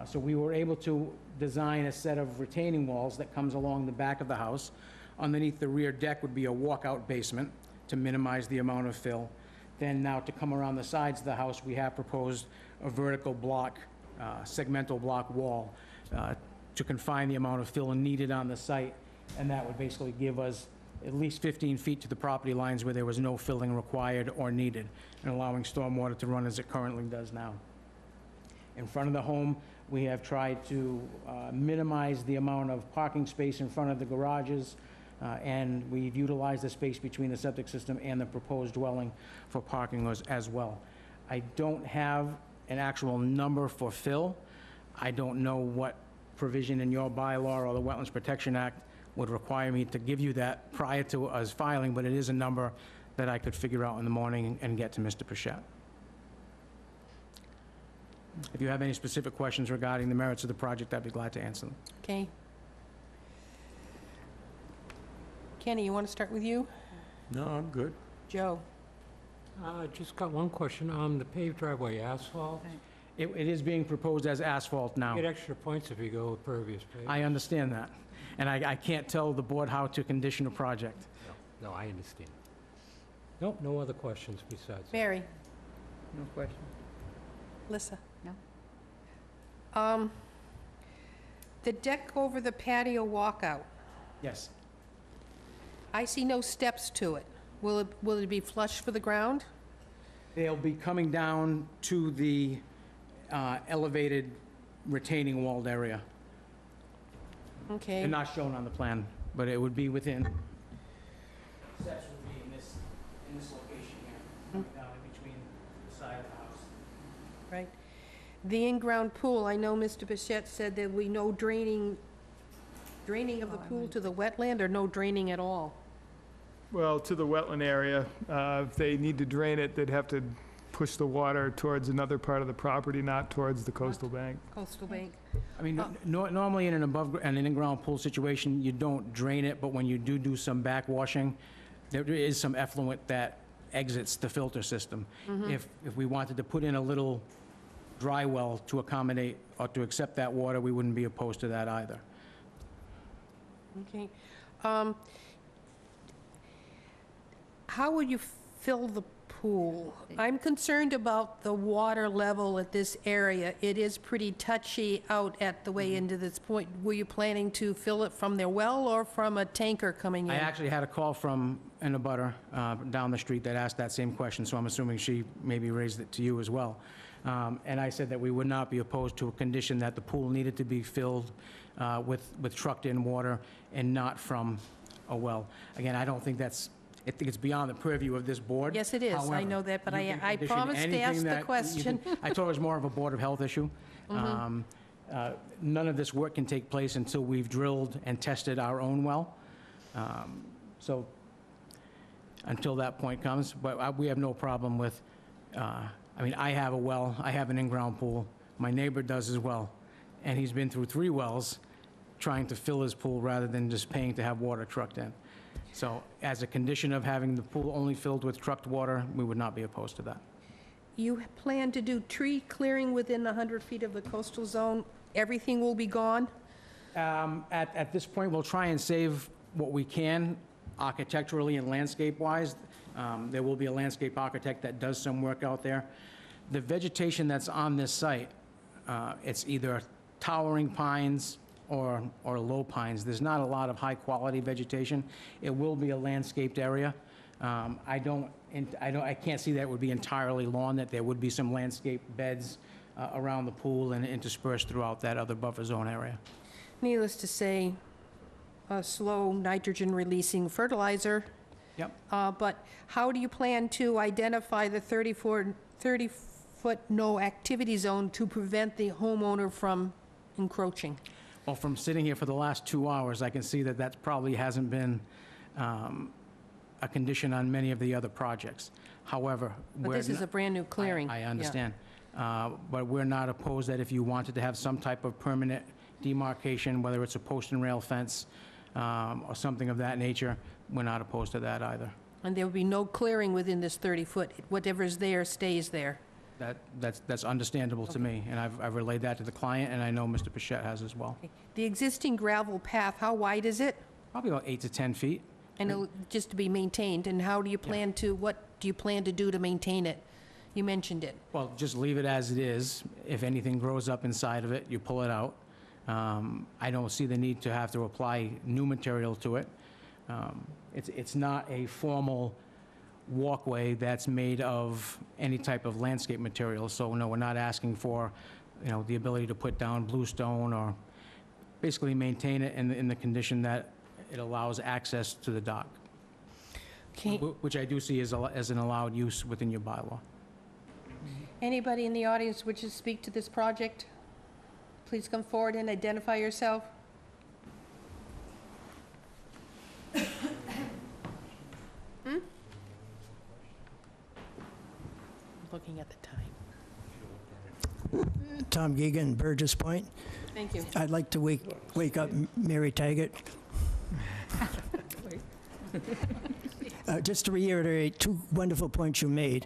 So we were able to design a set of retaining walls that comes along the back of the house. Underneath the rear deck would be a walkout basement to minimize the amount of fill. Then now to come around the sides of the house, we have proposed a vertical block, segmental block wall to confine the amount of fill needed on the site. And that would basically give us at least 15 feet to the property lines where there was no filling required or needed, and allowing stormwater to run as it currently does now. In front of the home, we have tried to minimize the amount of parking space in front of the garages, and we've utilized the space between the septic system and the proposed dwelling for parking as well. I don't have an actual number for fill. I don't know what provision in your bylaw or the Wetlands Protection Act would require me to give you that prior to us filing, but it is a number that I could figure out in the morning and get to Mr. Pichette. If you have any specific questions regarding the merits of the project, I'd be glad to answer them. Okay. Kenny, you want to start with you? No, I'm good. Joe? I just got one question on the paved driveway asphalt. It is being proposed as asphalt now. Get extra points if you go with pervious paved. I understand that, and I can't tell the board how to condition a project. No, I understand. Nope, no other questions besides that. Mary? No question. Lissa? No. The deck over the patio walkout, Yes. I see no steps to it. Will it be flush for the ground? They'll be coming down to the elevated retaining walled area. Okay. They're not shown on the plan, but it would be within. Steps would be in this location here, coming down in between the side of the house. Right. The in-ground pool, I know Mr. Bichette said there will be no draining of the pool to the wetland, or no draining at all? Well, to the wetland area, if they need to drain it, they'd have to push the water towards another part of the property, not towards the coastal bank. Coastal bank. I mean, normally in an in-ground pool situation, you don't drain it, but when you do some backwashing, there is some effluent that exits the filter system. If we wanted to put in a little dry well to accommodate or to accept that water, we wouldn't be opposed to that either. Okay. How would you fill the pool? I'm concerned about the water level at this area. It is pretty touchy out at the way into this point. Were you planning to fill it from their well or from a tanker coming in? I actually had a call from an abutter down the street that asked that same question, so I'm assuming she maybe raised it to you as well. And I said that we would not be opposed to a condition that the pool needed to be filled with trucked-in water and not from a well. Again, I don't think that's, I think it's beyond the purview of this board. Yes, it is. I However, know that, but you can I condition promised to anything ask the that you question. can- I thought it was more of a Board of Health issue. None of this work can take place until we've drilled and tested our own well. So until that point comes, but we have no problem with, I mean, I have a well, I have an in-ground pool, my neighbor does as well, and he's been through 3 wells trying to fill his pool rather than just paying to have water trucked in. So as a condition of having the pool only filled with trucked water, we would not be opposed to that. You plan to do tree clearing within 100 feet of the coastal zone? Everything will be gone? At this point, we'll try and save what we can architecturally and landscape-wise. There will be a landscape architect that does some work out there. The vegetation that's on this site, it's either towering pines or low pines. There's not a lot of high-quality vegetation. It will be a landscaped area. I can't see that it would be entirely lawn, that there would be some landscape beds around the pool and interspersed throughout that other buffer zone area. Needless to say, a slow nitrogen-releasing fertilizer. Yep. But how do you plan to identify the 30-foot no-activity zone to prevent the homeowner from encroaching? Well, from sitting here for the last 2 hours, I can see that that probably hasn't been a condition on many of the other projects. However, But this is a brand-new clearing. I Yeah. understand. But we're not opposed that if you wanted to have some type of permanent demarcation, whether it's a post and rail fence or something of that nature, we're not opposed to that either. And there will be no clearing within this 30-foot. Whatever's there stays there. That's understandable to me, and I've relayed that to the client, and I know Mr. Pichette has as well. The existing gravel path, how wide is it? Probably about 8 to 10 feet. And it'll just to be maintained, and how do you plan to, what do you plan to do to maintain it? You mentioned it. Well, just leave it as it is. If anything grows up inside of it, you pull it out. I don't see the need to have to apply new material to it. It's not a formal walkway that's made of any type of landscape material, so no, we're not asking for, the ability to put down bluestone or basically maintain it in the condition that it allows access to the dock, which I do see as an allowed use within your bylaw. Anybody in the audience which to speak to this project? Please come forward and identify yourself. Looking at the time. Tom Geegan, Burgess Point. Thank you. I'd like to wake up Mary Taggart. Just to reiterate two wonderful points you made.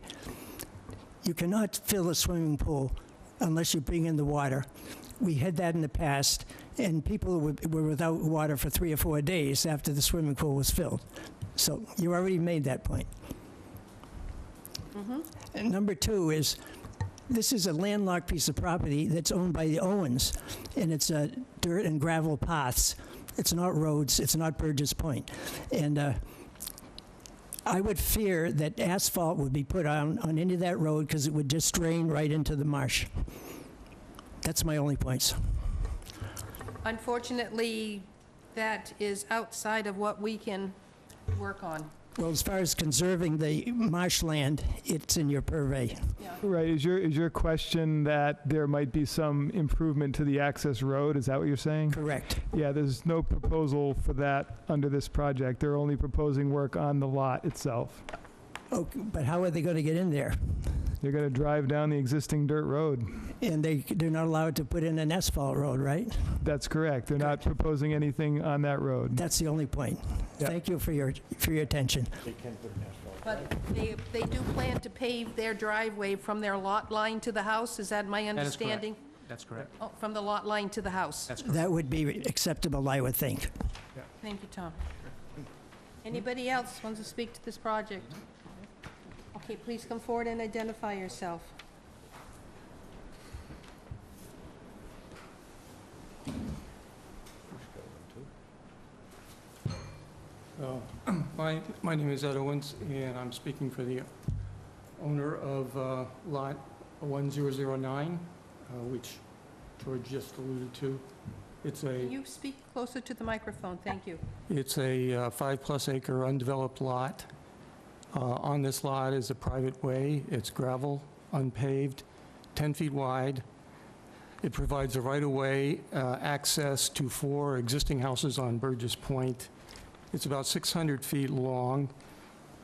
You cannot fill a swimming pool unless you bring in the water. We had that in the past, and people were without water for 3 or 4 days after the swimming pool was filled. So you already made that point. And number two is, this is a landlocked piece of property that's owned by the Owens, and it's dirt and gravel paths. It's not roads, it's not Burgess Point. And I would fear that asphalt would be put on any of that road because it would just drain right into the marsh. That's my only points. Unfortunately, that is outside of what we can work on. Well, as far as conserving the marshland, it's in your purvey. Right, is your question that there might be some improvement to the access road? Is that what you're saying? Correct. Yeah, there's no proposal for that under this project. They're only proposing work on the lot itself. Okay, but how are they going to get in there? They're going to drive down the existing dirt road. And they're not allowed to put in an asphalt road, right? That's correct. They're not proposing anything on that road. That's the only point. Yeah. Thank you for your attention. They can put an asphalt. But they do plan to pave their driveway from their lot line to the house? Is that my understanding? That's correct. Oh, from the lot line to the house? That's correct. That would be acceptable, I would think. Thank you, Tom. Anybody else wants to speak to this project? Okay, please come forward and identify yourself. My name is Ed Owens, and I'm speaking for the owner of Lot 1009, which George just alluded to. Can you speak closer to the microphone? Thank you. It's a 5+ acre undeveloped lot. On this lot is a private way. It's gravel, unpaved, 10 feet wide. It provides a right-of-way access to 4 existing houses on Burgess Point. It's about 600 feet long,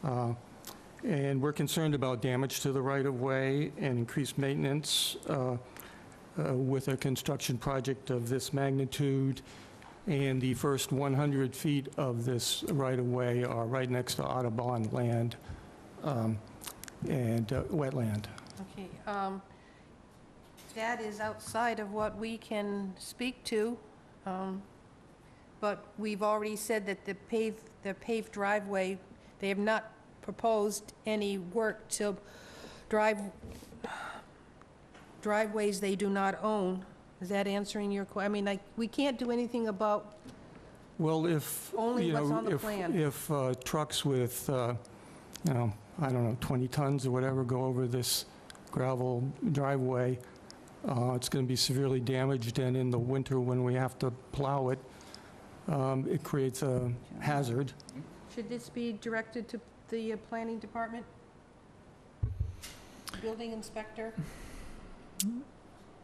and we're concerned about damage to the right-of-way and increased maintenance with a construction project of this magnitude. And the first 100 feet of this right-of-way are right next to Audubon land and wetland. Okay, that is outside of what we can speak to, but we've already said that the paved driveway, they have not proposed any work to driveways they do not own. Is that answering your question? I mean, like, we can't do anything about Well, if, only what's on the plan. if trucks with, I don't know, 20 tons or whatever go over this gravel driveway, it's going to be severely damaged, and in the winter when we have to plow it, it creates a hazard. Should this be directed to the planning department? Building inspector?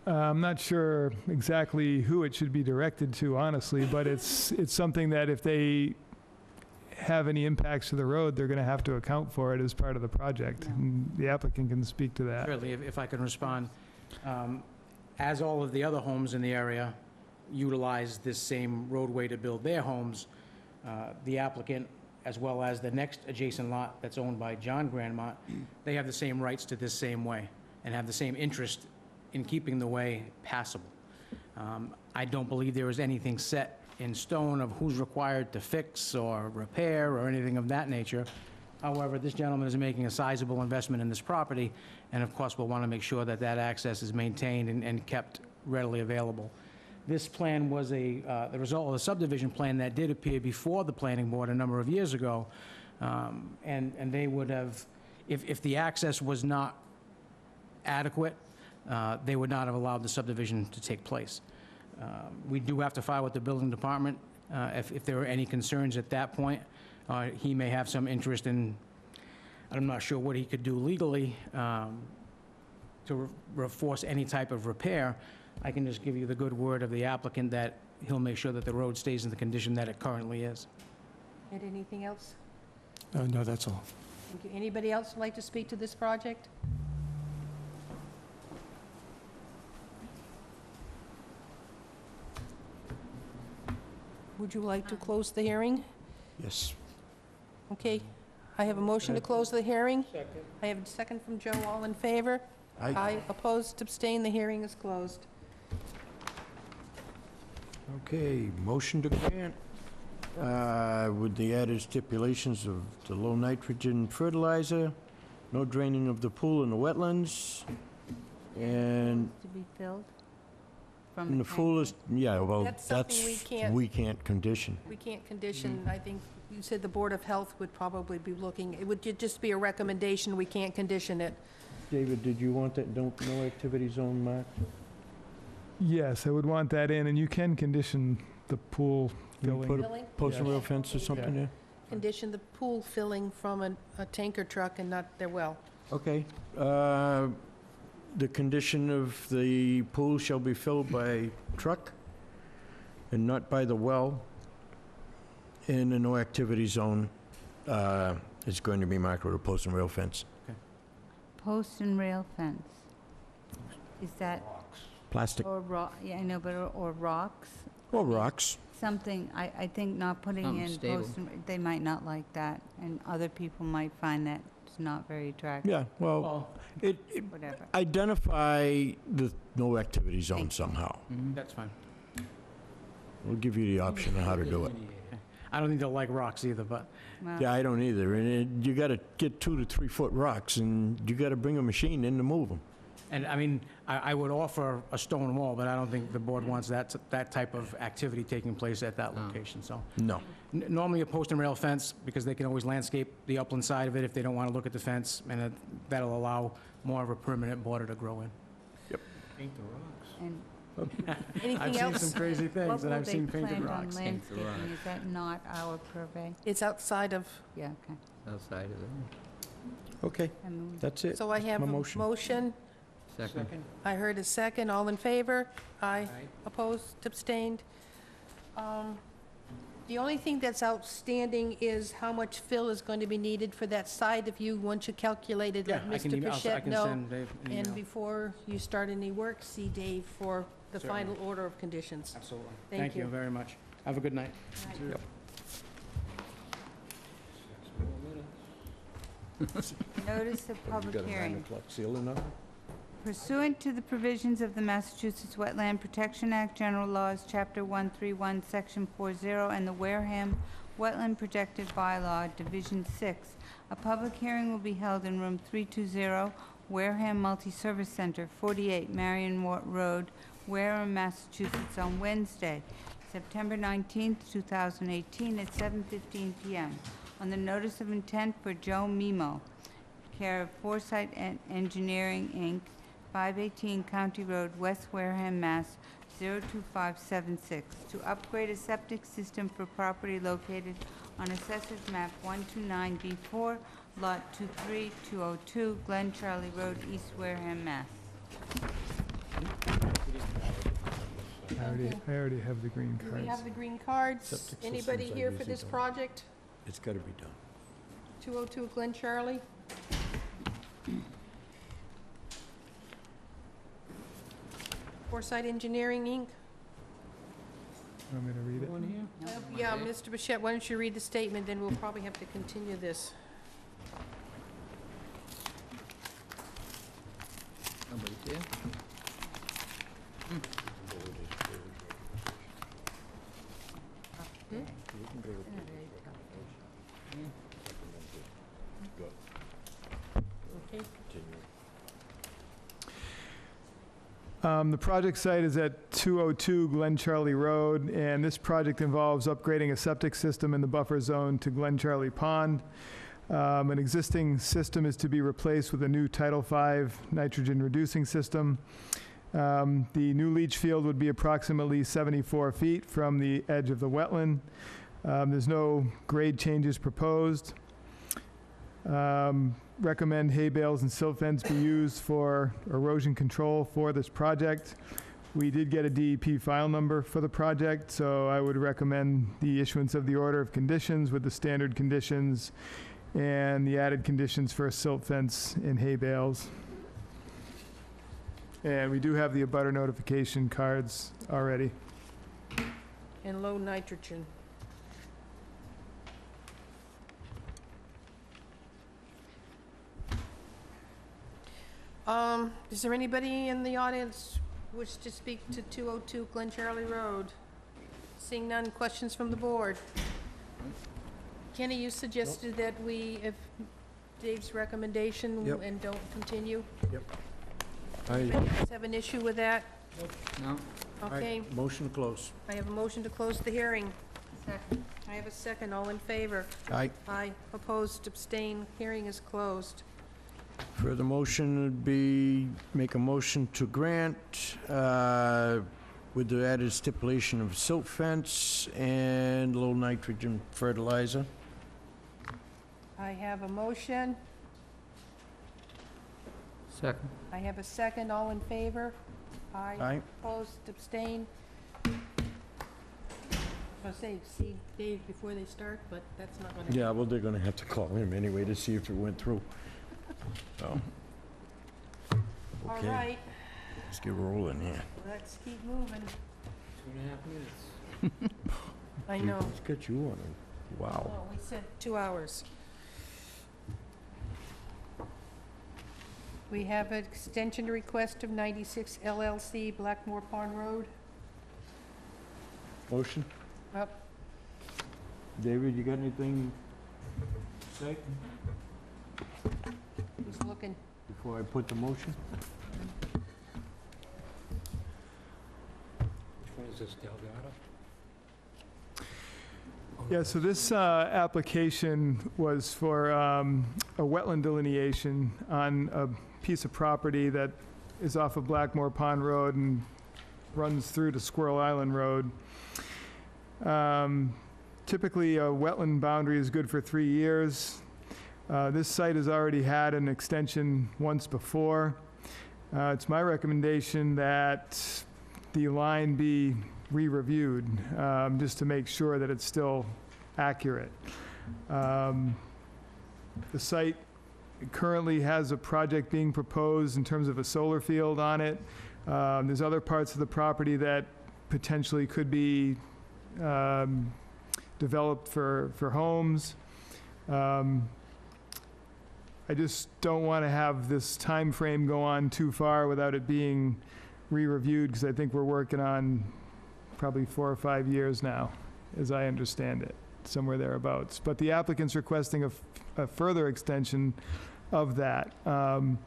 I'm not sure exactly who it should be directed to, honestly, but it's something that if they have any impacts to the road, they're going to have to account for it as part of the project. And the applicant can speak to that. Surely, if I can respond. As all of the other homes in the area utilize this same roadway to build their homes, the applicant as well as the next adjacent lot that's owned by John Grandmont, they have the same rights to this same way and have the same interest in keeping the way passable. I don't believe there is anything set in stone of who's required to fix or repair or anything of that nature. However, this gentleman is making a sizable investment in this property, and of course, we'll want to make sure that that access is maintained and kept readily available. This plan was the result of a subdivision plan that did appear before the planning board a number of years ago, and they would have, if the access was not adequate, they would not have allowed the subdivision to take place. We do have to file with the building department if there are any concerns at that point. He may have some interest in, I'm not sure what he could do legally to force any type of repair. I can just give you the good word of the applicant that he'll make sure that the road stays in the condition that it currently is. And anything else? No, that's all. Thank you. Anybody else like to speak to this project? Would you like to close the hearing? Yes. Okay, I have a motion to close the hearing. Second. I have a second from Joe. All in favor? Aye. Opposed, abstained, the hearing is closed. Okay, motion to grant with the added stipulations of the low nitrogen fertilizer, no draining of the pool and the wetlands, and To be filled? and the pool is, yeah, well, That's something we can't condition. We can't condition, I think, you said the Board of Health would probably be looking, it would just be a recommendation, we can't condition it. David, did you want that no activity zone marked? Yes, I would want that in, and you can condition the pool Can we filling. put a post and rail fence or something there? Condition the pool filling from a tanker truck and not their well. Okay. The condition of the pool shall be filled by truck and not by the well. In the no activity zone, is going to be marked with a post and rail fence. Post and rail fence. Is that, Plastic or rock, yeah, I know, but, or rocks? or rocks. Something, I think not putting in Stable. post, they might not like that, and other people might find that it's not very attractive. Yeah, well, it Whatever. identify the no activity zone Thank you. somehow. That's fine. We'll give you the option of how to do it. I don't think they'll like rocks either, but Well, Yeah, I don't either. And you gotta get 2 to 3 foot rocks, and you gotta bring a machine in to move them. And I mean, I would offer a stone wall, but I don't think the board wants that type of activity taking place at that location, so. No. Normally a post and rail fence, because they can always landscape the upland side of it if they don't want to look at the fence, and that'll allow more of a permanent border to grow in. and Anything I've seen else? some crazy what things, and will I've they seen painted plan on rocks. landscaping? Is that not our purvey? It's outside of, Yeah, okay. Outside of it. Okay, I move. that's it. so I have My a motion. motion. Second. I heard a second. All in favor? Aye. Opposed, abstained. The only thing that's outstanding is how much fill is going to be needed for that site. If you, once you calculate it, Yeah, let I can Mr. email, I Pichette can know. send Dave an And email. before you start any work, see Dave for the Certainly. final order of conditions. Absolutely. Thank Thank you you. very much. Have a good night. Notice of public hearing. Ceiling up? Pursuant to the provisions of the Massachusetts Wetland Protection Act, General Laws, Chapter 131, Section 40, and the Wareham Wetland Protected Bylaw, Division 6, a public hearing will be held in Room 320, Wareham Multi-Service Center, 48 Marion Road, Wareham, Massachusetts, on Wednesday, September 19th, 2018, at 7:15 p.m. On the notice of intent for Joe Mimo, care of Foresight Engineering, Inc., 518 County Road, West Wareham, Mass. 02576, to upgrade a septic system for property located on Assessors Map 129B4, Lot 23202, Glen Charlie Road, East Wareham, Mass. I already have the green Do we cards. have the green cards? Septic Anybody systems I here for usually this don't. project? It's gotta be done. 202 Glen Charlie? Foresight Engineering, Inc.? Want me to read it? One here? Yeah, Mr. Bichette, why don't you read the statement, then we'll probably have to continue this. Nobody's here? The project site is at 202 Glen Charlie Road, and this project involves upgrading a septic system in the buffer zone to Glen Charlie Pond. An existing system is to be replaced with a new Title V nitrogen-reducing system. The new leach field would be approximately 74 feet from the edge of the wetland. There's no grade changes proposed. Recommend hay bales and silt fence be used for erosion control for this project. We did get a DEP file number for the project, so I would recommend the issuance of the order of conditions with the standard conditions and the added conditions for silt fence and hay bales. And we do have the abutter notification cards already. And low nitrogen. Is there anybody in the audience wish to speak to 202 Glen Charlie Road? Seeing none, questions from the board? Kenny, you suggested that we, if Dave's recommendation Yep. and don't continue? Yep. Anybody else have an issue with that? No? Okay, Motion close. I have a motion to close the hearing. Second. I have a second, all in favor? Aye. Aye, opposed, abstain, hearing is closed. Further motion would be, make a motion to grant with the added stipulation of silt fence and low nitrogen fertilizer. I have a motion, Second. I have a second, all in favor? Aye. Aye. Opposed, abstain. I was say, see Dave before they start, but that's not gonna. Yeah, well, they're gonna have to call him anyway to see if it went through. So. All Okay. right, Let's get rolling here. let's keep moving. 2.5 minutes. I know. Let's get you on it. Wow. Oh, we said 2 hours. We have an extension request of 96 LLC Blackmore Pond Road. Motion? Up. David, you got anything to say Who's looking? before I put the motion? Which one is this, Delgado? Yeah, so this application was for a wetland delineation on a piece of property that is off of Blackmore Pond Road and runs through to Squirrel Island Road. Typically, a wetland boundary is good for 3 years. This site has already had an extension once before. It's my recommendation that the line be re-reviewed, just to make sure that it's still accurate. The site currently has a project being proposed in terms of a solar field on it. There's other parts of the property that potentially could be developed for homes. I just don't want to have this time frame go on too far without it being re-reviewed, because I think we're working on probably 4 or 5 years now, as I understand it, somewhere thereabouts. But the applicant's requesting a further extension of that. You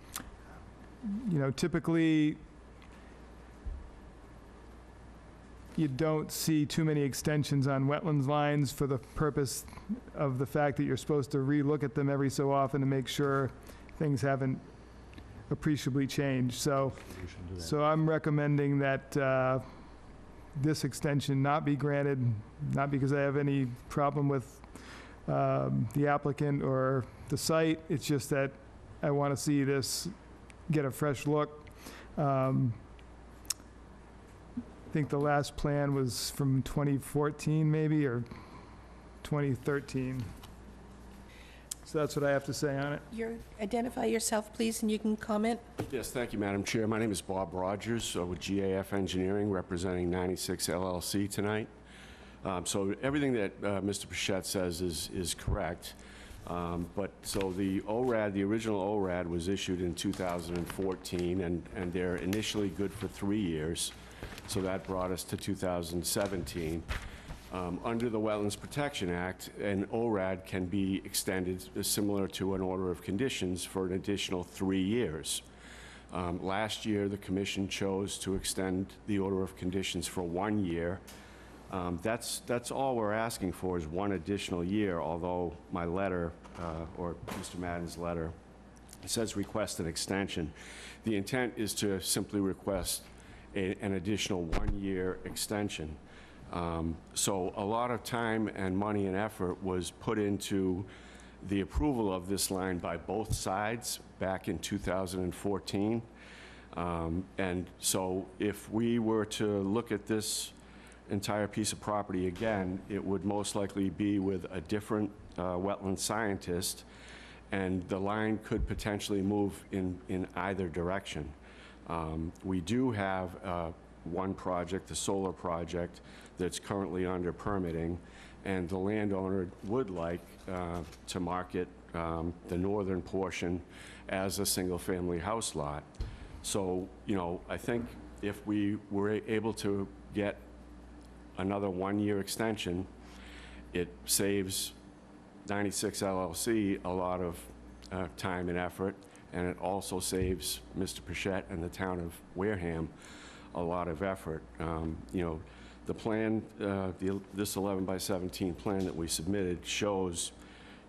know, typically, you don't see too many extensions on wetlands lines for the purpose of the fact that you're supposed to re-look at them every so often to make sure things haven't appreciably changed. So I'm recommending that this extension not be granted, not because I have any problem with the applicant or the site. It's just that I want to see this get a fresh look. I think the last plan was from 2014 maybe, or 2013. So that's what I have to say on it. Identify yourself, please, and you can comment. Yes, thank you, Madam Chair. My name is Bob Rogers with GAF Engineering, representing 96 LLC tonight. So everything that Mr. Pichette says is correct. But so the ORAD, the original ORAD was issued in 2014, and they're initially good for 3 years. So that brought us to 2017. Under the Wetlands Protection Act, an ORAD can be extended similar to an order of conditions for an additional 3 years. Last year, the commission chose to extend the order of conditions for 1 year. That's all we're asking for is 1 additional year, although my letter, or Mr. Madden's letter, says request an extension. The intent is to simply request an additional 1-year extension. So a lot of time and money and effort was put into the approval of this line by both sides back in 2014. And so if we were to look at this entire piece of property again, it would most likely be with a different wetland scientist, and the line could potentially move in either direction. We do have one project, the solar project, that's currently under permitting, and the landowner would like to market the northern portion as a single-family house lot. So, you know, I think if we were able to get another 1-year extension, it saves 96 LLC a lot of time and effort, and it also saves Mr. Pichette and the town of Wareham a lot of effort. You know, the plan, this 11 by 17 plan that we submitted shows,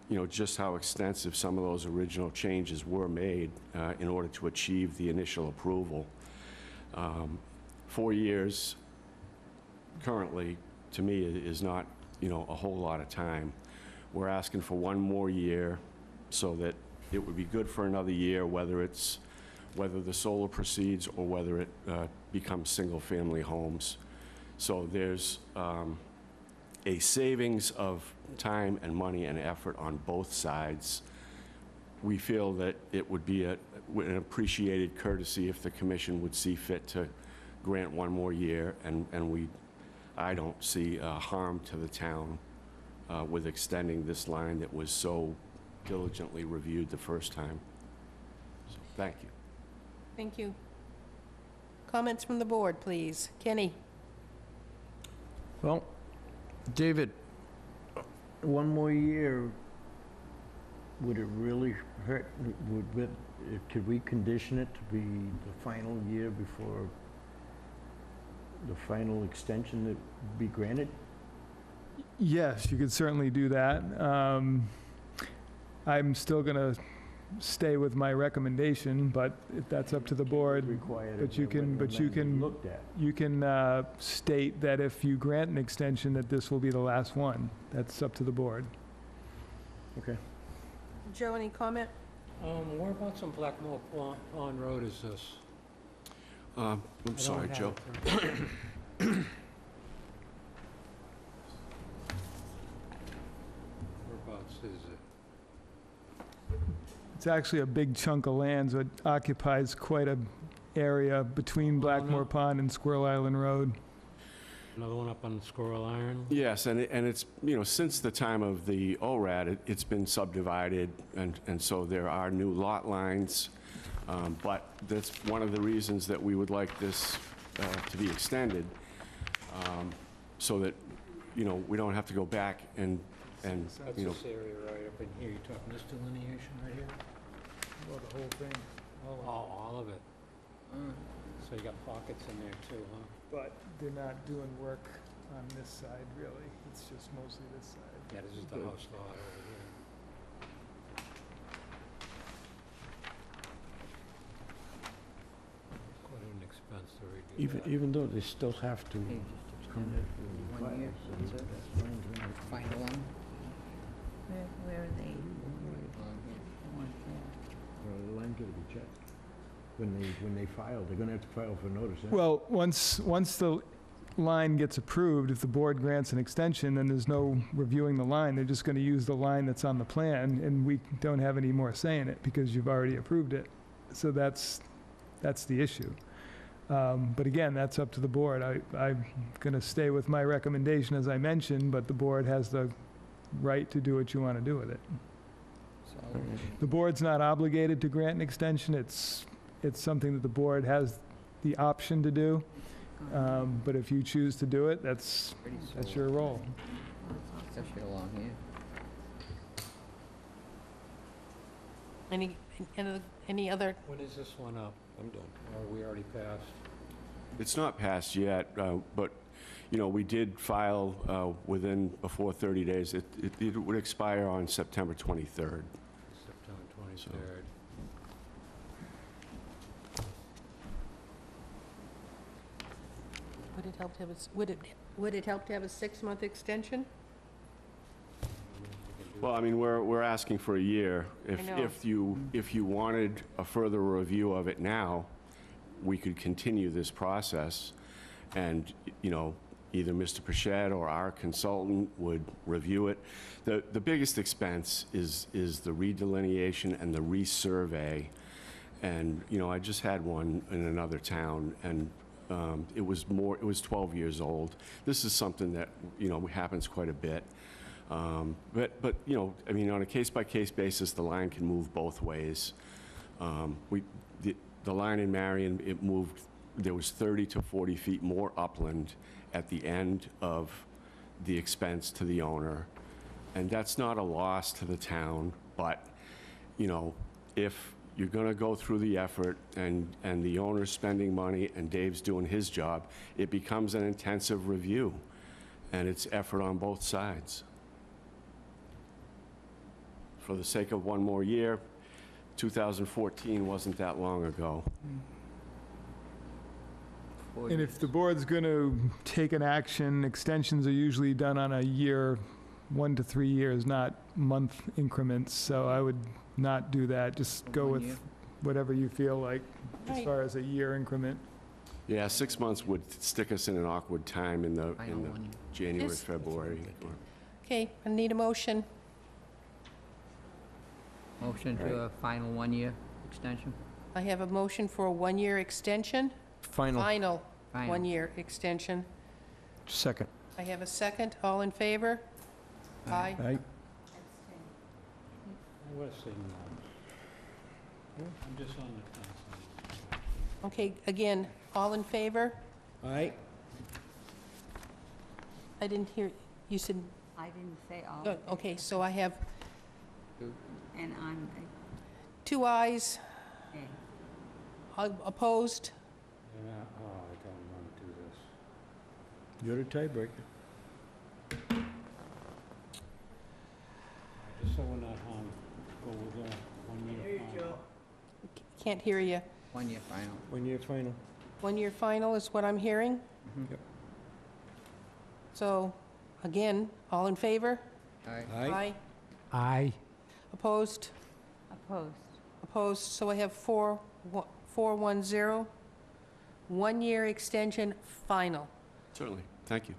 you know, just how extensive some of those original changes were made in order to achieve the initial approval. 4 years currently, to me, is not, you know, a whole lot of time. We're asking for 1 more year so that it would be good for another year, whether the solar proceeds or whether it becomes single-family homes. So there's a savings of time and money and effort on both sides. We feel that it would be an appreciated courtesy if the commission would see fit to grant 1 more year, and I don't see harm to the town with extending this line that was so diligently reviewed the first time. So, thank you. Thank you. Comments from the board, please. Kenny? Well, David, 1 more year, would it really hurt? Could we condition it to be the final year before the final extension that be granted? Yes, you could certainly do that. I'm still going to stay with my recommendation, but if that's up to the board. But you can state that if you grant an extension, that this will be the last one. That's up to the board. Okay. Joe, any comment? Whereabouts on Blackmore Pond Road is this? I'm sorry, Joe. Whereabouts is it? It's actually a big chunk of land, so it occupies quite a area between Blackmore Pond and Squirrel Island Road. Another one up on Squirrel Island? Yes, and it's, you know, since the time of the ORAD, it's been subdivided, and so there are new lot lines. But that's one of the reasons that we would like this to be extended, so that, you know, we don't have to go back and That's you know. this area right up in here. You're talking this delineation right here? Well, the whole thing. All of it. So you got pockets in there too, huh? But they're not doing work on this side, really. It's just mostly this side. Yeah, this is the house lot over here. Quite an expense to redo that. Even though they still have to. 1 year, final one? Where are they? The line's gotta be checked. When they file, they're gonna have to file for notice. Eh? Well, once the line gets approved, if the board grants an extension, then there's no reviewing the line. They're just going to use the line that's on the plan, and we don't have any more say in it because you've already approved it. So that's the issue. But again, that's up to the board. I'm going to stay with my recommendation, as I mentioned, but the board has the right to do what you want to do with it. The board's not obligated to grant an extension. It's something that the board has the option to do. But if you choose to do it, that's your role. Especially along here. Any other? When is this one up? I'm done. Or are we already passed? It's not passed yet, but, you know, we did file before 30 days. It would expire on September 23rd. September 23rd. Would it help to have would it help to have a 6-month extension? Well, I mean, we're asking for a year. I know. If you wanted a further review of it now, we could continue this process, and, you know, either Mr. Pichette or our consultant would review it. The biggest expense is the redelineation and the resurvey. And, you know, I just had one in another town, and it was 12 years old. This is something that, you know, happens quite a bit. But you know, I mean, on a case-by-case basis, the line can move both ways. The line in Marion, it moved, there was 30 to 40 feet more upland at the end of the expense to the owner. And that's not a loss to the town, but, you know, if you're gonna go through the effort and the owner's spending money and Dave's doing his job, it becomes an intensive review, and it's effort on both sides. For the sake of one more year, 2014 wasn't that long ago. And if the board's going to take an action, extensions are usually done on a year, 1 to 3 years, not month increments. So I would not do that. Just go with whatever you feel like as far as a year increment. Yeah, 6 months would stick us in an awkward time in the January, Yes. February. Okay, I need a motion. Motion to a final 1-year extension? I have a motion for a 1-year extension. Final. Final 1-year extension. Second. I have a second. All in favor? Aye. Aye. I was saying no. I'm just on the fence. Okay, again, all in favor? Aye. I didn't hear, you said, I didn't say all. oh, okay, so I have And I'm, 2 ayes, okay. Opposed? Yeah, oh, I don't want to do this. You're the tiebreaker. Just so we're not go with a 1-year final. Can't hear you. 1-year final. 1-year final. 1-year final is what I'm hearing. Yep. So, again, all in favor? Aye. Aye. Aye. Opposed? Opposed. Opposed, so I have 410. 1-year extension, final. Certainly, thank you.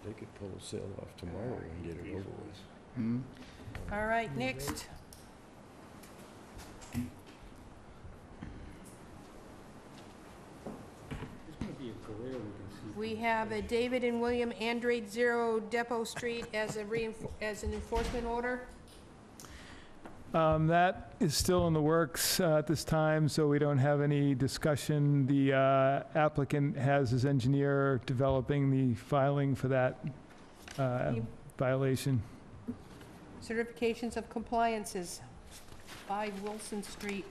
They could pull the sale off tomorrow and get it over with. All right, next. There's going to be a career we can see. We have a David and William Andrade 0 Depot Street as an enforcement order. That is still in the works at this time, so we don't have any discussion. The applicant has his engineer developing the filing for that violation. Certifications of compliances, 5 Wilson Street.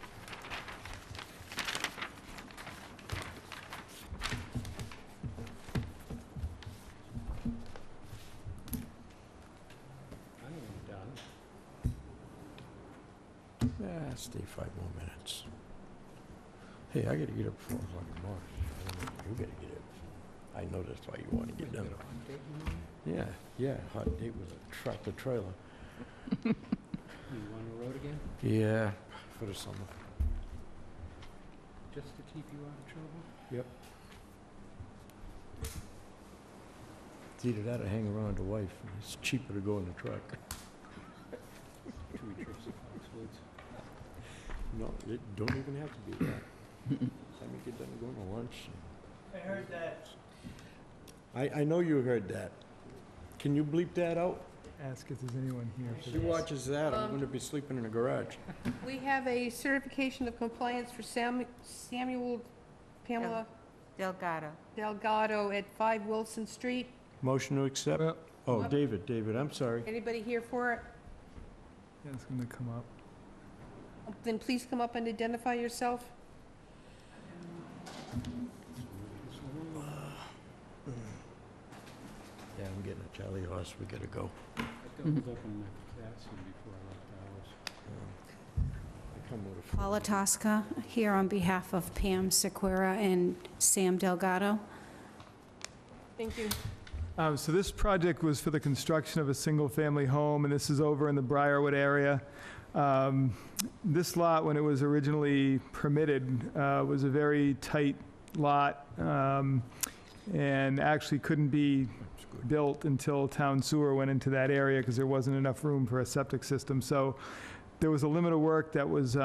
Stay 5 more minutes. Hey, I gotta get up before fucking March. I don't know if you gotta get up. I know that's why you wanna get done. Yeah, hot date with a tractor trailer. You on the road again? Yeah, for the summer. Just to keep you out of trouble? Yep. It's either that or hang around the wife. It's cheaper to go in the truck. Should we trip some Foxwoods? No, it don't even have to be that. Time you get done going to lunch. I heard that. I know you heard that. Can you bleep that out? Ask if there's anyone here for She this. watches that, I'm gonna be sleeping in the garage. We have a certification of compliance for Samuel Pamela Delgado at 5 Wilson Street. Motion to accept? Well- Oh, David, I'm sorry. Anybody here for it? Yeah, it's going to come up. Then please come up and identify yourself. Yeah, I'm getting a Charlie horse, we gotta go. I doubled up on my potassium before I left the house. I come with a Paula Tosca, here on behalf of Pam Sequeira and Sam Delgado. Thank you. So this project was for the construction of a single-family home, and this is over in the Briarwood area. This lot, when it was originally permitted, was a very tight lot, and actually couldn't be built until town sewer went into that area because there wasn't enough room for a septic system. So there was a limit of work that was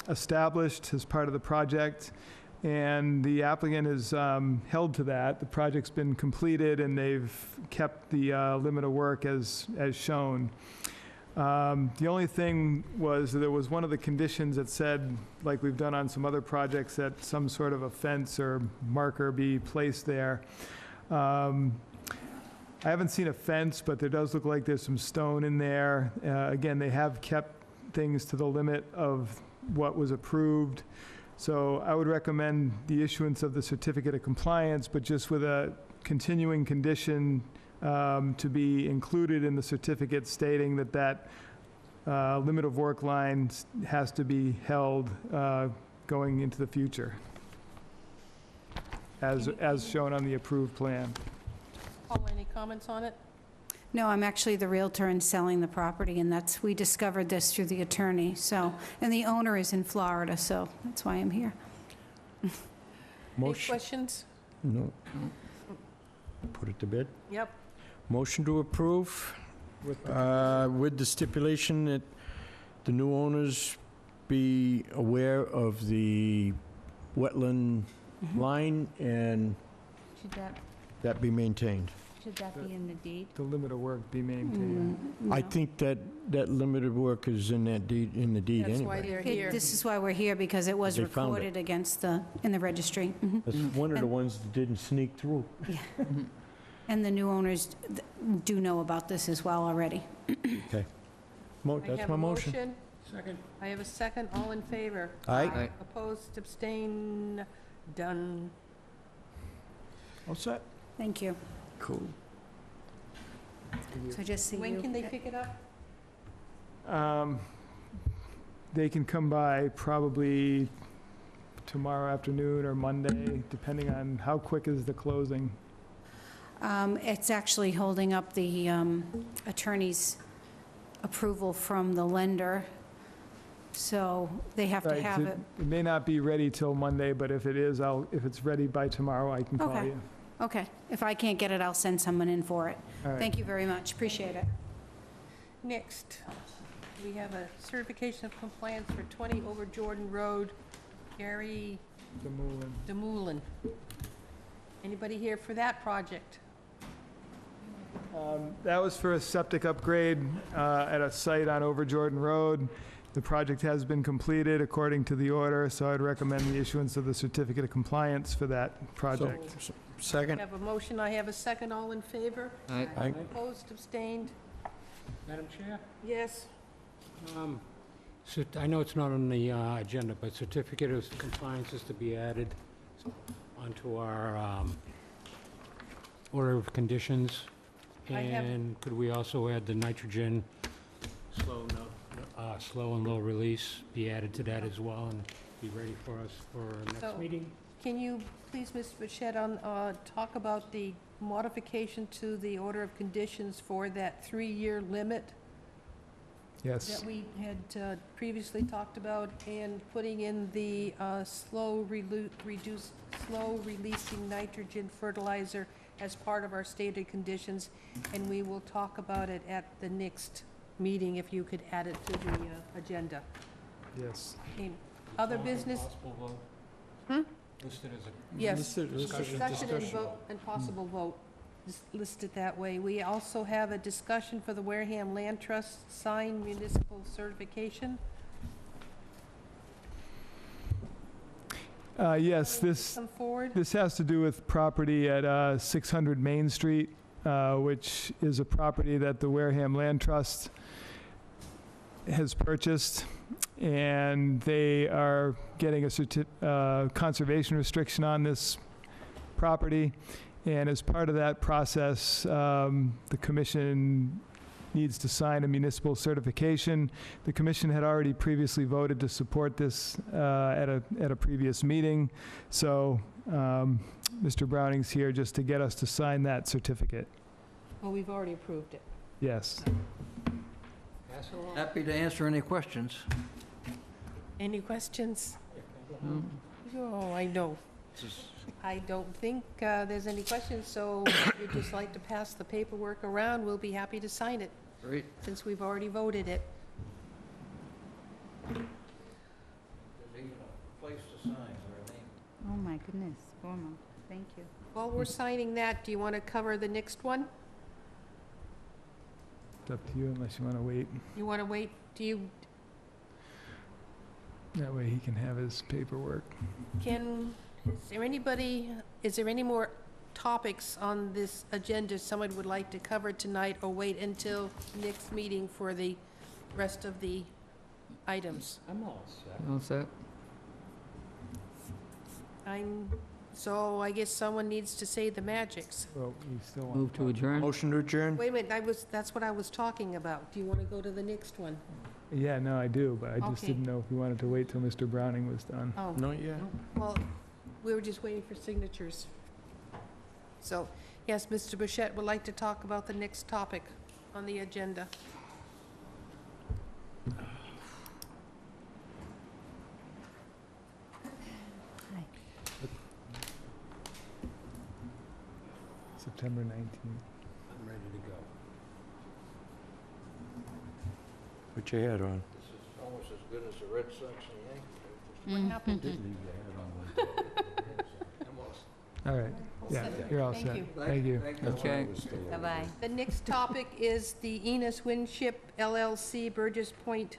established as part of the project, and the applicant has held to that. The project's been completed, and they've kept the limit of work as shown. The only thing was, there was one of the conditions that said, like we've done on some other projects, that some sort of a fence or marker be placed there. I haven't seen a fence, but there does look like there's some stone in there. Again, they have kept things to the limit of what was approved. So I would recommend the issuance of the certificate of compliance, but just with a continuing condition to be included in the certificate stating that limit of work line has to be held going into the future, as shown on the approved plan. Paul, any comments on it? No, I'm actually the Realtor and selling the property, and we discovered this through the attorney, so, and the owner is in Florida, so that's why I'm here. Any motion. questions? No. Put it to bed. Yep. Motion to approve with the stipulation that the new owners be aware of the wetland line and Should that be maintained. that be in the deed? The limit of work be maintained. I think that limited work is in that deed, in the deed That's why anyway. they're here. This is why we're here, because it was They found it. recorded in the registry. Mhm. That's one of the ones that didn't sneak through. And the new owners do know about this as well already. Okay. I That's have my a motion. Second. I have a second. All in favor? Aye. Opposed, abstain, done. All set. Thank you. Cool. So just see you. When can they pick it up? They can come by probably tomorrow afternoon or Monday, depending on how quick is the closing. It's actually holding up the attorney's approval from the lender, so they have to Right, have so it. it may not be ready till Monday, but if it is, if it's ready by tomorrow, I can call Okay. you. Okay, if I can't get it, I'll send someone in for it. All right. Thank you very much, appreciate it. Next, we have a certification of compliance for 20 Over Jordan Road, Gary DeMoulin. Anybody here for that project? That was for a septic upgrade at a site on Over Jordan Road. The project has been completed according to the order, so I'd recommend the issuance of the certificate of compliance for that project. I Second. have a motion, I have a second. All in favor? Aye. Aye. Opposed, abstained? Madam Chair? Yes. I know it's not on the agenda, but certificate of compliance is to be added onto our order of conditions. I have- And could we also add the nitrogen slow and low release, be added to that as well, and be ready for us for our So- next meeting? Can you please, Ms. Bichette, talk about the modification to the order of conditions for that 3-year limit Yes. that we had previously talked about, and putting in the slow releasing nitrogen fertilizer as part of our stated conditions, and we will talk about it at the next meeting, if you could add it to the agenda. Yes. Okay, other business? Listed as a... Yes. Listed as Discussion and vote, and possible vote, is listed that way. We also have a discussion for the Wareham Land Trust sign municipal certification. Yes, this Come forward. has to do with property at 600 Main Street, which is a property that the Wareham Land Trust has purchased, and they are getting a conservation restriction on this property. And as part of that process, the commission needs to sign a municipal certification. The commission had already previously voted to support this at a previous meeting. So Mr. Browning's here just to get us to sign that certificate. Well, we've already approved it. Yes. Happy to answer any questions. Any questions? Oh, I know. I don't think there's any questions, so if you'd just like to pass the paperwork around, we'll be happy to sign it. Great. Since we've already voted it. There's even a place to sign for a name. Oh, my goodness, formal, thank you. While we're signing that, do you want to cover the next one? It's up to you unless you want to wait. You want to wait? Do you, That way he can have his paperwork. is there any more topics on this agenda someone would like to cover tonight, or wait until next meeting for the rest of the items? I'm all set. All set? So I guess someone needs to say the magics. Well, we still want Move to adjourn? Motion to adjourn? Wait a minute, that's what I was talking about. Do you want to go to the next one? Yeah, no, I do, but I just Okay. didn't know if you wanted to wait till Mr. Browning was done. Oh, Not yet. well, we were just waiting for signatures. So, yes, Mr. Bichette would like to talk about the next topic on the agenda. September 19th. I'm ready to go. Put your hat on. This is almost as good as the Red Sox and Yankees. What happened? Did leave your hat on. All right. Yeah, you're all Thank set. you. Thank you. Okay. Bye-bye. The next topic is the Enos Winship LLC Burgess Point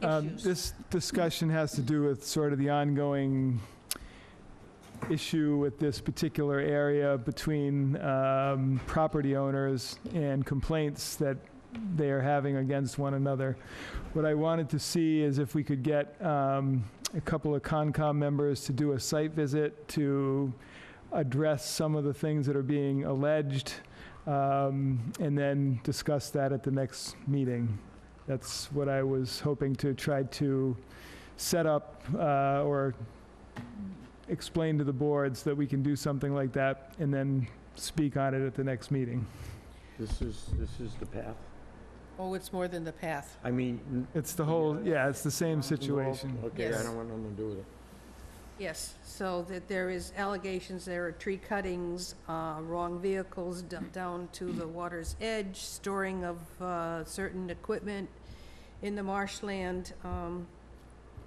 issues. This discussion has to do with sort of the ongoing issue with this particular area between property owners and complaints that they are having against one another. What I wanted to see is if we could get a couple of Concom members to do a site visit to address some of the things that are being alleged, and then discuss that at the next meeting. That's what I was hoping to try to set up or explain to the boards, that we can do something like that and then speak on it at the next meeting. This is the path. Oh, it's more than the path. I mean... It's the whole, yeah, it's the same situation. Okay, I Yes. don't want nothing to do with it. Yes, so that there is allegations, there are tree cuttings, wrong vehicles down to the water's edge, storing of certain equipment in the marshland,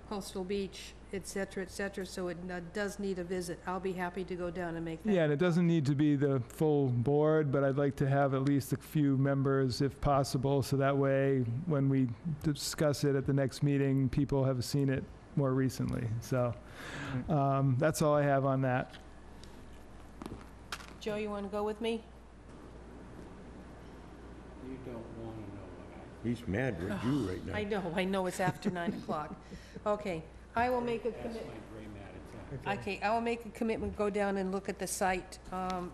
coastal beach, et cetera, so it does need a visit. I'll be happy to go down and make that. Yeah, and it doesn't need to be the full board, but I'd like to have at least a few members if possible, so that way, when we discuss it at the next meeting, people have seen it more recently. So that's all I have on that. Joe, you want to go with me? You don't want to know what He's mad with you right now. I know, it's after 9 o'clock. Okay, I will make a That's commitment. my gray matter. Okay, I will make a commitment, go down and look at the site,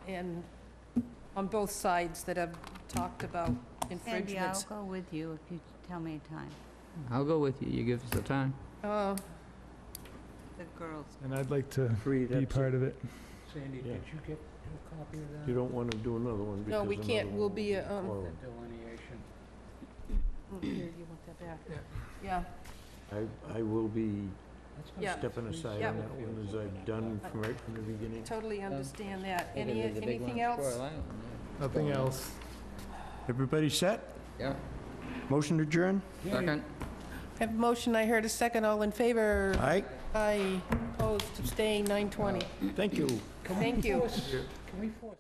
and on both sides that have talked about Sandy, infringements. I'll go with you if you tell me a time. I'll go with you. You give us the time. Uh, The girls. And I'd like to Free, be that's part of it. Sandy, Yeah. did you get a copy of that? You don't want to do another one because No, we can't. another We'll one be, will quarrel. The delineation. Here, you want that back? Yeah, I will be That's Yeah. stepping aside Yeah. on that one as I've done from right from the beginning. totally understand that. They can do the big one Anything on else? Squirrel Island, yeah. Nothing else. Everybody set? Yeah. Motion to adjourn? Second? Have a motion, I heard a second, all in favor? Aye. Aye, opposed, abstained, 9:20. Thank you. Thank you. Can we force